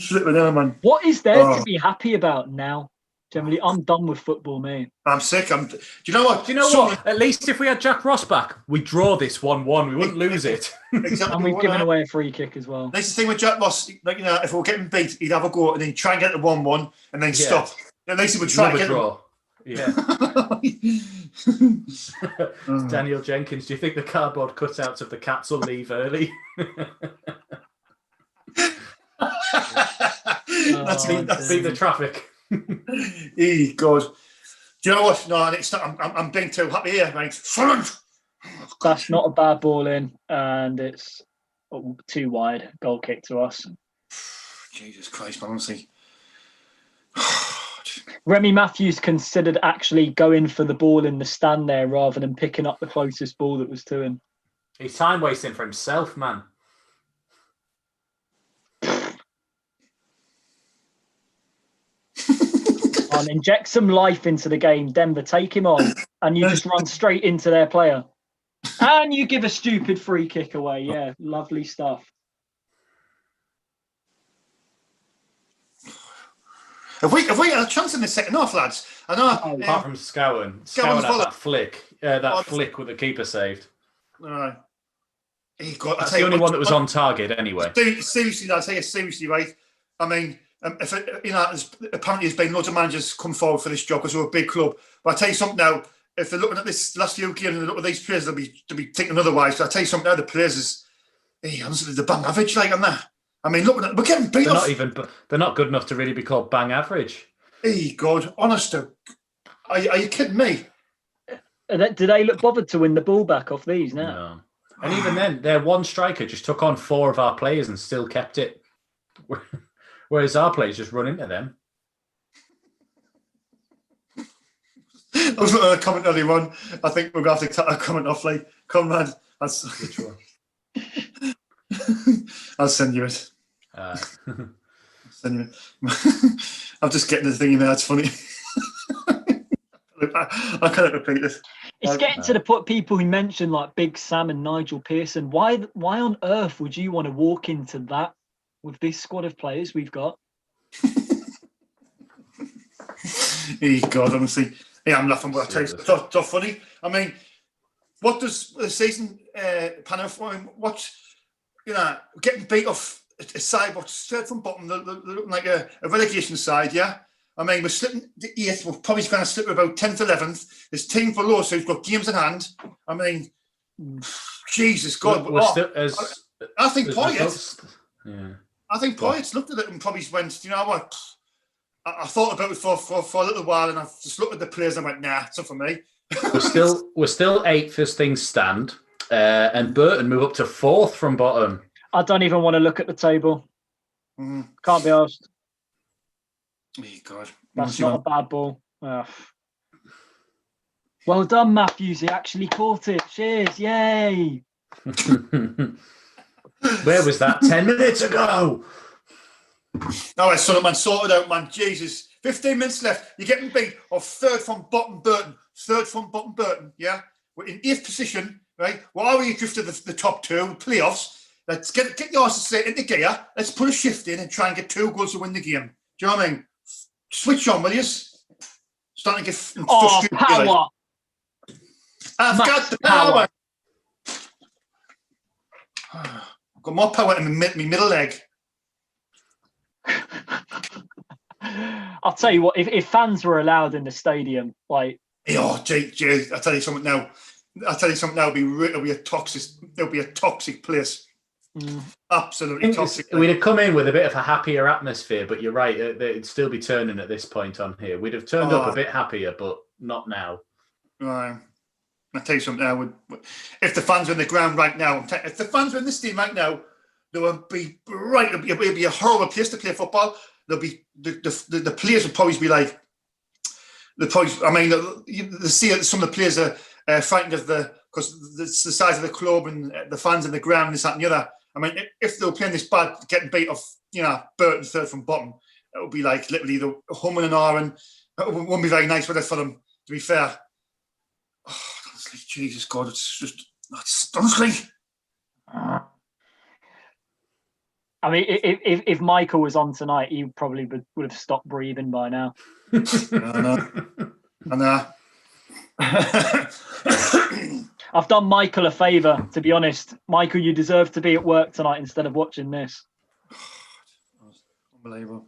Speaker 3: Flipping out, man.
Speaker 1: What is there to be happy about now? Generally, I'm done with football, mate.
Speaker 3: I'm sick. Do you know what?
Speaker 2: What? At least if we had Jack Ross back, we'd draw this 1-1. We wouldn't lose it.
Speaker 3: Exactly.
Speaker 1: And we've given away a free kick as well.
Speaker 3: That's the thing with Jack Ross. Like, if we were getting beat, he'd have a go and then try and get the 1-1 and then stop. At least he would try and get
Speaker 2: draw. Yeah. Daniel Jenkins, do you think the cardboard cutouts of the cats will leave early? That's beat the traffic.
Speaker 3: God. Do you know what? No, it's not. I'm being too happy here, mate.
Speaker 1: That's not a bad ball in, and it's too wide. Goal kick to us.
Speaker 3: Jesus Christ, man, honestly.
Speaker 1: Remy Matthews considered actually going for the ball in the stand there rather than picking up the closest ball that was to him.
Speaker 2: He's time wasting for himself, man.
Speaker 1: Inject some life into the game, Denver. Take him on, and you just run straight into their player, and you give a stupid free kick away. Yeah, lovely stuff.
Speaker 3: Have we had a chance in the second half, lads? I know.
Speaker 2: Apart from Scowen had that flick, flick with the keeper saved.
Speaker 3: That's
Speaker 2: the only one that was on target, anyway.
Speaker 3: Seriously, I'll tell you seriously, right? I mean. Apparently there's been loads of managers come forward for this job because we're a big club. But I tell you something now, if they're looking at this last few games and they look at these players, they'll be thinking otherwise. But I tell you something now, the players is, honestly, the bang average like on that. I mean, we're getting beat off.
Speaker 2: They're not good enough to really be called bang average.
Speaker 3: God, honest, are you kidding me?
Speaker 1: Do they look bothered to win the ball back off these now?
Speaker 2: No. And even then, their one striker just took on 4 of our players and still kept it. Whereas our players just run into them.
Speaker 3: I was looking at a comment earlier on. I think we're going to have to cut a comment off, like, Conrad.
Speaker 2: Which one?
Speaker 3: I'll send you it.
Speaker 2: I'll
Speaker 3: send you it. I'm just getting the thing in there. It's funny. I can't repeat this.
Speaker 1: It's getting to the point, people who mention like Big Sam and Nigel Pearson. Why on earth would you want to walk into that with this squad of players we've got?
Speaker 3: God, honestly. Yeah, I'm laughing, but I tell you, it's not funny. I mean, what does the season pan out for him? getting beat off a side, but straight from bottom, they're looking like a relegation side, yeah? I mean, we're slipping the 8th, we're probably going to slip about 10th, 11th. There's team for low, so we've got games in hand. I mean, Jesus God.
Speaker 2: We're still,
Speaker 3: I think Poyet, I think
Speaker 2: Go on.
Speaker 3: Poyet's looked at it and probably went, you know what? I thought about it for a little while, and I've just looked at the players and went, nah, it's not for me.
Speaker 2: we're still 8th as things stand, and Burton move up to 4th from bottom.
Speaker 1: I don't even want to look at the table. Can't be asked.
Speaker 3: Oh, God.
Speaker 1: That's not a bad ball. Ugh. Well done, Matthews. He actually caught it. Cheers. Yay.
Speaker 2: Where was that 10 minutes ago?
Speaker 3: All right, Sunderland, sort it out, man. Jesus. 15 minutes left. You're getting beat off 3rd from bottom Burton. 3rd from bottom Burton, yeah? We're in 8th position, right? We're already drifted the top 2, playoffs. Let's get your asses straight into gear. Let's put a shift in and try and get 2 goals to win the game. Do you know what I mean? Switch on, will you? Starting to get frustrated.
Speaker 1: Power.
Speaker 3: I've got the power. I've got more power in my middle leg.
Speaker 1: I'll tell you what, if fans were allowed in the stadium, like...
Speaker 3: Oh, Jay, I'll tell you something now. It'll be a toxic place. Absolutely toxic.
Speaker 2: We'd have come in with a bit of a happier atmosphere, but you're right, it'd still be turning at this point on here. We'd have turned up a bit happier, but not now.
Speaker 3: Right. I'll tell you something now. If the fans were in the ground right now, if the fans were in this team right now, there would be it'd be a horrible place to play football. There'll be the players would probably be like, they see some of the players are frightened of because the size of the club and the fans in the ground, this, that, and the other. I mean, if they were playing this bad, getting beat off, Burton 3rd from bottom, it would be like literally the humming and ahhing. It wouldn't be very nice for them, to be fair. Oh, honestly, Jesus God, that's honestly.
Speaker 1: I mean, if Michael was on tonight, he probably would have stopped breathing by now.
Speaker 3: I know.
Speaker 1: I've done Michael a favour, to be honest. Michael, you deserve to be at work tonight instead of watching this.
Speaker 3: Unbelievable.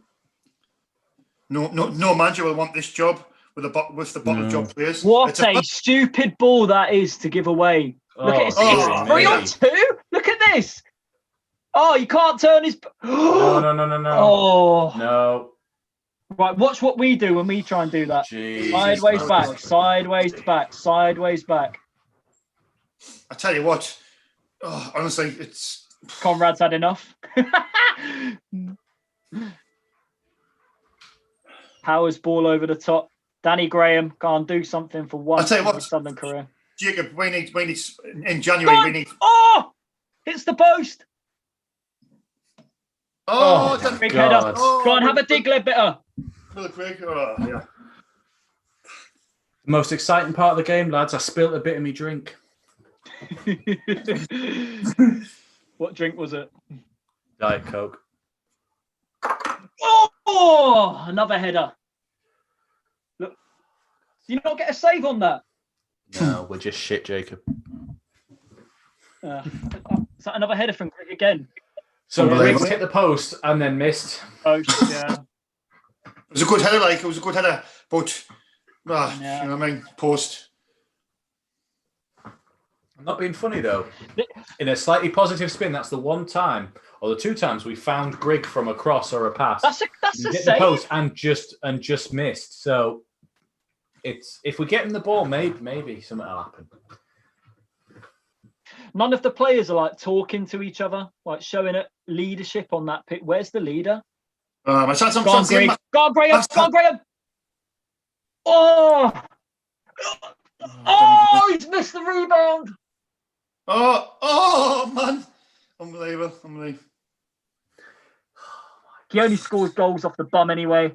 Speaker 3: No manager will want this job with the bottom job players.
Speaker 1: What a stupid ball that is to give away. Look at it. It's 3-on-2. Look at this. Oh, you can't turn his...
Speaker 2: No.
Speaker 1: Oh.
Speaker 2: No.
Speaker 1: Right, watch what we do when we try and do that.
Speaker 2: Jesus,
Speaker 1: sideways back, sideways back, sideways back.
Speaker 3: I tell you what, honestly, it's...
Speaker 1: Conrad's had enough. Powers ball over the top. Danny Graham can't do something for once in his Sunderland career.
Speaker 3: Jacob, we need in January, we need...
Speaker 1: Oh! Hits the post!
Speaker 3: Oh,
Speaker 1: big header. Go on, have a dig, Ledbetter.
Speaker 3: Yeah.
Speaker 2: The most exciting part of the game, lads, I spilt a bit of me drink.
Speaker 1: What drink was it?
Speaker 2: Diet Coke.
Speaker 1: Oh! Another header. Look, do you not get a save on that?
Speaker 2: No, we're just shit, Jacob.
Speaker 1: Is that another header from Greg again?
Speaker 2: So Griggs hit the post and then missed.
Speaker 1: Post, yeah.
Speaker 3: It was a good header, but you know what I mean, post.
Speaker 2: I'm not being funny though. In a slightly positive spin, that's the one time or the 2 times we found Grigg from a cross or a pass.
Speaker 1: That's a
Speaker 2: hit
Speaker 1: save.
Speaker 2: The post and just missed. So it's if we get him the ball, maybe something will happen.
Speaker 1: None of the players are like talking to each other, like showing it leadership on that pitch. Where's the leader? Go on, Graham. Go on, Graham. Oh, he's missed the rebound.
Speaker 3: Oh, man. Unbelievable.
Speaker 1: He only scores goals off the bum anyway.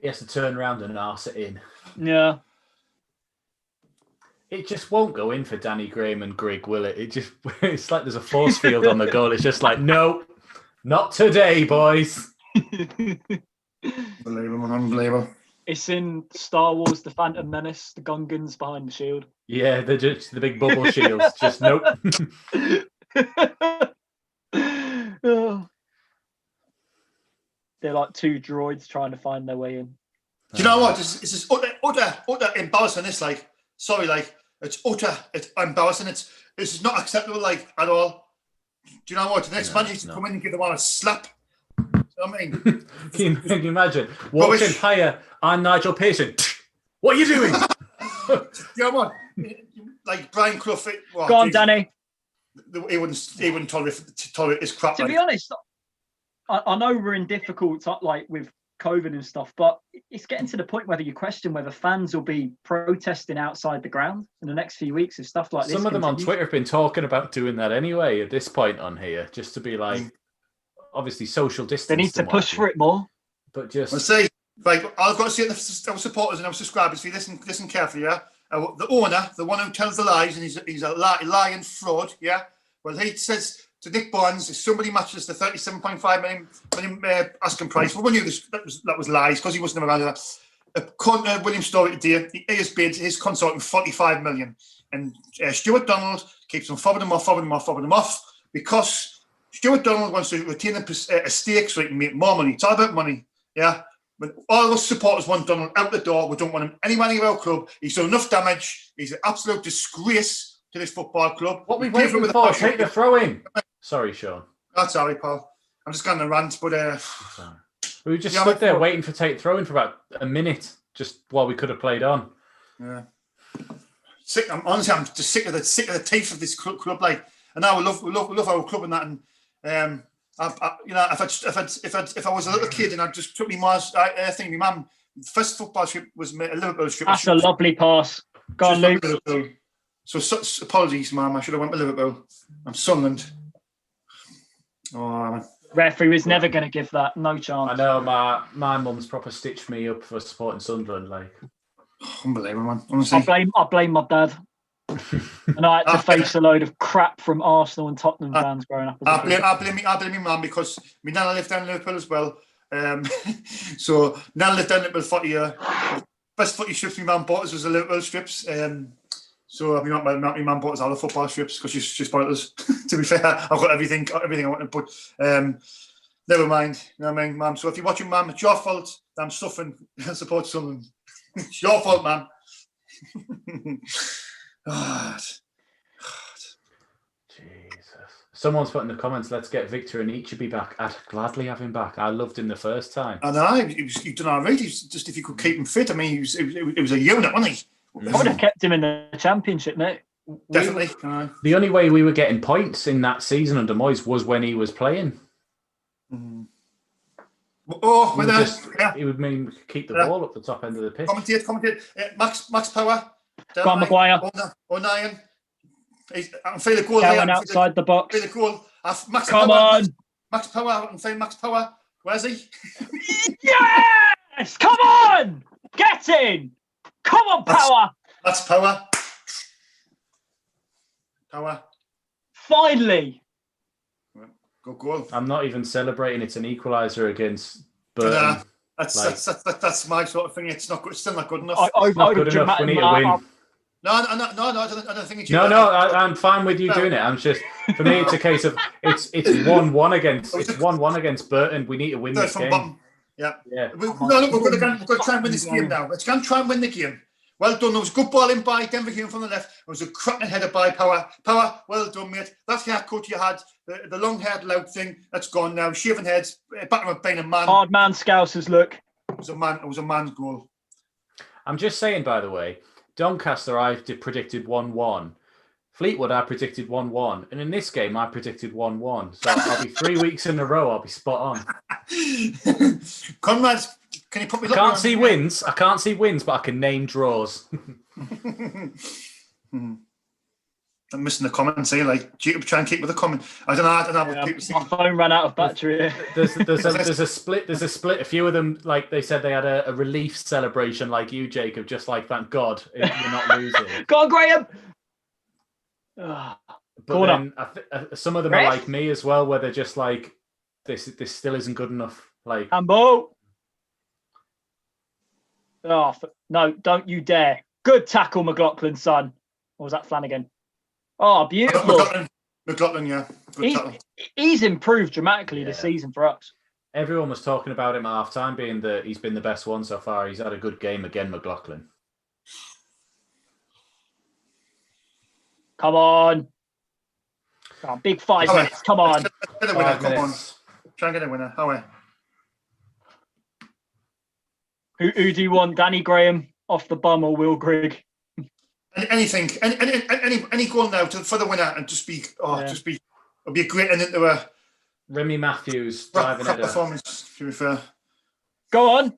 Speaker 2: He has to turn around and arse it in.
Speaker 1: Yeah.
Speaker 2: It just won't go in for Danny Graham and Grigg, will it? It's like there's a force field on the goal. It's just like, no, not today, boys.
Speaker 3: Unbelievable.
Speaker 1: It's in Star Wars, The Phantom Menace, the Gungans behind the shield.
Speaker 2: Yeah, they're just the big bubble shields. Just nope.
Speaker 1: they're like two droids trying to find their way in.
Speaker 3: Do you know what? It's just utter embarrassing. It's like, sorry, like it's embarrassing. It's not acceptable, like at all. Do you know what? The next man needs to come in and give them all a slap. You know what I mean?
Speaker 2: Can you imagine? Walks in, hiya, I'm Nigel Pearson. What are you doing?
Speaker 3: You know what? Like Brian Clough.
Speaker 1: Go on, Danny.
Speaker 3: He wouldn't tolerate his crap.
Speaker 1: To be honest, I know we're in difficult, like with COVID and stuff, but it's getting to the point whether you question whether fans will be protesting outside the ground in the next few weeks if stuff like this.
Speaker 2: Some of them on Twitter have been talking about doing that anyway at this point on here, just to be like, obviously social distance.
Speaker 1: They need to push for it more.
Speaker 2: But just
Speaker 3: I'll say, like, I've got to say to our supporters and our subscribers, if you listen carefully, yeah. The owner, the one who tells the lies, and he's a lying fraud, yeah. Well, he says to Nick Barnes, if somebody matches the 37.5 million asking price, well, we knew that was lies because he wasn't around that. William Story today, he has bid his consultant 45 million, and Stuart Donald keeps on fobbing them off because Stuart Donald wants to retain a stake so he can make more money. It's all about money, yeah. But all those supporters want Donald out the door. We don't want him anywhere near our club. He's done enough damage. He's an absolute disgrace to this football club.
Speaker 2: What we waiting for? Take the throw in. Sorry, Sean.
Speaker 3: That's sorry, Paul. I'm just going to rant, but
Speaker 2: we were just stood there waiting for take throw in for about a minute, just while we could have played on.
Speaker 3: Yeah. I'm just sick of the teeth of this club. Like, and now we love our club and that. And if I was a little kid and I just took me Mars, I think my mum first football strip was a Liverpool strip.
Speaker 1: That's a lovely pass. Go on, Luke.
Speaker 3: So apologies, Mum. I should have went to Liverpool. I'm Sunderland. Oh,
Speaker 1: referee was never going to give that. No chance.
Speaker 2: I know my mum's proper stitched me up for supporting Sunderland. Like,
Speaker 3: unbelievable, man. Honestly,
Speaker 1: I blame my dad. And I had to face a load of crap from Arsenal and Tottenham fans growing up.
Speaker 3: I blame my mum because my nana lived down in Liverpool as well. So nana lived down in Liverpool 40 years. Best footy strips my mum bought us was the Liverpool strips. So my mum bought us all the football strips because she's bought us. To be fair, I've got everything I want to put. Never mind. You know what I mean, Mum? So if you're watching, Mum, it's your fault that I'm suffering and support Sunderland. It's your fault, Mum. God.
Speaker 2: Jesus. Someone's put in the comments, let's get Victor and Ichibi back. I'd gladly have him back. I loved him the first time.
Speaker 3: I know, he'd done all right. Just if you could keep him fit. I mean, he was a unit, wasn't he?
Speaker 1: I would have kept him in the Championship, mate.
Speaker 3: Definitely.
Speaker 2: The only way we were getting points in that season under Moyes was when he was playing.
Speaker 3: Mm. Oh,
Speaker 2: he would mean keep the ball up the top end of the pitch.
Speaker 3: Commentate. Max Power.
Speaker 1: Go on, Maguire.
Speaker 3: O'Neill. I'm feeling the goal.
Speaker 1: Going outside the box.
Speaker 3: Feel the goal.
Speaker 1: Come on.
Speaker 3: Max Power. I'm saying Max Power. Where's he?
Speaker 1: Yes! Come on! Get in! Come on, Power!
Speaker 3: That's Power. Power.
Speaker 1: Finally.
Speaker 3: Good goal.
Speaker 2: I'm not even celebrating. It's an equaliser against Burton.
Speaker 3: That's my sort of thing. It's not good. It's still not good enough.
Speaker 2: It's not good enough. We need to win.
Speaker 3: No, I don't think it's.
Speaker 2: I'm fine with you doing it. I'm just, for me, it's a case of it's 1-1 against Burton. We need to win this game.
Speaker 3: Bottom. Yeah. We're going to try and win this game now. Let's go and try and win the game. Well done. There was good ball in by Denver Hume from the left. There was a cracking header by Power. Power, well done, mate. That haircut you had, the long-haired loud thing, that's gone now. Shaven heads, back of being a man.
Speaker 1: Hard man, Scousers look.
Speaker 3: It was a man's goal.
Speaker 2: I'm just saying, by the way, Doncaster, I predicted 1-1. Fleetwood, I predicted 1-1. And in this game, I predicted 1-1. So I'll be 3 weeks in a row, I'll be spot on.
Speaker 3: Conrad, can you put me...
Speaker 2: I can't see wins, but I can name draws.
Speaker 3: I'm missing the comments here. Like, Jacob, try and keep with the comment. I don't know what people say.
Speaker 1: My phone ran out of battery.
Speaker 2: There's a split. There's a split. A few of them, like they said, they had a relief celebration, like you, Jacob. Just like, thank God you're not losing.
Speaker 1: Go on, Graham.
Speaker 2: But then some of them are like me as well, where they're just like, this still isn't good enough. Like,
Speaker 1: Ambo. Oh no! Don't you dare! Good tackle, McLaughlin, son. Or was that Flanagan? Oh, beautiful.
Speaker 3: McLaughlin, yeah.
Speaker 1: He's improved dramatically this season for us.
Speaker 2: Everyone was talking about him at half-time, being that he's been the best one so far. He's had a good game again, McLaughlin.
Speaker 1: Come on. Oh, big 5 minutes. Come on.
Speaker 3: Get a winner. Come on. Try and get a winner. How
Speaker 1: Who do you want? Danny Graham off the bum or Will Grigg?
Speaker 3: Anything. Any goal now for the winner and just be. It'll be a great end into a.
Speaker 2: Remy Matthews driving
Speaker 3: crap performance. To be fair.
Speaker 1: Go on.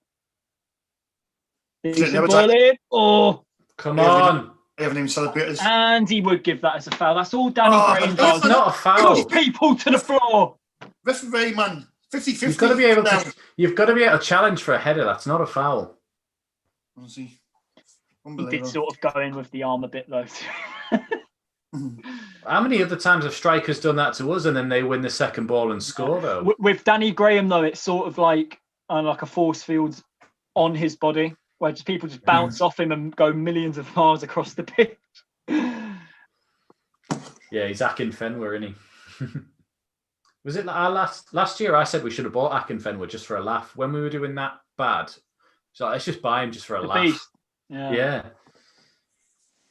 Speaker 1: Ball in. Oh,
Speaker 2: come on.
Speaker 3: I haven't even celebrated.
Speaker 1: And he would give that as a foul. That's all Danny Graham does.
Speaker 2: That's not a foul.
Speaker 1: Push people to the floor.
Speaker 3: Referee, man. 50-50.
Speaker 2: You've got to be able to. You've got to be able to challenge for a header. That's not a foul.
Speaker 3: Honestly,
Speaker 1: he did sort of go in with the arm a bit though.
Speaker 2: How many other times have strikers done that to us and then they win the second ball and score though?
Speaker 1: With Danny Graham though, it's sort of like a force field on his body, where just people just bounce off him and go millions of miles across the pitch.
Speaker 2: Yeah, he's Akinfenwa, isn't he? Was it our last year? I said we should have bought Akinfenwa just for a laugh when we were doing that bad. So let's just buy him just for a laugh.
Speaker 1: Beast.
Speaker 2: Yeah.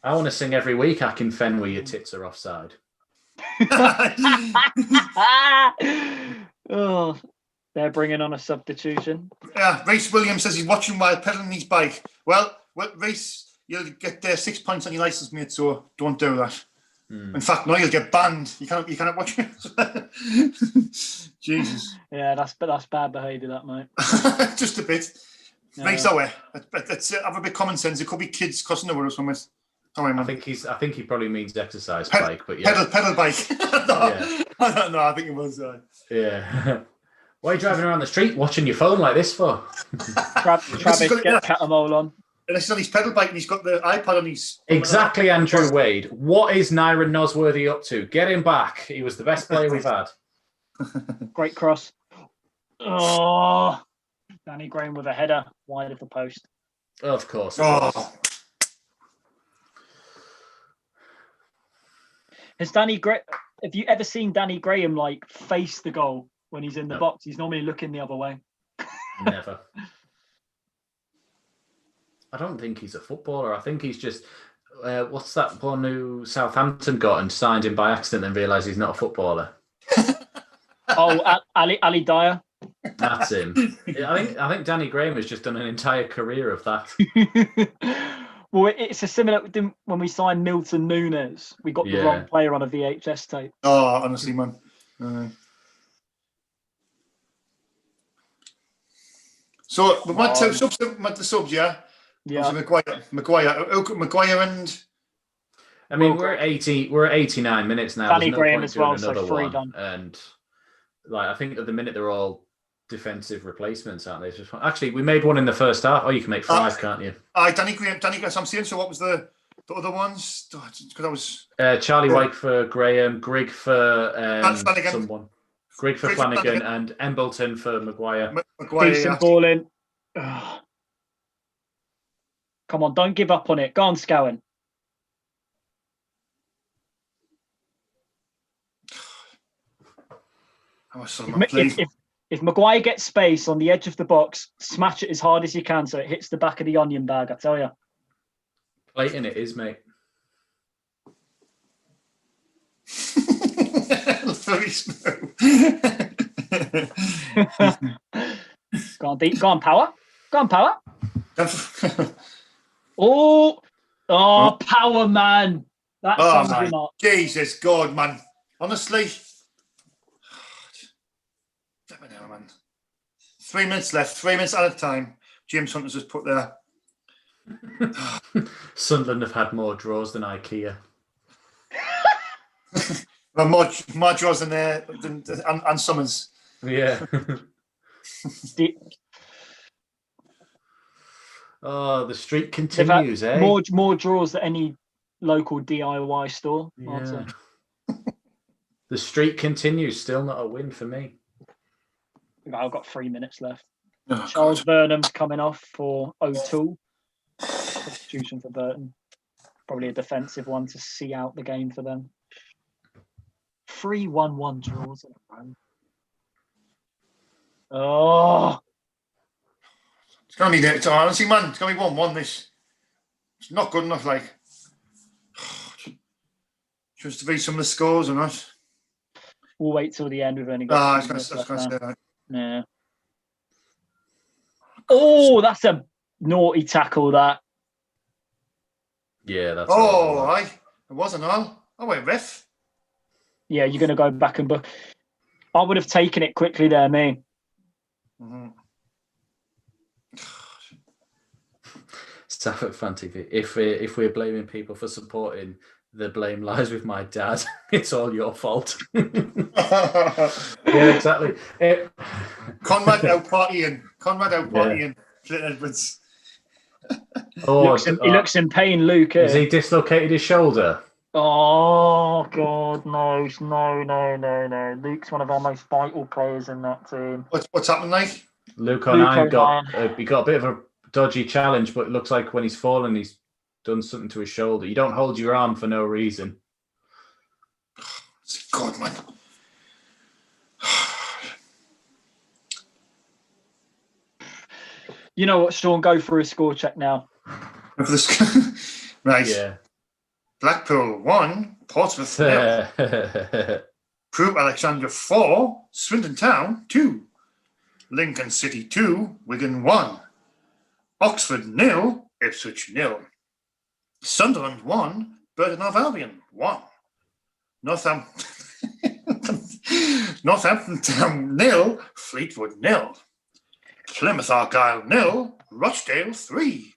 Speaker 2: I want to sing every week, Akinfenwa, your tits are offside.
Speaker 1: Oh, they're bringing on a substitution.
Speaker 3: Yeah, Reece Williams says he's watching while pedaling his bike. Well, Reece, you'll get 6 points on your licence, mate. So don't do that. In fact, no, you'll get banned. You cannot watch it. Jesus.
Speaker 1: Yeah, that's bad behaviour, that mate.
Speaker 3: Just a bit. Reece, away. Let's have a bit of common sense. It could be kids crossing the road or something.
Speaker 2: I think he probably means exercise bike, but yeah,
Speaker 3: pedal bike. No, I think it was.
Speaker 2: Yeah. Why are you driving around the street watching your phone like this for?
Speaker 1: Travis, get Catamole on.
Speaker 3: And he's on his pedal bike and he's got the iPad on his.
Speaker 2: Exactly, Andrew Wade. What is Nyron Nosworthy up to? Get him back. He was the best player we've had.
Speaker 1: Great cross. Oh, Danny Graham with a header wide of the post.
Speaker 2: Of course.
Speaker 1: Have you ever seen Danny Graham face the goal when he's in the box? He's normally looking the other way.
Speaker 2: Never. I don't think he's a footballer. I think he's just what's that one who Southampton got and signed him by accident and realised he's not a footballer?
Speaker 1: Ali Dyer.
Speaker 2: That's him. I think Danny Graham has just done an entire career of that.
Speaker 1: Well, it's a similar when we signed Milton Nunes. We got the wrong player on a VHS tape.
Speaker 3: Oh, honestly, man. So we might take the subs, yeah. Yeah. Maguire and.
Speaker 2: I mean, we're at 89 minutes now.
Speaker 1: Danny Graham as well, so 3 done.
Speaker 2: And I think at the minute they're all defensive replacements, aren't they? Actually, we made one in the first half. Oh, you can make 5, can't you?
Speaker 3: Danny Graham. I'm saying. So what was the other ones? Because I was
Speaker 2: Charlie White for Graham, Grigg for someone, Grigg for Flanagan, and Embleton for Maguire.
Speaker 1: Decent ball in. Ugh. Come on, don't give up on it. Go on, Scowen. If Maguire gets space on the edge of the box, smash it as hard as you can so it hits the back of the onion bag, I tell you.
Speaker 2: Plating it is, mate.
Speaker 3: Very smooth.
Speaker 1: Go on, Power. Go on, Power. Oh, Power, man. That's something up.
Speaker 3: Jesus God, man. Honestly. Let me know, man. 3 minutes left. 3 minutes at a time. James Hunter's just put there.
Speaker 2: Sunderland have had more draws than IKEA.
Speaker 3: Well, more draws than and Summers.
Speaker 2: Yeah. Oh, the streak continues, eh?
Speaker 1: More draws than any local DIY store.
Speaker 2: Yeah. The streak continues. Still not a win for me.
Speaker 1: I've got 3 minutes left. Charles Burnham's coming off for O'Toole. Substitution for Burton. Probably a defensive one to see out the game for them. 3-1-1 draws in a row. Oh,
Speaker 3: It's going to be, it's honestly, man, it's going to be 1-1 this. It's not good enough, like. Just to be some of the scores or not.
Speaker 1: we'll wait till the end. We've only got.
Speaker 3: I was going to say that.
Speaker 1: Yeah. Oh, that's a naughty tackle. That.
Speaker 2: Yeah, that's.
Speaker 3: Oh, aye. It wasn't all. Oh, wait, ref.
Speaker 1: Yeah, you're going to go back and book. I would have taken it quickly there, me.
Speaker 3: Mm-hmm.
Speaker 2: Stafford Fan TV. If we're blaming people for supporting, the blame lies with my dad. It's all your fault. Yeah, exactly.
Speaker 3: Conrad out partying. Clint Edwards.
Speaker 1: He looks in pain, Luke.
Speaker 2: Has he dislocated his shoulder?
Speaker 1: Oh God, no! Luke's one of our most vital players in that team.
Speaker 3: What's happening, like?
Speaker 2: Luke O'Neill got a bit of a dodgy challenge, but it looks like when he's fallen, he's done something to his shoulder. You don't hold your arm for no reason.
Speaker 3: God, man.
Speaker 1: You know what, Sean? Go for a score check now.
Speaker 3: Right.
Speaker 2: Yeah.
Speaker 3: Blackpool 1, Portsmouth 0. Crewe Alexandra 4, Swindon Town 2. Lincoln City 2, Wigan 1. Oxford 0, Ipswich 0. Sunderland 1, Burton of Albion 1. Northampton Town 0, Fleetwood 0. Plymouth Argyle 0, Rochdale 3.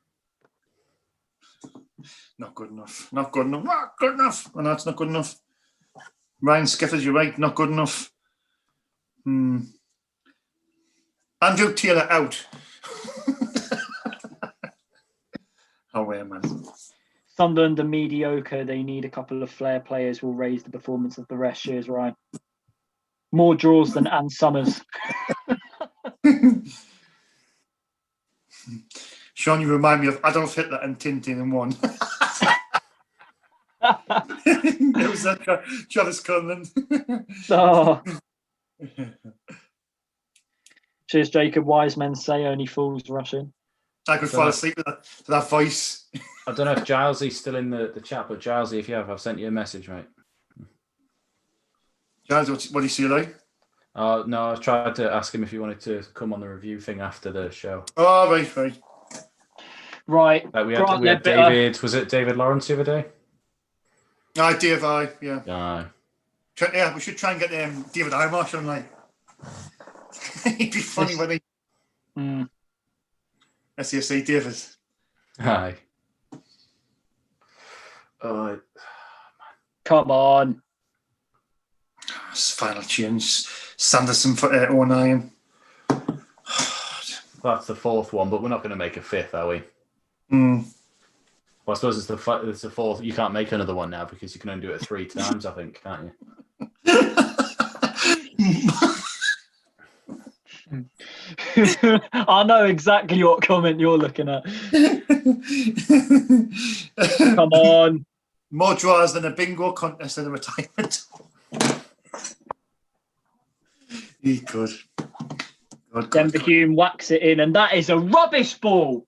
Speaker 3: Not good enough. Oh, no, it's not good enough. Ryan Skiffers, you're right, not good enough. Andrew Taylor out. Oh, wait, man.
Speaker 1: Sunderland are mediocre. They need a couple of flair players who will raise the performance of the rest. Cheers, Ryan. More draws than Ann Summers.
Speaker 3: Sean, you remind me of Adolf Hitler and Tintin in one. It was that Travis Conlon.
Speaker 1: Oh. Cheers, Jacob. Wise men say only fools rush in.
Speaker 3: I could fall asleep to that voice.
Speaker 2: I don't know if Gilesy's still in the chat, but Gilesy, if you have, I've sent you a message, mate.
Speaker 3: Giles, what do you see like?
Speaker 2: No, I tried to ask him if he wanted to come on the review thing after the show.
Speaker 3: Oh, right.
Speaker 1: Right.
Speaker 2: We had David. Was it David Lawrence the other day?
Speaker 3: Aye, Dave, yeah.
Speaker 2: Aye.
Speaker 3: Yeah, we should try and get David Marshall on, like. He'd be funny, wouldn't he? SCFC David.
Speaker 2: Aye.
Speaker 1: Come on.
Speaker 3: Final change. Sanderson for 09.
Speaker 2: That's the fourth one, but we're not going to make a fifth, are we? Well, I suppose it's the fourth. You can't make another one now because you can only do it 3 times, I think, can't you?
Speaker 1: I know exactly what comment you're looking at. Come on.
Speaker 3: More draws than a bingo contest in a retirement. He could.
Speaker 1: Denver Hume whacks it in, and that is a rubbish ball.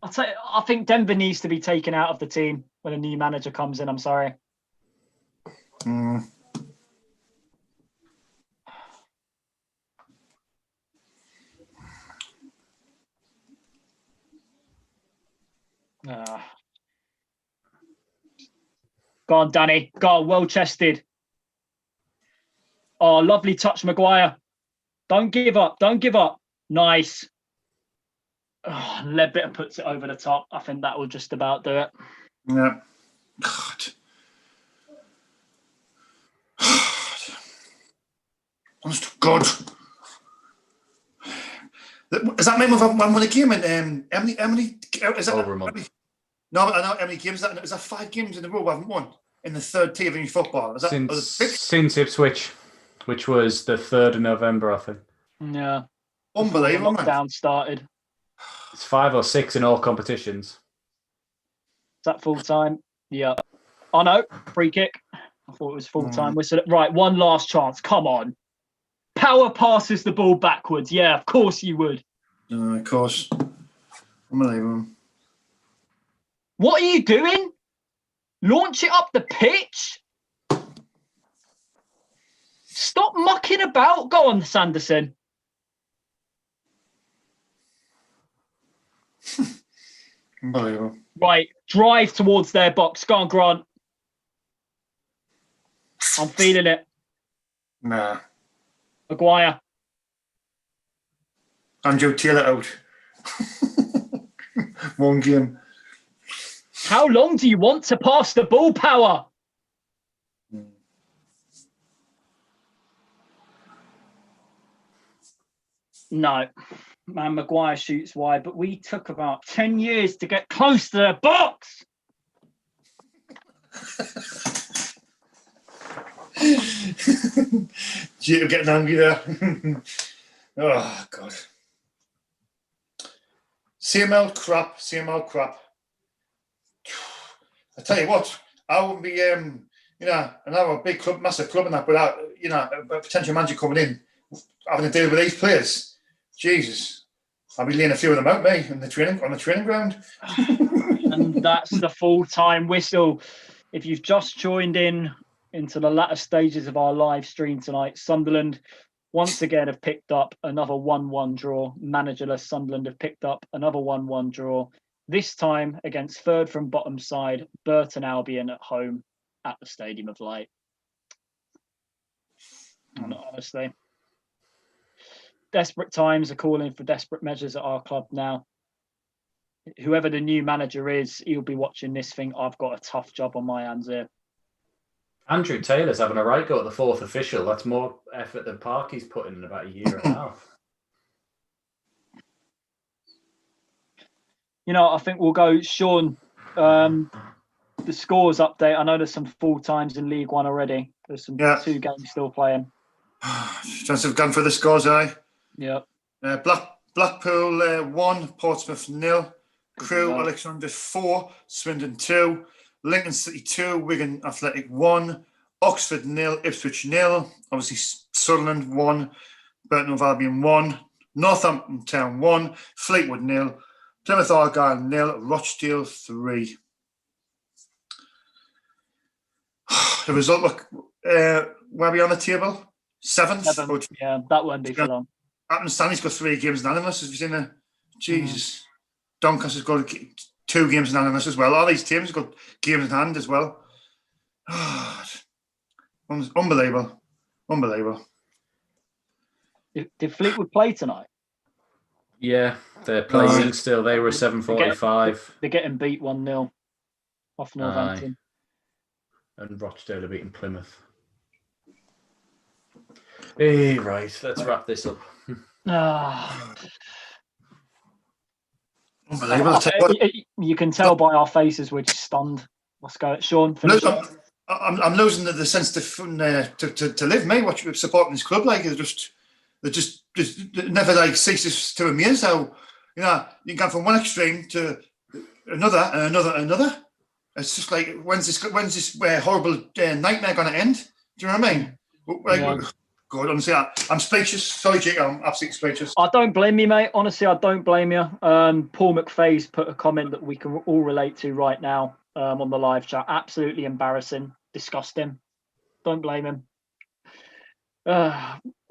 Speaker 1: I think Denver needs to be taken out of the team when a new manager comes in. I'm sorry. Go on, Danny. Go on, well chested. Oh, lovely touch, Maguire. Don't give up. Nice. Oh, Ledbetter puts it over the top. I think that will just about do it.
Speaker 3: Yeah. God. Honest to God. Is that name of one with a game in Emily? Is that
Speaker 2: over a month?
Speaker 3: No, I know how many games. Is that 5 games in a row we haven't won in the third tier of English football? Is that
Speaker 2: since Ipswich, which was the 3rd of November, I think.
Speaker 1: Yeah.
Speaker 3: Unbelievable.
Speaker 1: Lockdown started.
Speaker 2: It's 5 or 6 in all competitions.
Speaker 1: Is that full time? Yeah. Oh no, free kick. I thought it was full time. Right, one last chance. Come on. power passes the ball backwards. Yeah, of course you would.
Speaker 3: Of course. Unbelievable.
Speaker 1: What are you doing? Launch it up the pitch? Stop mucking about. Go on, Sanderson.
Speaker 3: Unbelievable.
Speaker 1: Right, drive towards their box. Go on, Grant. I'm feeling it.
Speaker 3: Nah.
Speaker 1: Maguire.
Speaker 3: Andrew Taylor out. One game.
Speaker 1: How long do you want to pass the ball, Power? No. Man, Maguire shoots wide, but we took about 10 years to get close to the box.
Speaker 3: You're getting angry there. Oh, God. CML crap. I tell you what, I wouldn't be, another big club, massive club in that, without, a potential manager coming in, having to deal with these players. Jesus. I'll be laying a few of them out, mate, on the training ground.
Speaker 1: And that's the full-time whistle. If you've just joined into the latter stages of our live stream tonight, Sunderland once again have picked up another 1-1 draw. Managerless Sunderland have picked up another 1-1 draw. This time against third from bottom side, Burton Albion at home at the Stadium of Light. And honestly, desperate times are calling for desperate measures at our club now. Whoever the new manager is, he'll be watching this thing. I've got a tough job on my hands here.
Speaker 2: Andrew Taylor's having a right go at the fourth official. That's more effort than Parky's put in about a year and a half.
Speaker 1: I think we'll go, Sean, the scores update. I know there's some full times in League One already. There's some 2 games still playing.
Speaker 3: Chance of gone for the scores, aye?
Speaker 1: Yeah.
Speaker 3: Blackpool 1, Portsmouth 0, Crewe Alexandra 4, Swindon 2, Lincoln City 2, Wigan Athletic 1, Oxford 0, Ipswich 0, obviously Sunderland 1, Burton of Albion 1, Northampton Town 1, Fleetwood 0, Plymouth Argyle 0, Rochdale 3. The result, look, where are we on the table? 7th?
Speaker 1: Yeah, that won't be for long.
Speaker 3: Upton Stanley's got 3 games anonymous. Have you seen that? Jesus. Doncaster's got 2 games anonymous as well. All these teams have got games in hand as well. Unbelievable.
Speaker 1: Did Fleetwood play tonight?
Speaker 2: Yeah, they're playing still. They were 7:45.
Speaker 1: They're getting beat 1-0 off Northampton.
Speaker 2: And Rochdale are beating Plymouth. Hey, right, let's wrap this up.
Speaker 3: Unbelievable.
Speaker 1: You can tell by our faces we're just stunned. Let's go, Sean.
Speaker 3: I'm losing the sense to live, mate. Supporting this club, like it just never like ceases to amaze how you can go from one extreme to another and another. It's just like when's this horrible nightmare going to end? Do you know what I mean? Like, God, honestly, I'm speechless. Sorry, Jake, I'm absolutely speechless.
Speaker 1: I don't blame you, mate. Honestly, I don't blame you. Paul McFay's put a comment that we can all relate to right now on the live chat. Absolutely embarrassing. Disgusting. Don't blame him.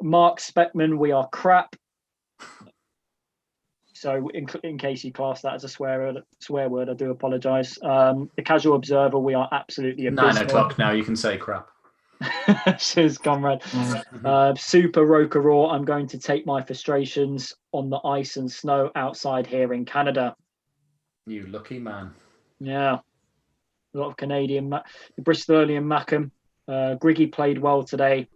Speaker 1: Mark Speckman, we are crap. So in case you class that as a swear word, I do apologise. The Casual Observer, we are absolutely abysmal.
Speaker 2: 9 o'clock now, you can say crap.
Speaker 1: Cheers, comrade. Super Roker Raw, I'm going to take my frustrations on the ice and snow outside here in Canada.
Speaker 2: You lucky man.
Speaker 1: Yeah. A lot of Canadian. Bristolian and Mackham. Griggy played well today.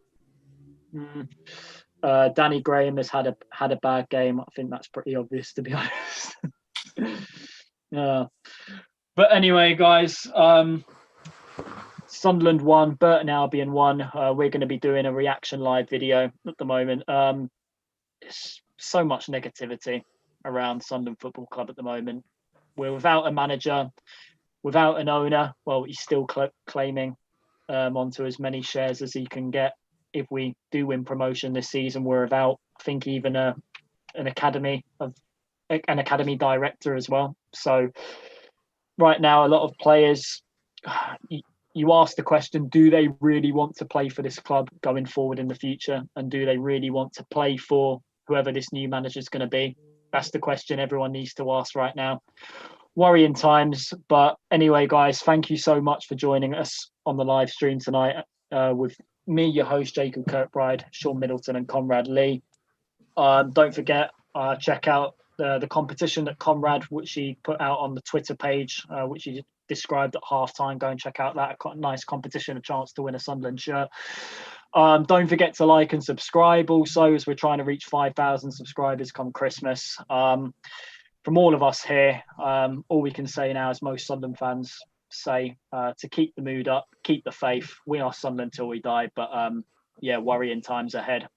Speaker 1: Danny Graham has had a bad game. I think that's pretty obvious, to be honest. Yeah. But anyway, guys, Sunderland 1, Burton Albion 1. We're going to be doing a reaction live video at the moment. There's so much negativity around Sunderland Football Club at the moment. We're without a manager, without an owner. Well, he's still claiming onto as many shares as he can get. if we do win promotion this season, we're without, I think, even an academy director as well. So right now, a lot of players, you ask the question, do they really want to play for this club going forward in the future? And do they really want to play for whoever this new manager is going to be? That's the question everyone needs to ask right now. Worrying times. But anyway, guys, thank you so much for joining us on the live stream tonight with me, your host, Jacob Kirkbride, Sean Middleton and Conrad Lee. Don't forget, check out the competition that Conrad, which he put out on the Twitter page, which he described at halftime. Go and check out that. A nice competition, a chance to win a Sunderland shirt. Don't forget to like and subscribe also, as we're trying to reach 5,000 subscribers come Christmas. From all of us here, all we can say now, as most Sunderland fans say, to keep the mood up, keep the faith. We are Sunderland till we die, but worrying times ahead.